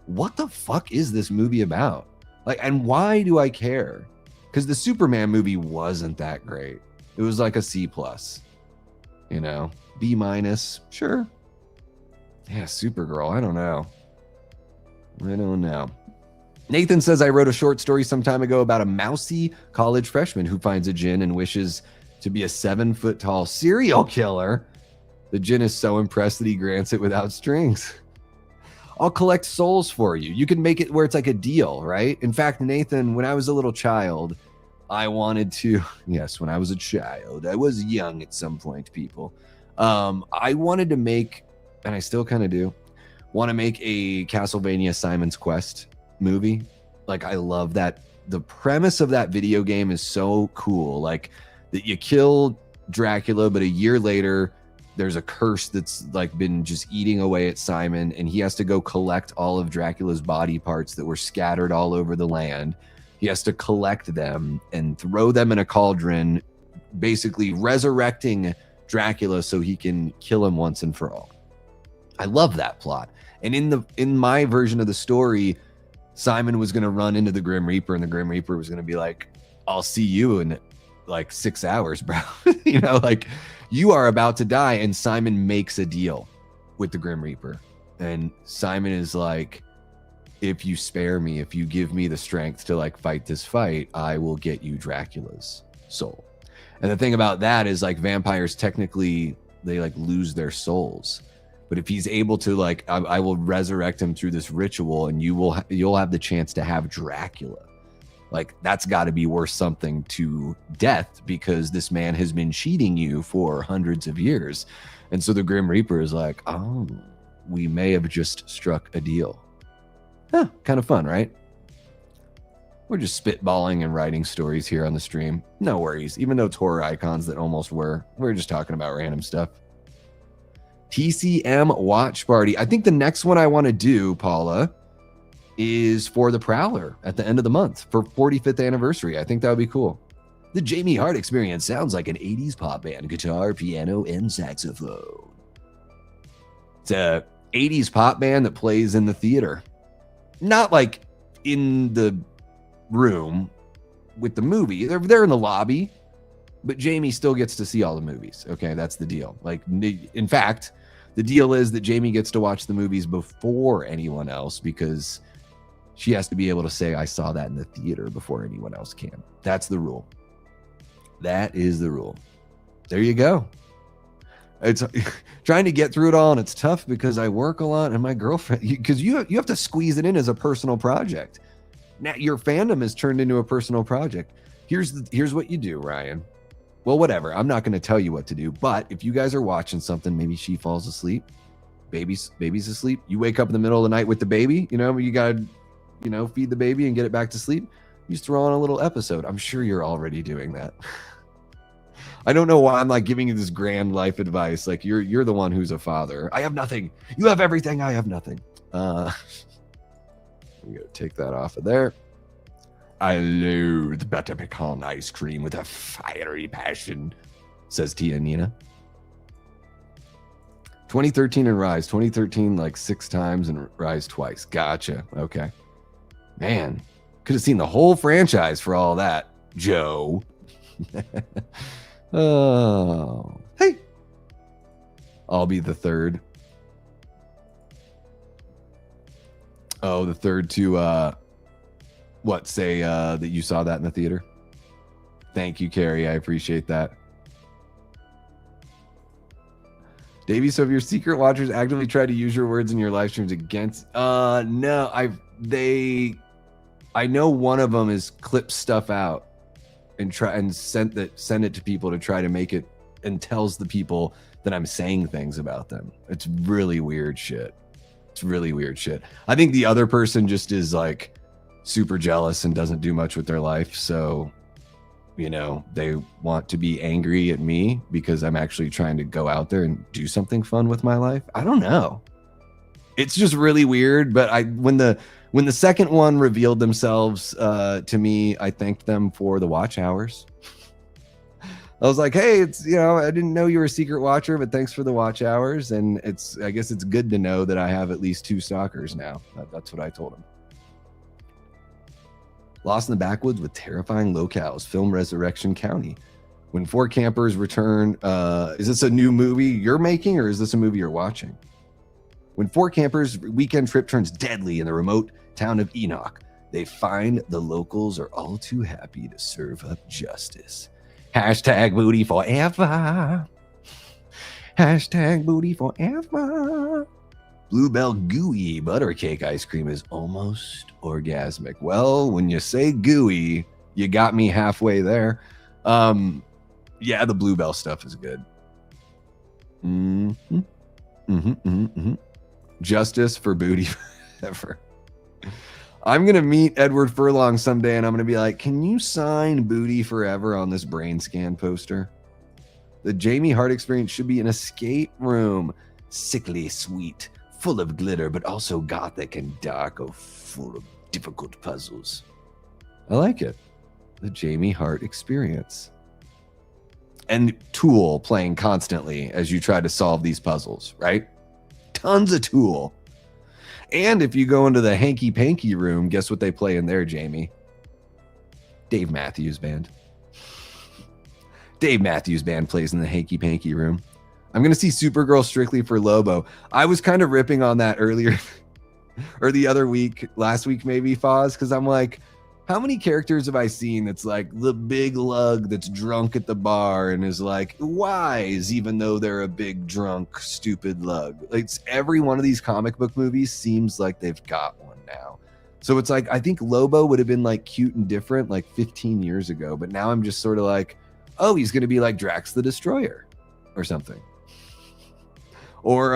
What the fuck is this movie about? Like, and why do I care? Because the Superman movie wasn't that great. It was like a C+, you know, B-, sure. Yeah, Supergirl, I don't know. Nathan says, I wrote a short story some time ago about a mousy college freshman who finds a djinn and wishes to be a 7-foot-tall serial killer. The djinn is so impressed that he grants it without strings. I'll collect souls for you. You can make it where it's like a deal, right? In fact, Nathan, when I was a little child, I wanted to, yes, when I was a child, I was young at some point, people. I wanted to make, and I still kind of do, want to make a Castlevania Simon's Quest movie. Like, I love that. The premise of that video game is so cool. Like, that you kill Dracula, but a year later, there's a curse that's like been just eating away at Simon, and he has to go collect all of Dracula's body parts that were scattered all over the land. He has to collect them and throw them in a cauldron, basically resurrecting Dracula so he can kill him once and for all. I love that plot. And in my version of the story, Simon was going to run into the Grim Reaper, and the Grim Reaper was going to be like, I'll see you in like 6 hours, bro. You know, like, you are about to die. And Simon makes a deal with the Grim Reaper. And Simon is like, if you spare me, if you give me the strength to like fight this fight, I will get you Dracula's soul. And the thing about that is, like, vampires technically, they like lose their souls. But if he's able to, like, I will resurrect him through this ritual, and you'll have the chance to have Dracula. Like, that's got to be worth something to death, because this man has been cheating you for hundreds of years. And so the Grim Reaper is like, oh, we may have just struck a deal. Huh, kind of fun, right? We're just spitballing and writing stories here on the stream. No worries. Even though it's horror icons that almost were, we're just talking about random stuff. TCM Watch Party. I think the next one I want to do, Paula, is for the Prowler at the end of the month for 45th anniversary. I think that would be cool. The Jamie Hart Experience sounds like an 80s pop band, guitar, piano, and saxophone. It's a 80s pop band that plays in the theater. Not like in the room with the movie. They're in the lobby, but Jamie still gets to see all the movies. Okay, that's the deal. Like, in fact, the deal is that Jamie gets to watch the movies before anyone else, because she has to be able to say, I saw that in the theater before anyone else can. That's the rule. That is the rule. There you go. It's trying to get through it all, and it's tough because I work a lot, and my girlfriend, because you have to squeeze it in as a personal project. Now your fandom is turned into a personal project. Here's what you do, Ryan. Well, whatever. I'm not going to tell you what to do, but if you guys are watching something, maybe she falls asleep, baby's asleep. You wake up in the middle of the night with the baby. You know, you got to, feed the baby and get it back to sleep. You just throw on a little episode. I'm sure you're already doing that. I don't know why I'm like giving you this grand life advice. Like, you're the one who's a father. I have nothing. You have everything. I have nothing. I'm going to take that off of there. I loathe butter pecan ice cream with a fiery passion, says Tia Nina. 2013 and Rise. 2013 like 6 times and Rise twice. Gotcha. Okay. Man, could have seen the whole franchise for all that, Joe. Oh, hey. I'll be the third. Oh, the third to say that you saw that in the theater. Thank you, Carrie. I appreciate that. Davey, so if your secret watchers actively try to use your words in your live streams against no, I know one of them is clip stuff out and try and send it to people to try to make it, and tells the people that I'm saying things about them. It's really weird shit. It's really weird shit. I think the other person just is like super jealous and doesn't do much with their life. So, they want to be angry at me because I'm actually trying to go out there and do something fun with my life. I don't know. It's just really weird. But when the second one revealed themselves to me, I thanked them for the watch hours. I was like, hey, it's, you know, I didn't know you were a secret watcher, but thanks for the watch hours. And I guess it's good to know that I have at least 2 stalkers now. That's what I told him. Lost in the Backwoods with Terrifying Locales, film Resurrection County. When 4 campers return, is this a new movie you're making, or is this a movie you're watching? When 4 campers' weekend trip turns deadly in the remote town of Enoch, they find the locals are all too happy to serve up justice. Hashtag booty forever. Hashtag booty forever. Bluebell gooey butter cake ice cream is almost orgasmic. Well, when you say gooey, you got me halfway there. Yeah, the Bluebell stuff is good. Justice for booty forever. I'm going to meet Edward Furlong someday, and I'm going to be like, can you sign Booty Forever on this Brainscan poster? The Jamie Hart experience should be an escape room. Sickly sweet, full of glitter, but also gothic and dark, full of difficult puzzles. I like it. The Jamie Hart experience. And Tool playing constantly as you try to solve these puzzles, right? Tons of Tool. And if you go into the Hanky Panky room, guess what they play in there, Jamie? Dave Matthews Band. Dave Matthews Band plays in the Hanky Panky room. I'm going to see Supergirl strictly for Lobo. I was kind of ripping on that earlier, or the other week, last week maybe, Foz, because I'm like, how many characters have I seen that's like the big lug that's drunk at the bar and is like wise, even though they're a big drunk, stupid lug? It's every one of these comic book movies seems like they've got one now. So it's like, I think Lobo would have been like cute and different like 15 years ago, but now I'm just sort of like, oh, he's going to be like Drax the Destroyer or something. Or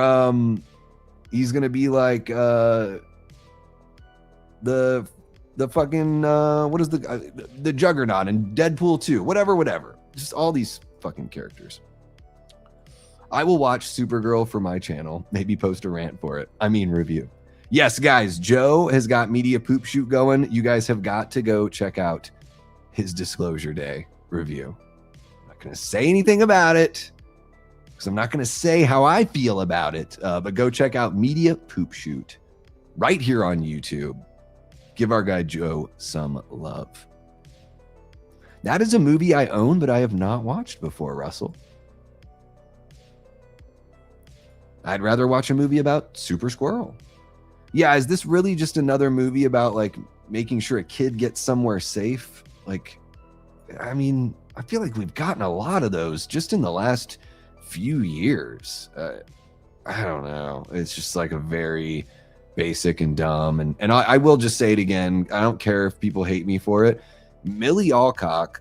he's going to be like the fucking what is the Juggernaut and Deadpool 2, whatever. Just all these fucking characters. I will watch Supergirl for my channel, maybe post a rant for it. I mean, review. Yes, guys, Joe has got Media Poop Shoot going. You guys have got to go check out his Disclosure Day review. I'm not going to say anything about it because I'm not going to say how I feel about it, but go check out Media Poop Shoot right here on YouTube. Give our guy Joe some love. That is a movie I own, but I have not watched before, Russell. I'd rather watch a movie about Super Squirrel. Yeah, is this really just another movie about like making sure a kid gets somewhere safe? Like, I mean, I feel like we've gotten a lot of those just in the last few years. I don't know. It's just like a very basic and dumb. And I will just say it again. I don't care if people hate me for it. Millie Alcock,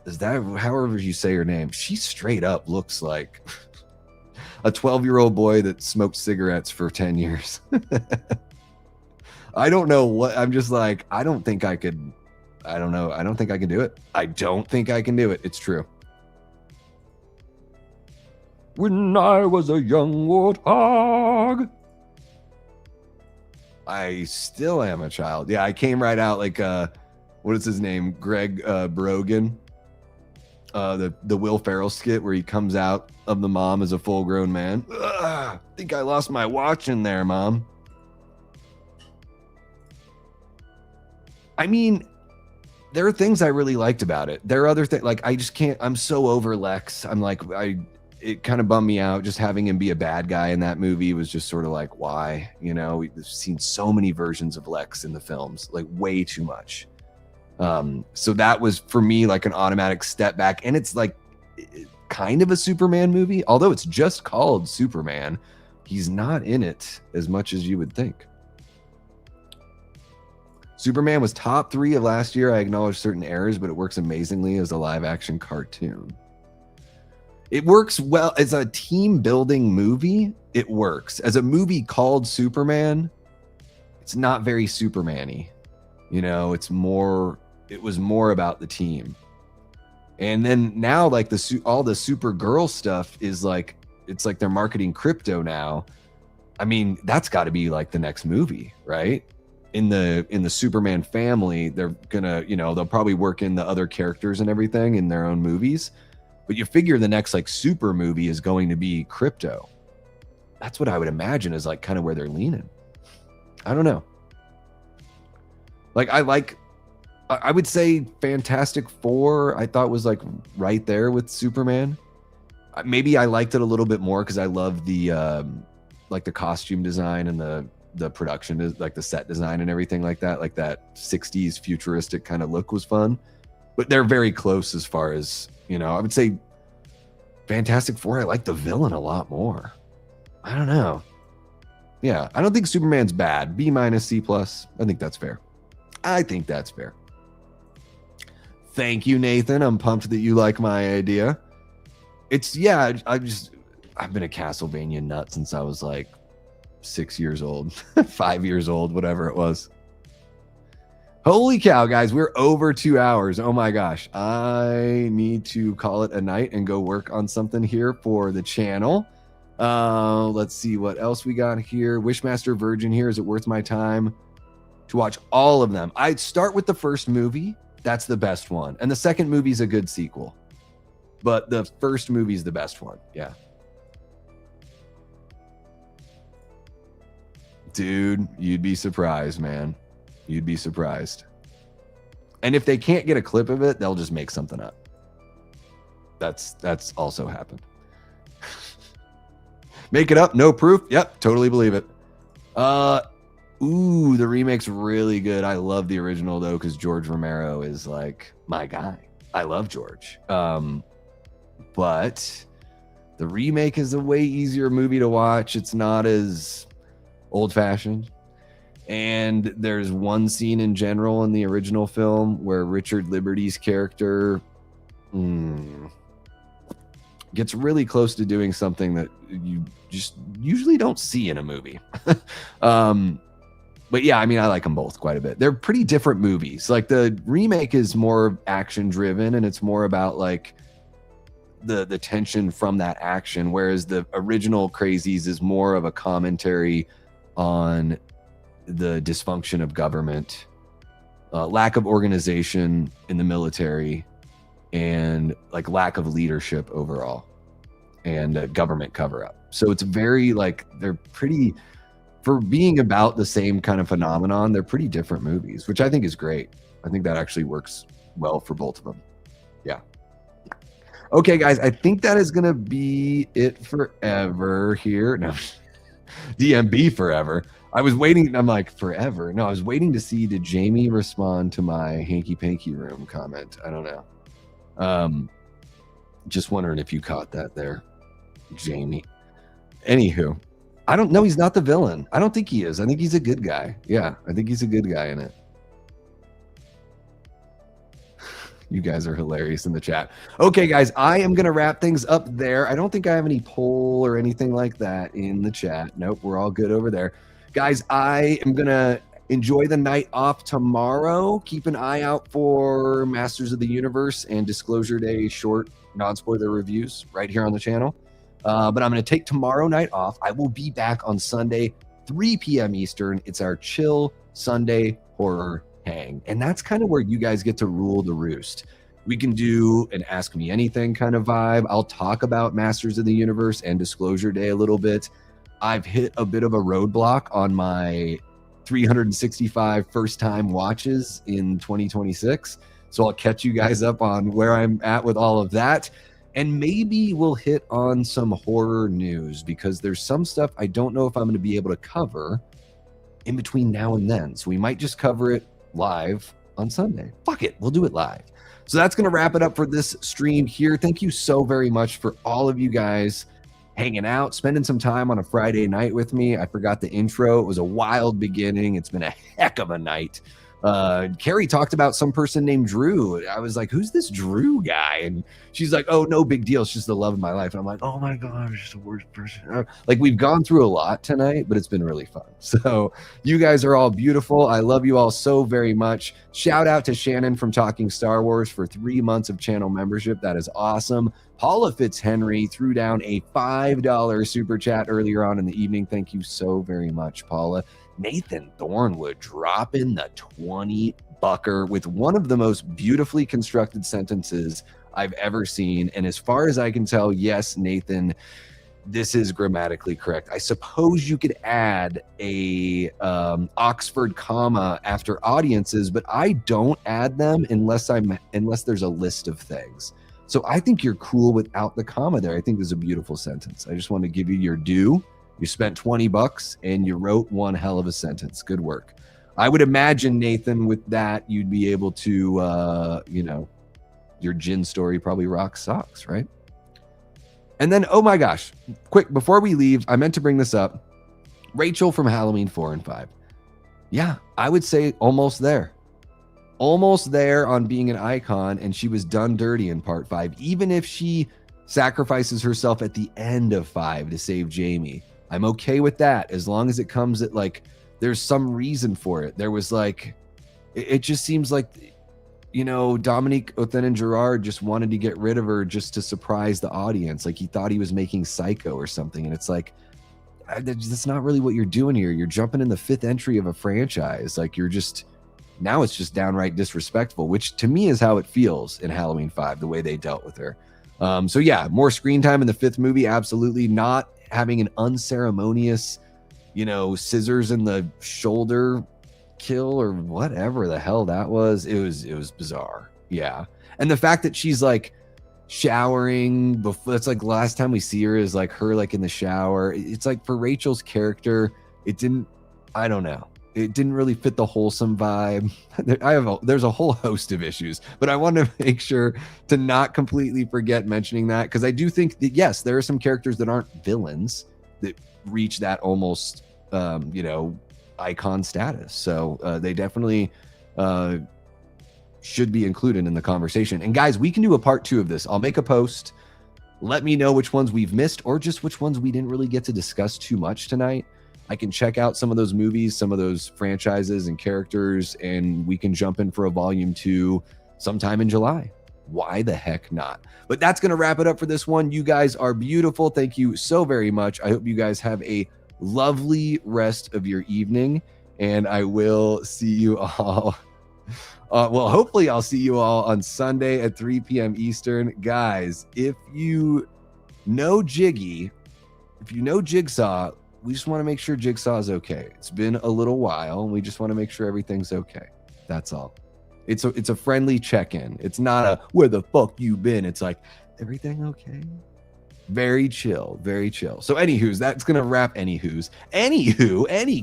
is that however you say her name? She straight up looks like a 12-year-old boy that smoked cigarettes for 10 years. I don't know what, I'm just like, I don't think I could, I don't know. I don't think I can do it. I don't think I can do it. It's true. When I was a young warthog. I still am a child. Yeah, I came right out like, what is his name? Greg Brogan. The Will Ferrell skit where he comes out of the mom as a full-grown man. I think I lost my watch in there, Mom. I mean, there are things I really liked about it. There are other things, like, I just can't, I'm so over Lex. I'm like, it kind of bummed me out. Just having him be a bad guy in that movie was just sort of like, why? You know, we've seen so many versions of Lex in the films, like way too much. So that was for me like an automatic step back. And it's like kind of a Superman movie, although it's just called Superman. He's not in it as much as you would think. Superman was top 3 of last year. I acknowledge certain errors, but it works amazingly as a live action cartoon. It works well as a team building movie. It works as a movie called Superman. It's not very Superman-y. You know, it was more about the team. And then now like all the Supergirl stuff is like, it's like they're marketing crypto now. I mean, that's got to be like the next movie, right? in the Superman family, they're gonna, you know, they'll probably work in the other characters and everything in their own movies. But you figure the next like super movie is going to be Crypto. That's what I would imagine is like kind of where they're leaning. I don't know. Like I would say Fantastic Four, I thought was like right there with Superman. Maybe I liked it a little bit more because I love the like the costume design and the production, like the set design and everything like that. Like that 60s futuristic kind of look was fun. But they're very close as far as, you know, I would say Fantastic Four, I like the villain a lot more. I don't know. Yeah, I don't think Superman's bad. B-, C+. I think that's fair. I think that's fair. Thank you, Nathan. I'm pumped that you like my idea. It's, yeah, I've been a Castlevania nut since I was like 6 years old, 5 years old, whatever it was. Holy cow, guys, we're over 2 hours. Oh my gosh. I need to call it a night and go work on something here for the channel. Let's see what else we got here. Wishmaster Virgin here. Is it worth my time to watch all of them? I'd start with the first movie. That's the best one. And the second movie is a good sequel. But the first movie is the best one. Yeah. Dude, you'd be surprised, man. You'd be surprised. And if they can't get a clip of it, they'll just make something up. That's also happened. Make it up, no proof. Yep, totally believe it. Ooh, the remake's really good. I love the original though, because George Romero is like my guy. I love George. But the remake is a way easier movie to watch. It's not as old-fashioned. And there's one scene in general in the original film where Richard Liberty's character gets really close to doing something that you just usually don't see in a movie. But yeah, I mean, I like them both quite a bit. They're pretty different movies. Like the remake is more action driven and it's more about like the tension from that action, whereas the original Crazies is more of a commentary on the dysfunction of government, lack of organization in the military, and like lack of leadership overall, and government cover-up. So it's very like, they're pretty, for being about the same kind of phenomenon, they're pretty different movies, which I think is great. I think that actually works well for both of them. Yeah. Okay, guys, I think that is going to be it forever here. No, DMB forever. I was waiting. I'm like, forever? No, I was waiting to see, did Jamie respond to my hanky panky room comment? I don't know. Just wondering if you caught that there, Jamie. Anywho, I don't know. He's not the villain. I don't think he is. I think he's a good guy. Yeah, I think he's a good guy in it. You guys are hilarious in the chat. Okay, guys, I am going to wrap things up there. I don't think I have any poll or anything like that in the chat. Nope, we're all good over there. Guys, I am going to enjoy the night off tomorrow. Keep an eye out for Masters of the Universe and Disclosure Day short non-spoiler reviews right here on the channel. But I'm going to take tomorrow night off. I will be back on Sunday, 3 p.m. Eastern. It's our chill Sunday horror hang. And that's kind of where you guys get to rule the roost. We can do an Ask Me Anything kind of vibe. I'll talk about Masters of the Universe and Disclosure Day a little bit. I've hit a bit of a roadblock on my 365 first time watches in 2026. So I'll catch you guys up on where I'm at with all of that. And maybe we'll hit on some horror news because there's some stuff I don't know if I'm going to be able to cover in between now and then. So we might just cover it live on Sunday. Fuck it, we'll do it live. So that's going to wrap it up for this stream here. Thank you so very much for all of you guys hanging out, spending some time on a Friday night with me. I forgot the intro. It was a wild beginning. It's been a heck of a night. Carrie talked about some person named Drew. I was like, who's this Drew guy? And she's like, oh, no big deal. It's just the love of my life. And I'm like, oh my gosh, she's the worst person. Like, we've gone through a lot tonight, but it's been really fun. So you guys are all beautiful. I love you all so very much. Shout out to Shannon from Talking Star Wars for 3 months of channel membership. That is awesome. Paula Fitzhenry threw down a $5 super chat earlier on in the evening. Thank you so very much, Paula. Nathan Thornwood dropping the 20 bucker with one of the most beautifully constructed sentences I've ever seen. And as far as I can tell, yes, Nathan, this is grammatically correct. I suppose you could add a Oxford comma after audiences, but I don't add them unless there's a list of things. So I think you're cool without the comma there. I think this is a beautiful sentence. I just want to give you your due. You spent 20 bucks and you wrote one hell of a sentence. Good work. I would imagine, Nathan, with that, you'd be able to, your gin story probably rocks socks, right? And then, oh my gosh, quick, before we leave, I meant to bring this up. Rachel from Halloween 4 and 5. Yeah, I would say almost there. Almost there on being an icon, and she was done dirty in part 5. Even if she sacrifices herself at the end of 5 to save Jamie, I'm okay with that as long as it comes at, like, there's some reason for it. There was, like, it just seems like, Dominique Othen-Gerard just wanted to get rid of her just to surprise the audience. Like, he thought he was making Psycho or something. And it's like, that's not really what you're doing here. You're jumping in the 5th entry of a franchise. Like, now it's just downright disrespectful, which to me is how it feels in Halloween 5, the way they dealt with her. So yeah, more screen time in the 5th movie. Absolutely not having an unceremonious, scissors in the shoulder kill or whatever the hell that was. It was bizarre. Yeah. And the fact that she's like showering before, it's like last time we see her is like her like in the shower. It's like for Rachel's character, I don't know. It didn't really fit the wholesome vibe. There's a whole host of issues, but I want to make sure to not completely forget mentioning that, because I do think that, yes, there are some characters that aren't villains that reach that almost, icon status. So they definitely should be included in the conversation. And guys, we can do a part 2 of this. I'll make a post. Let me know which ones we've missed or just which ones we didn't really get to discuss too much tonight. I can check out some of those movies, some of those franchises and characters, and we can jump in for a volume 2 sometime in July. Why the heck not? But that's going to wrap it up for this one. You guys are beautiful. Thank you so very much. I hope you guys have a lovely rest of your evening, and I will see you all. Hopefully I'll see you all on Sunday at 3 p.m. Eastern. Guys, if you know Jigsaw, we just want to make sure Jigsaw is okay. It's been a little while, and we just want to make sure everything's okay. That's all. It's a friendly check-in. It's not a where the fuck you been. It's like, everything okay? Very chill, very chill. So anywho's, that's going to wrap any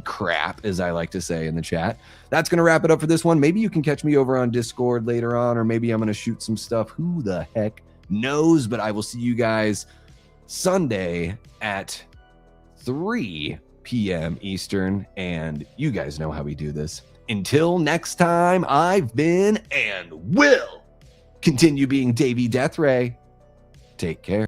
crap, as I like to say in the chat. That's going to wrap it up for this one. Maybe you can catch me over on Discord later on, or maybe I'm going to shoot some stuff. Who the heck knows? But I will see you guys Sunday at 3 p.m. Eastern, and you guys know how we do this. Until next time, I've been and will continue being Davey Deathray. Take care.